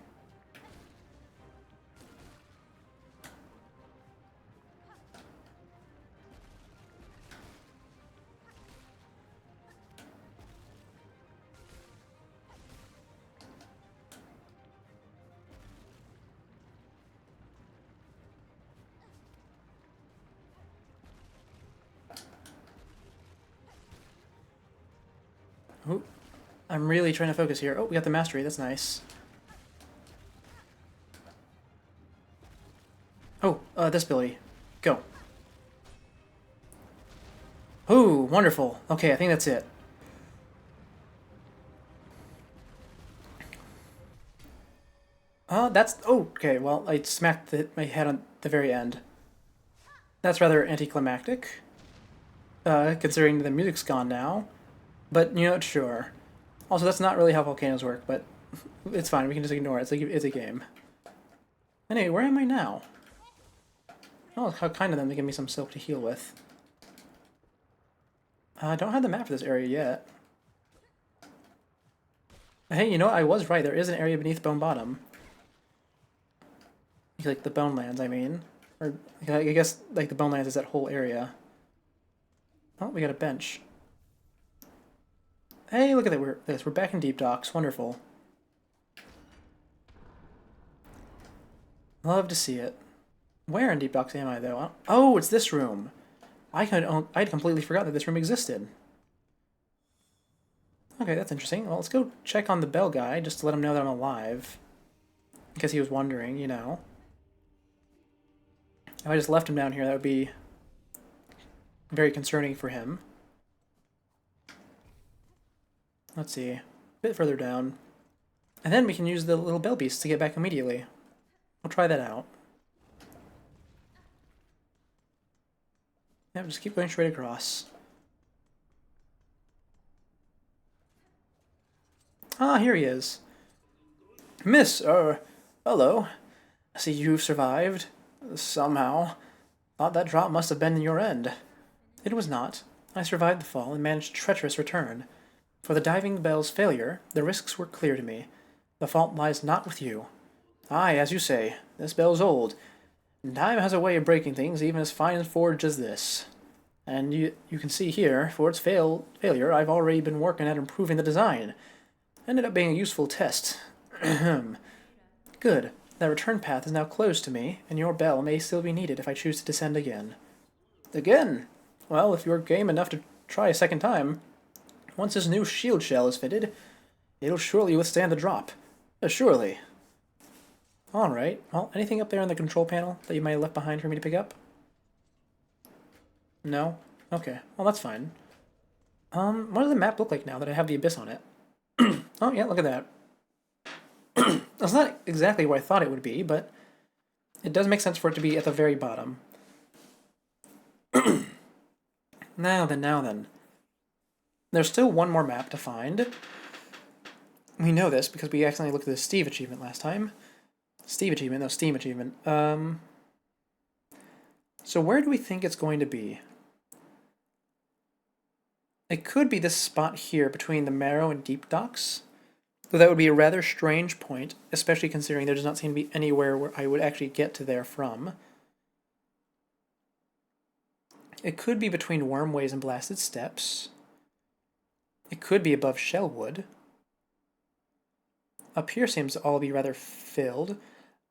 S1: Ooh, I'm really trying to focus here. Oh, we got the mastery. That's nice. Oh, this ability. Go. Ooh, wonderful. Okay, I think that's it. That's... Oh, okay, well, I smacked my head on the very end. That's rather anticlimactic, considering the music's gone now. But, you know, sure. Also, that's not really how volcanoes work, but it's fine. We can just ignore it. It's a game. Anyway, where am I now? Oh, how kind of them to give me some silk to heal with. I don't have the map for this area yet. Hey, you know what? I was right. There is an area beneath Bone Bottom. Like the Bone Lands, I mean. Or, I guess, like, the Bone Lands is that whole area. Oh, we got a bench. Hey, look at this. We're back in Deep Docks. Wonderful. Love to see it. Where in Deep Docks am I, though? Oh, it's this room. I'd completely forgotten that this room existed. Okay, that's interesting. Well, let's go check on the bell guy, just to let him know that I'm alive. Because he was wondering, you know. If I just left him down here, that would be very concerning for him. Let's see. A bit further down. And then we can use the little bell beast to get back immediately. We'll try that out. Yep, just keep going straight across. Ah, here he is. Miss, hello. I see you've survived. Somehow. Thought that drop must have been in your end. It was not. I survived the fall and managed a treacherous return. For the diving bell's failure, the risks were clear to me. The fault lies not with you. Aye, as you say, this bell's old. And time has a way of breaking things even as fine and forged as this. And you can see here, for its failure, I've already been working at improving the design. Ended up being a useful test. Good. That return path is now closed to me, and your bell may still be needed if I choose to descend again. Again? Well, if you're game enough to try a second time, once this new shield shell is fitted, it'll surely withstand the drop. Surely. Alright, well, anything up there in the control panel that you might have left behind for me to pick up? No? Okay, well that's fine. What does the map look like now that I have the abyss on it? Oh yeah, look at that. That's not exactly where I thought it would be, but it does make sense for it to be at the very bottom. Now then. There's still one more map to find. We know this because we accidentally looked at the Steve achievement last time. Steam achievement. So where do we think it's going to be? It could be this spot here between the Marrow and Deep Docks. Though that would be a rather strange point, especially considering there does not seem to be anywhere where I would actually get to there from. It could be between Wormways and Blasted Steps. It could be above Shellwood. Up here seems to all be rather filled.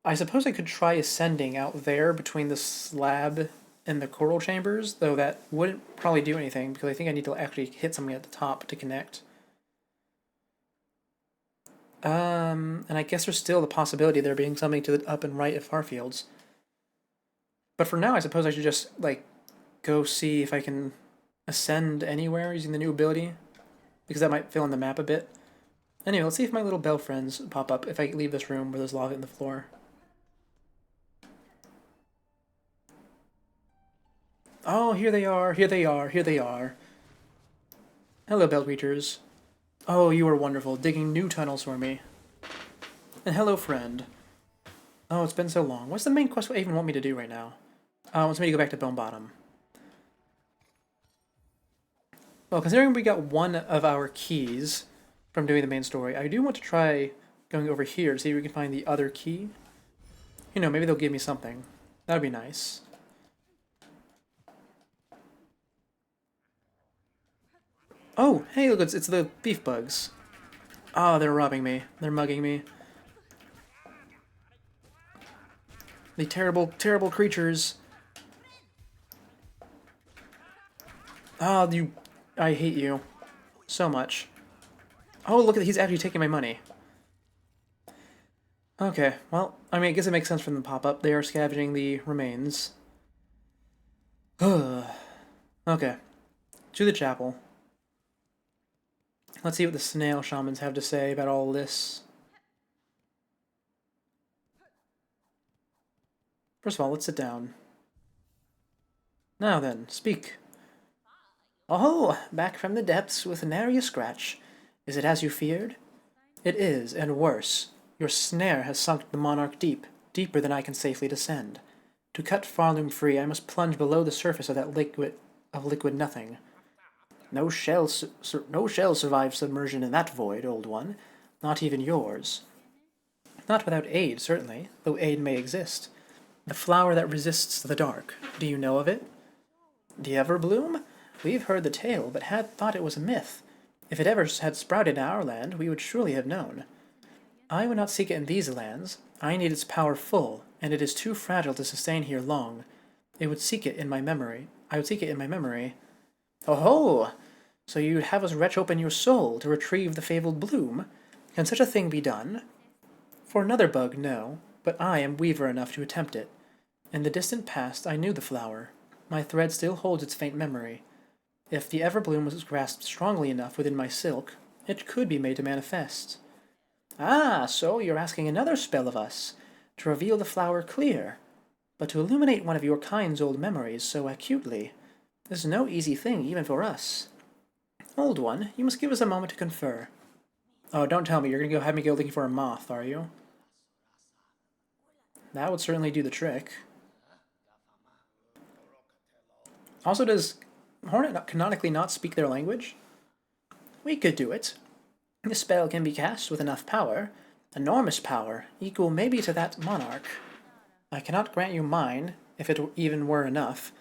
S1: I suppose I could try ascending out there between the slab and the coral chambers, though that wouldn't probably do anything because I think I need to actually hit something at the top to connect. And I guess there's still the possibility of there being something to the up and right of Farfields. But for now, I suppose I should just, like, go see if I can ascend anywhere using the new ability, because that might fill in the map a bit. Anyway, let's see if my little bell friends pop up if I leave this room where there's lava in the floor. Oh, here they are. Hello, bell creatures. Oh, you are wonderful, digging new tunnels for me. And hello, friend. Oh, it's been so long. What's the main quest I even want me to do right now? It wants me to go back to Bone Bottom. Well, considering we got one of our keys from doing the main story, I do want to try going over here to see if we can find the other key. You know, maybe they'll give me something. That would be nice. Oh, hey, look, it's the beef bugs. Oh, they're robbing me. They're mugging me. The terrible, terrible creatures. Oh, I hate you. So much. Oh, look at he's actually taking my money. Okay, well, I mean, I guess it makes sense from the pop-up. They are scavenging the remains. Okay. To the chapel. Let's see what the snail shamans have to say about all this. First of all, let's sit down. Now then, speak. Oh, back from the depths with nary a scratch. Is it as you feared? It is, and worse. Your snare has sunk the monarch deep. deeper than I can safely descend. To cut Farloom free, I must plunge below the surface of that liquid nothing. No shell survives submersion in that void, old one. Not even yours. Not without aid, certainly, though aid may exist. The flower that resists the dark. Do you know of it? The Everbloom? We've heard the tale, but had thought it was a myth. If it ever had sprouted in our land, we would surely have known. I would not seek it in these lands. I need its power full, and it is too fragile to sustain here long. I would seek it in my memory. Oh ho! So you'd have us retch open your soul to retrieve the fabled bloom? Can such a thing be done? For another bug, no, but I am weaver enough to attempt it. In the distant past, I knew the flower. My thread still holds its faint memory. If the Everbloom was grasped strongly enough within my silk, it could be made to manifest. Ah, so you're asking another spell of us, to reveal the flower clear. But to illuminate one of your kind's old memories so acutely, this is no easy thing even for us. Old one, you must give us a moment to confer. Oh, don't tell me you're going to have me go looking for a moth, are you? That would certainly do the trick. Also, does Hornet canonically not speak their language? We could do it. This spell can be cast with enough power, enormous power, equal maybe to that monarch. I cannot grant you mine, if it even were enough.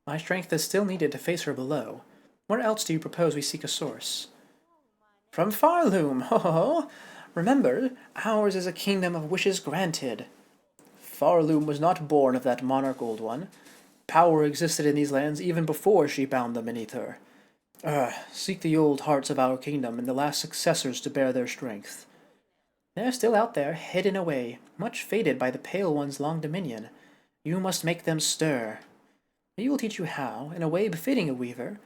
S1: My strength is still needed to face her below. Where else do you propose we seek a source? From Farloom, ho ho ho! Remember, ours is a kingdom of wishes granted. Farloom was not born of that monarch, old one. Power existed in these lands even before she bound them beneath her. Seek the old hearts of our kingdom and the last successors to bear their strength. They're still out there, hidden away, much faded by the Pale One's long dominion. You must make them stir. We will teach you how, in a way befitting a weaver,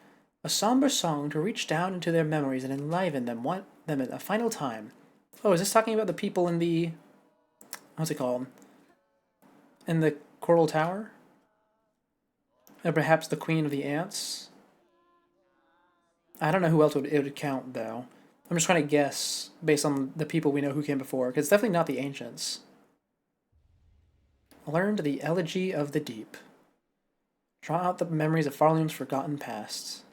S1: a somber song to reach down into their memories and enliven them at a final time. Oh, is this talking about the people in the... what's it called? In the Coral Tower? Or perhaps the Queen of the Ants? I don't know who else it would count, though. I'm just trying to guess based on the people we know who came before, because it's definitely not the ancients. Learned the Elegy of the Deep. Draw out the memories of Farloom's forgotten past.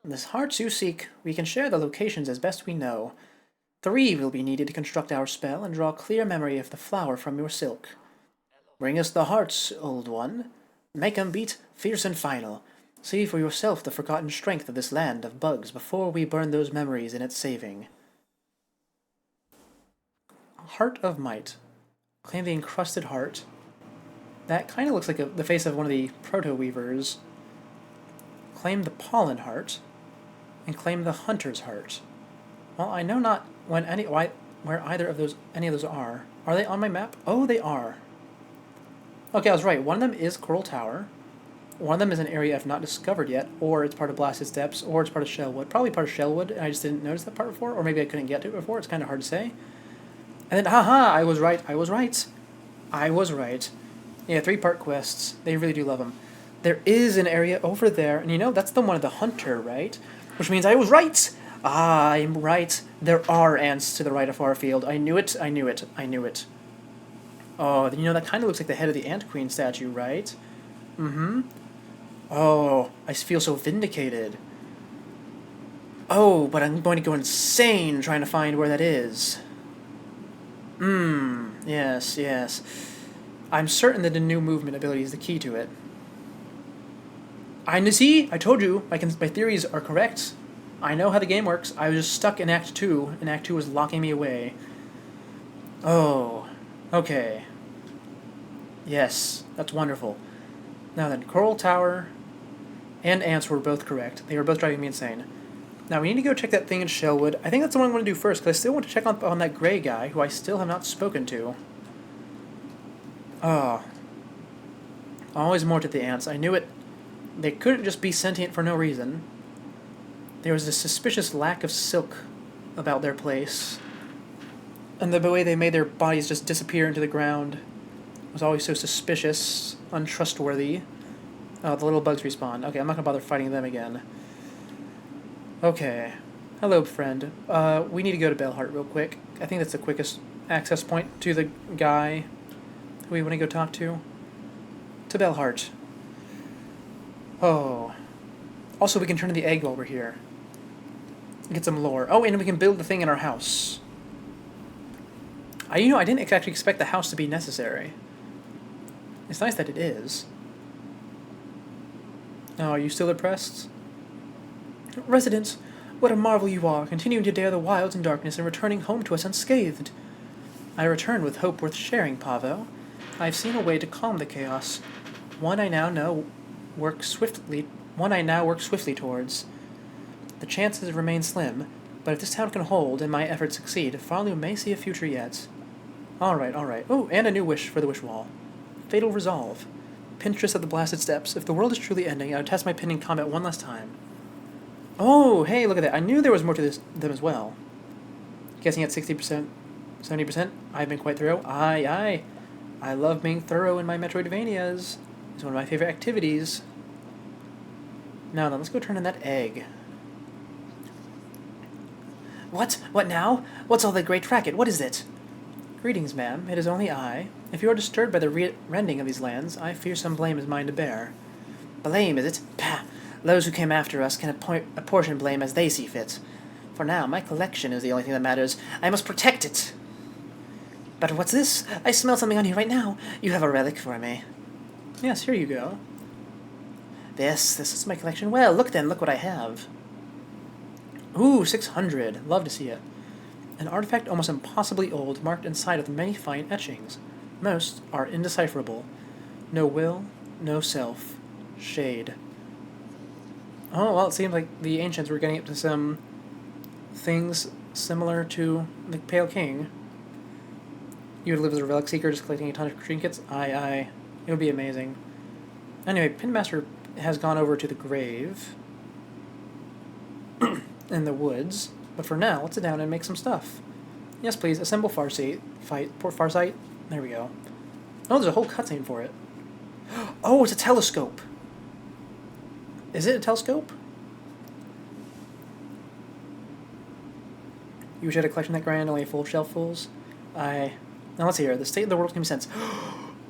S1: The hearts you seek, we can share the locations as best we know. 3 will be needed to construct our spell and draw clear memory of the flower from your silk. Bring us the hearts, old one. Make 'em beat fierce and final. See for yourself the forgotten strength of this land of bugs before we burn those memories in its saving. Heart of Might. Claim the encrusted heart. That kind of looks like the face of one of the proto-weavers. Claim the pollen heart. And claim the hunter's heart. Well, I know not where either of those any of those are. Are they on my map? Oh, they are. Okay, I was right. One of them is Coral Tower. One of them is an area I've not discovered yet, or it's part of Blasted Steppes, or it's part of Shellwood. Probably part of Shellwood, and I just didn't notice that part before, or maybe I couldn't get to it before. It's kind of hard to say. And then, haha, I was right. Yeah, 3-part quests. They really do love them. There is an area over there, and you know, that's the one of the hunter, right? Which means I was right! Ah, I'm right. There are ants to the right of Farfield. I knew it. Oh, you know, that kind of looks like the head of the Ant Queen statue, right? Mm-hmm. Oh, I feel so vindicated. Oh, but I'm going to go insane trying to find where that is. Yes. I'm certain that the new movement ability is the key to it. See, I told you, my theories are correct. I know how the game works. I was just stuck in Act 2, and Act 2 was locking me away. Oh, okay. Yes, that's wonderful. Now then, Coral Tower and ants were both correct. They were both driving me insane. Now we need to go check that thing in Shellwood. I think that's the one I want to do first, because I still want to check on that gray guy, who I still have not spoken to. Oh. Always more to the ants. I knew it. They couldn't just be sentient for no reason. There was a suspicious lack of silk about their place. And the way they made their bodies just disappear into the ground was always so suspicious, untrustworthy. Oh, the little bugs respawn. Okay, I'm not gonna bother fighting them again. Okay. Hello, friend. We need to go to Belhart real quick. I think that's the quickest access point to the guy who we want to go talk to. To Belhart. Oh. Also, we can turn the egg while we're here. Get some lore. Oh, and we can build the thing in our house. I didn't actually expect the house to be necessary. It's nice that it is. Oh, are you still depressed? Residents, what a marvel you are, continuing to dare the wilds and darkness and returning home to us unscathed. I return with hope worth sharing, Pavo. I have seen a way to calm the chaos. One I now work swiftly towards. The chances remain slim, but if this town can hold and my efforts succeed, Farlew may see a future yet. Alright. Oh, and a new wish for the wish wall. Fatal resolve. Pinterest of the blasted steps. If the world is truly ending, I would test my pin in combat one last time. Oh, hey, look at that. I knew there was more to them as well. Guessing at 60%, 70%. I've been quite thorough. Aye. I love being thorough in my Metroidvanias. It's one of my favorite activities. Now then, let's go turn in that egg. What? What now? What's all that great racket? What is it? Greetings, ma'am. It is only I. If you are disturbed by the rending of these lands, I fear some blame is mine to bear. Blame, is it? Pah! Those who came after us can apportion blame as they see fit. For now, my collection is the only thing that matters. I must protect it! But what's this? I smell something on you right now. You have a relic for me. Yes, here you go. This is my collection. Well, look what I have. Ooh, 600. Love to see it. An artifact almost impossibly old, marked inside with many fine etchings. Most are indecipherable. No will, no self. Shade. Oh, well, it seems like the ancients were getting up to some things similar to the Pale King. You would live as a relic seeker, just collecting a ton of trinkets? Aye. It would be amazing. Anyway, Pinmaster has gone over to the grave in the woods, but for now, let's sit down and make some stuff. Yes, please, assemble Farsight. Farsight? There we go. Oh, there's a whole cutscene for it. Oh, it's a telescope! Is it a telescope? You wish you had a collection that grand, only a full shelffuls? Now let's see here. The state of the world can be sensed.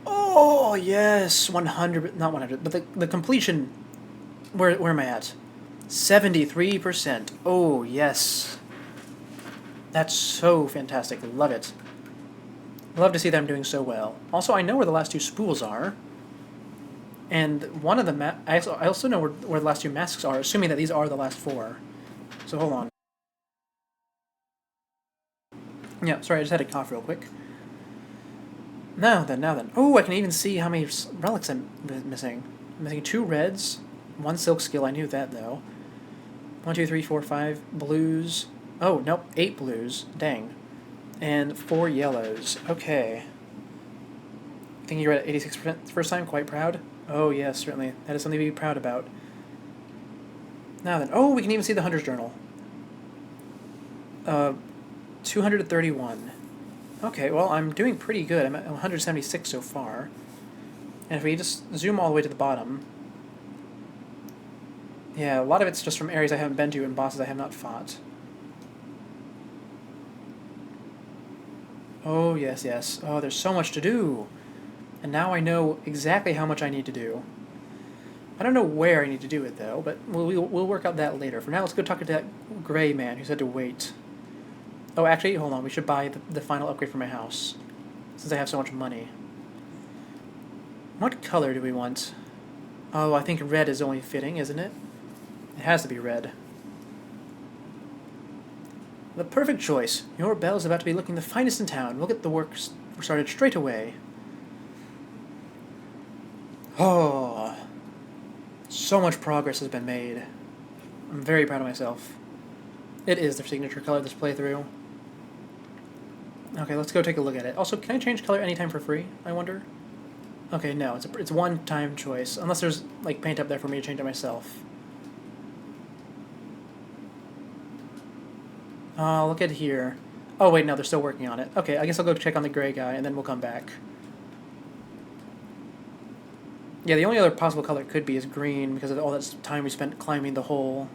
S1: Oh, yes! 100, not 100, but the completion. Where am I at? 73%. Oh, yes. That's so fantastic. Love it. Love to see them doing so well. Also, I know where the last two spools are. And one of the I also know where the last two masks are, assuming that these are the last four. So hold on. Yeah, sorry, I just had to cough real quick. Now then. Oh, I can even see how many relics I'm missing. I'm missing 2 reds, 1 silk skill, I knew that though. 1, 2, 3, 4, 5 blues. Oh, nope, 8 blues. Dang. And 4 yellows. Okay. I think you're at 86% the first time, quite proud? Oh yes, certainly. That is something to be proud about. Now then, oh, we can even see the Hunter's Journal. 231. Okay, well, I'm doing pretty good. I'm at 176 so far. And if we just zoom all the way to the bottom... Yeah, a lot of it's just from areas I haven't been to and bosses I have not fought. Oh, yes. Oh, there's so much to do. And now I know exactly how much I need to do. I don't know where I need to do it, though, but we'll work out that later. For now, let's go talk to that gray man who said to wait. Oh, actually, hold on. We should buy the final upgrade for my house, since I have so much money. What color do we want? Oh, I think red is only fitting, isn't it? It has to be red. The perfect choice. Your belle is about to be looking the finest in town. We'll get the work started straight away. Oh, so much progress has been made. I'm very proud of myself. It is their signature color this playthrough. Okay, let's go take a look at it. Also, can I change color anytime for free, I wonder? Okay, no, it's a one-time choice. Unless there's, like, paint up there for me to change it myself. Oh, look at here. Oh, wait, no, they're still working on it. Okay, I guess I'll go check on the gray guy, and then we'll come back. Yeah, the only other possible color it could be is green, because of all that time we spent climbing the hole.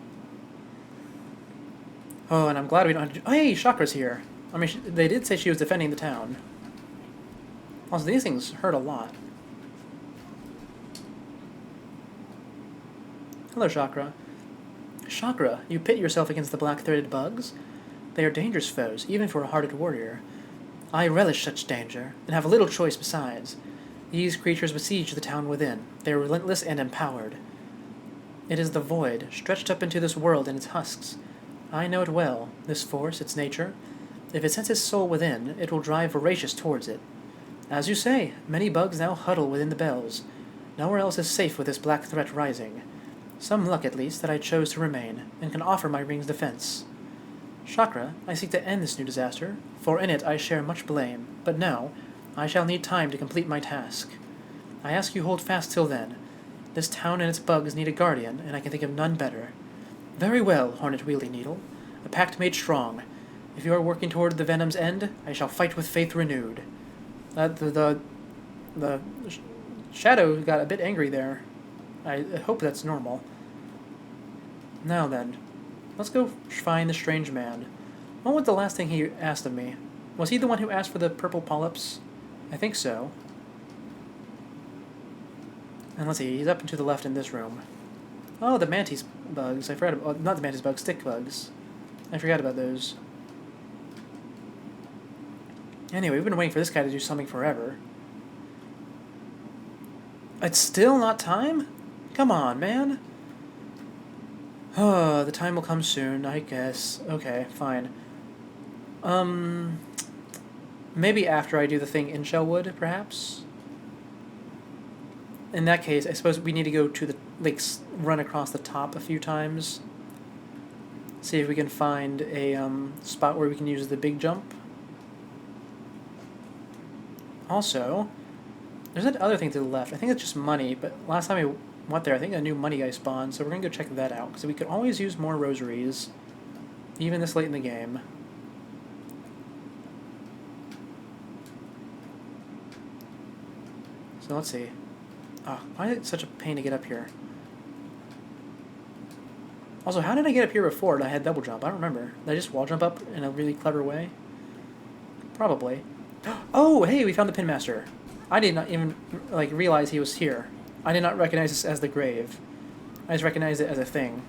S1: Oh, and I'm glad we don't have to do... Oh, hey, Chakra's here. I mean, they did say she was defending the town. Also, these things hurt a lot. Hello, Chakra. Chakra, you pit yourself against the black-threaded bugs? They are dangerous foes, even for a hardened warrior. I relish such danger, and have little choice besides. These creatures besiege the town within. They are relentless and empowered. It is the void, stretched up into this world in its husks. I know it well, this force, its nature. If it sets its soul within, it will drive voracious towards it. As you say, many bugs now huddle within the bells. Nowhere else is safe with this black threat rising. Some luck, at least, that I chose to remain, and can offer my ring's defense. Chakra, I seek to end this new disaster, for in it I share much blame, but now, I shall need time to complete my task. I ask you hold fast till then. This town and its bugs need a guardian, and I can think of none better. Very well, Hornet-wielding Needle. A pact made strong. If you are working toward the Venom's end, I shall fight with faith renewed. The shadow got a bit angry there. I hope that's normal. Now then, let's go find the strange man. What was the last thing he asked of me? Was he the one who asked for the purple polyps? I think so. And let's see, he's up and to the left in this room. Oh, the mantis bugs. I forgot about... not the mantis bugs, stick bugs. I forgot about those. Anyway, we've been waiting for this guy to do something forever. It's still not time? Come on, man. Oh, the time will come soon, I guess. Okay, fine. Maybe after I do the thing in Shellwood, perhaps? In that case, I suppose we need to go to the... like, run across the top a few times. See if we can find a, spot where we can use the big jump. Also, there's that other thing to the left. I think it's just money, but last time I went there, I think a new money guy spawned, so we're going to go check that out, because we could always use more rosaries, even this late in the game. So let's see. Oh, why is it such a pain to get up here? Also, how did I get up here before? Did I had double jump? I don't remember. Did I just wall jump up in a really clever way? Probably. Oh, hey, we found the Pin Master. I did not even, like, realize he was here. I did not recognize this as the grave. I just recognized it as a thing.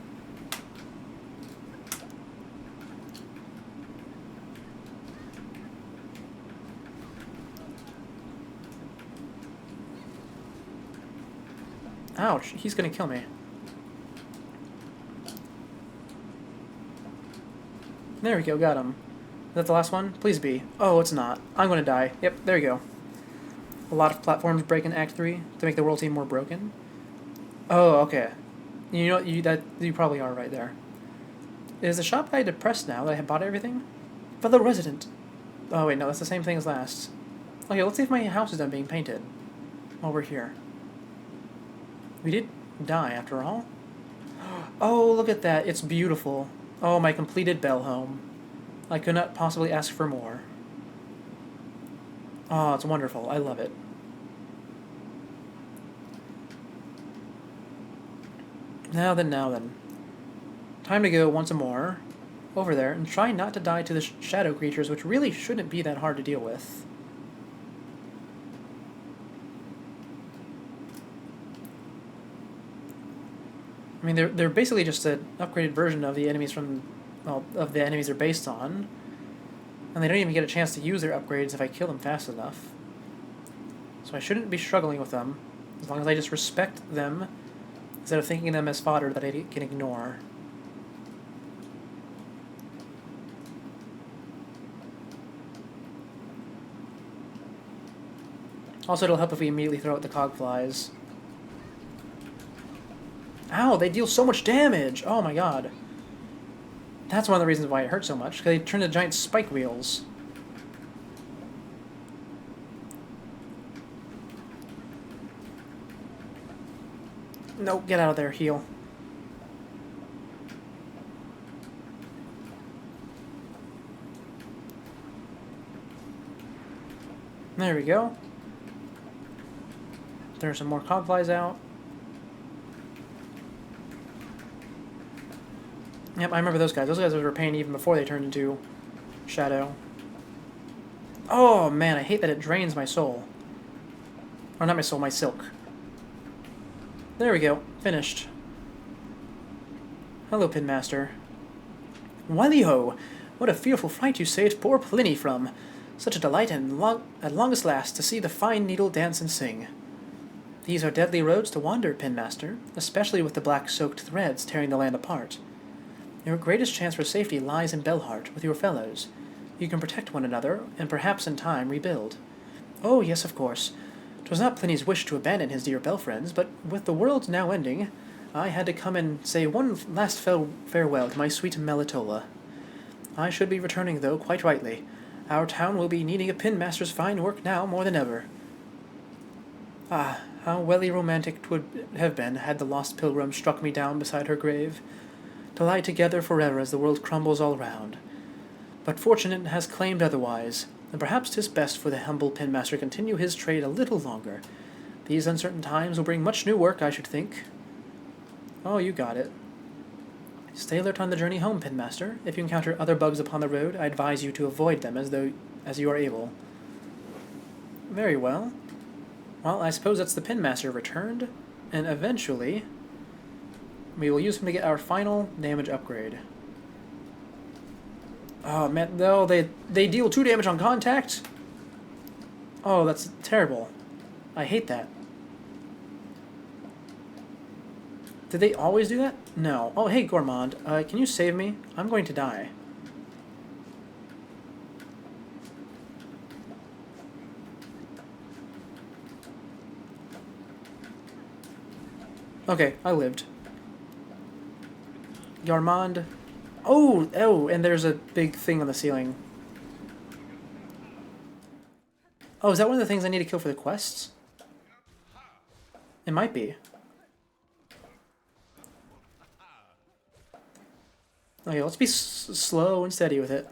S1: Ouch, he's gonna kill me. There we go, got him. Is that the last one? Please be. Oh, it's not. I'm gonna die. Yep, there you go. A lot of platforms break in Act 3 to make the world seem more broken. Oh, okay. You know, you probably are right there. Is the shop guy depressed now that I have bought everything? Fellow resident. Oh wait, no, that's the same thing as last. Okay, let's see if my house is done being painted while we're here. We did die after all. Oh, look at that. It's beautiful. Oh, my completed Bell home. I could not possibly ask for more. Oh, it's wonderful. I love it. Now then. Time to go once more over there and try not to die to the shadow creatures, which really shouldn't be that hard to deal with. I mean, they're basically just an upgraded version of the enemies from, well, of the enemies they're based on. And they don't even get a chance to use their upgrades if I kill them fast enough. So I shouldn't be struggling with them, as long as I just respect them, instead of thinking of them as fodder that I can ignore. Also, it'll help if we immediately throw out the cogflies. Ow, they deal so much damage! Oh my god. That's one of the reasons why it hurts so much, because they turn into giant spike wheels. Nope, get out of there, heal. There we go. There's some more cogflies out. Yep, I remember those guys. Those guys were a pain even before they turned into Shadow. Oh, man, I hate that it drains my soul. Or not my soul, my silk. There we go. Finished. Hello, Pinmaster. Wally-ho! What a fearful fright you saved poor Pliny from. Such a delight at longest last to see the fine needle dance and sing. These are deadly roads to wander, Pinmaster, especially with the black-soaked threads tearing the land apart. Your greatest chance for safety lies in Belhart, with your fellows. You can protect one another, and perhaps in time rebuild. Oh, yes, of course. 'Twas not Pliny's wish to abandon his dear Belfriends, but with the world now ending, I had to come and say one last farewell to my sweet Melitola. I should be returning, though, quite rightly. Our town will be needing a Pinmaster's fine work now more than ever. Ah, how welly romantic 'twould have been had the lost pilgrim struck me down beside her grave, to lie together forever as the world crumbles all round. But fortune has claimed otherwise, and perhaps 'tis best for the humble Pinmaster continue his trade a little longer. These uncertain times will bring much new work, I should think. Oh, you got it. Stay alert on the journey home, Pinmaster. If you encounter other bugs upon the road, I advise you to avoid them as you are able. Very well. Well, I suppose that's the Pinmaster returned, and eventually we will use him to get our final damage upgrade. Oh man, no, they deal 2 damage on contact? Oh, that's terrible. I hate that. Did they always do that? No. Oh, hey, Gourmand. Can you save me? I'm going to die. Okay, I lived. Gourmand. Oh, and there's a big thing on the ceiling. Oh, is that one of the things I need to kill for the quests? It might be. Okay, let's be slow and steady with it.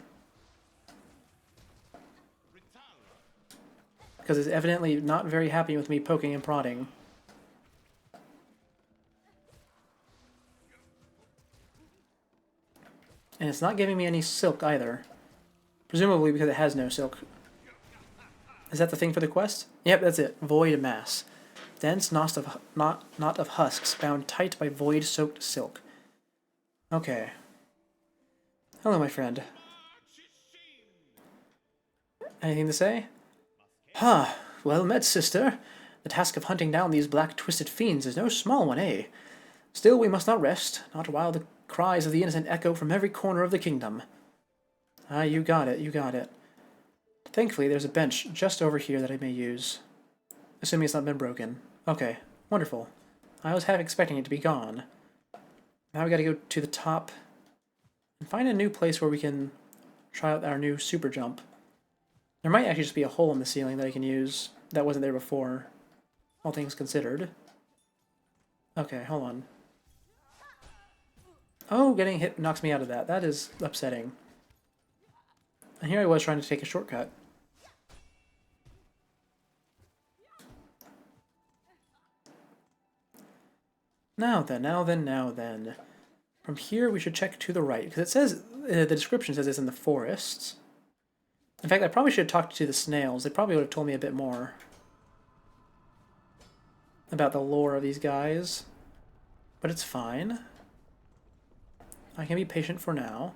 S1: Because it's evidently not very happy with me poking and prodding. And it's not giving me any silk either. Presumably because it has no silk. Is that the thing for the quest? Yep, that's it. Void mass. Dense knot of husks bound tight by void-soaked silk. Okay. Hello, my friend. Anything to say? Huh. Well met, sister. The task of hunting down these black twisted fiends is no small one, eh? Still, we must not rest, not while the cries of the innocent echo from every corner of the kingdom. Ah, you got it, you got it. Thankfully, there's a bench just over here that I may use. Assuming it's not been broken. Okay, wonderful. I was half expecting it to be gone. Now we gotta go to the top and find a new place where we can try out our new super jump. There might actually just be a hole in the ceiling that I can use that wasn't there before, all things considered. Okay, hold on. Oh, getting hit knocks me out of that. That is upsetting. And here I was trying to take a shortcut. Now then. From here we should check to the right, because it says, the description says it's in the forests. In fact, I probably should have talked to the snails. They probably would have told me a bit more about the lore of these guys. But it's fine. I can be patient for now.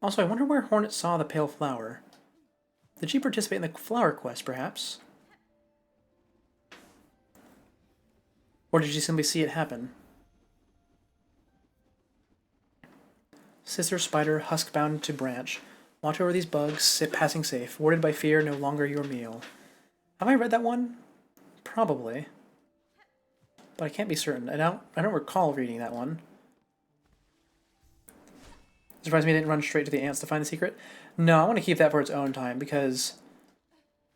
S1: Also, I wonder where Hornet saw the pale flower. Did she participate in the flower quest, perhaps? Or did she simply see it happen? Sister Spider, husk-bound to branch. Watch over these bugs, sit passing safe. Warded by fear, no longer your meal. Have I read that one? Probably. But I can't be certain. I don't recall reading that one. Surprised me I didn't run straight to the ants to find the secret. No, I want to keep that for its own time because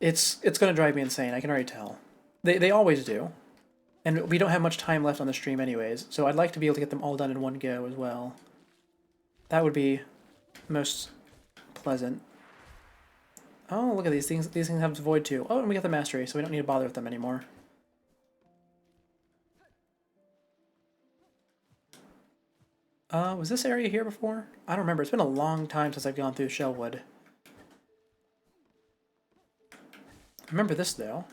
S1: it's going to drive me insane. I can already tell. They always do. And we don't have much time left on the stream anyways, so I'd like to be able to get them all done in one go as well. That would be most pleasant. Oh, look at these things. These things have void too. Oh, and we got the mastery, so we don't need to bother with them anymore. Was this area here before? I don't remember. It's been a long time since I've gone through Shellwood. I remember this, though.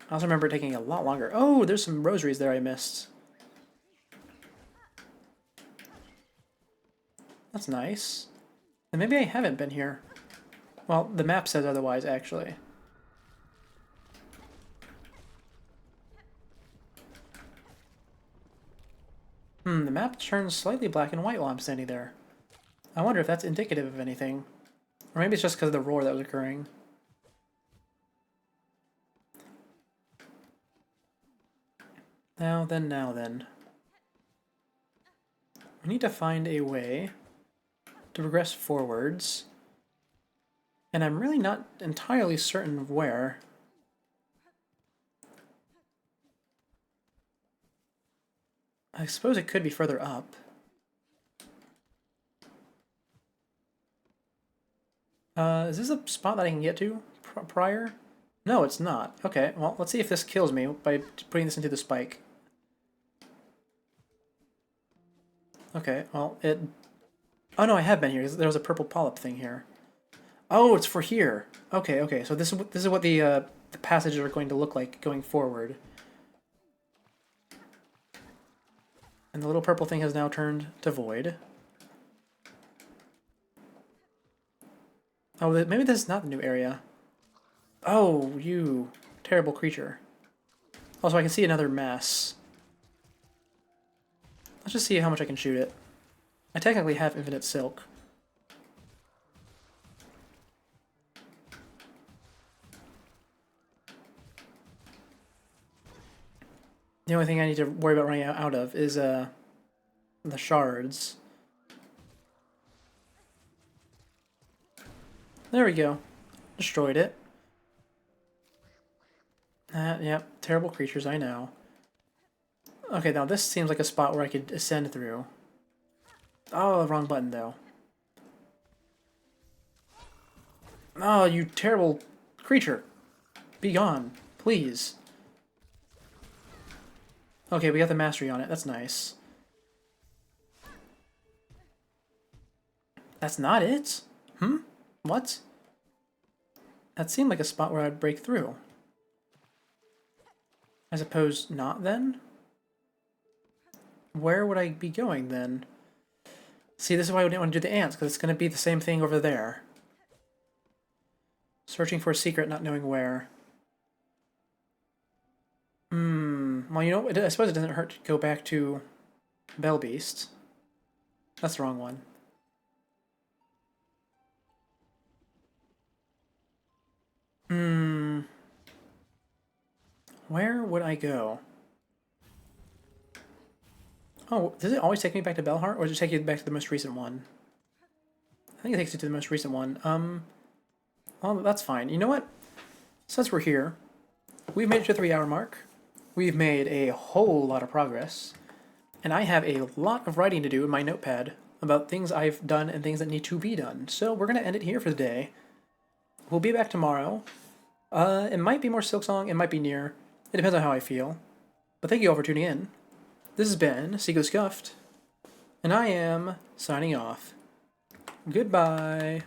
S1: I also remember it taking a lot longer. Oh, there's some rosaries there I missed. That's nice. And maybe I haven't been here. Well, the map says otherwise, actually. The map turns slightly black and white while I'm standing there. I wonder if that's indicative of anything. Or maybe it's just because of the roar that was occurring. Now then, now then. We need to find a way to progress forwards. And I'm really not entirely certain of where. I suppose it could be further up. Is this a spot that I can get to prior? No, it's not. Okay, well, let's see if this kills me by putting this into the spike. Okay, well, it... Oh no, I have been here. There was a purple polyp thing here. Oh, it's for here. Okay, okay. So this is what the passages are going to look like going forward. And the little purple thing has now turned to void. Oh, maybe this is not the new area. Oh, you terrible creature. Also, I can see another mass. Let's just see how much I can shoot it. I technically have infinite silk. The only thing I need to worry about running out of is the shards. There we go. Destroyed it. Yep, terrible creatures, I know. Okay, now this seems like a spot where I could ascend through. Oh, wrong button though. Oh, you terrible creature. Be gone, please. Okay, we got the mastery on it. That's nice. That's not it? What? That seemed like a spot where I'd break through. I suppose not then? Where would I be going then? See, this is why I didn't want to do the ants, because it's going to be the same thing over there. Searching for a secret, not knowing where. Well, you know, I suppose it doesn't hurt to go back to Bellbeast. That's the wrong one. Where would I go? Oh, does it always take me back to Belheart, or does it take you back to the most recent one? I think it takes you to the most recent one. Well, that's fine. You know what? Since we're here, we've made it to the 3-hour mark. We've made a whole lot of progress. And I have a lot of writing to do in my notepad about things I've done and things that need to be done. So we're going to end it here for the day. We'll be back tomorrow. It might be more Silksong, it might be Nier. It depends on how I feel. But thank you all for tuning in. This has been Seiko Scuffed, and I am signing off. Goodbye.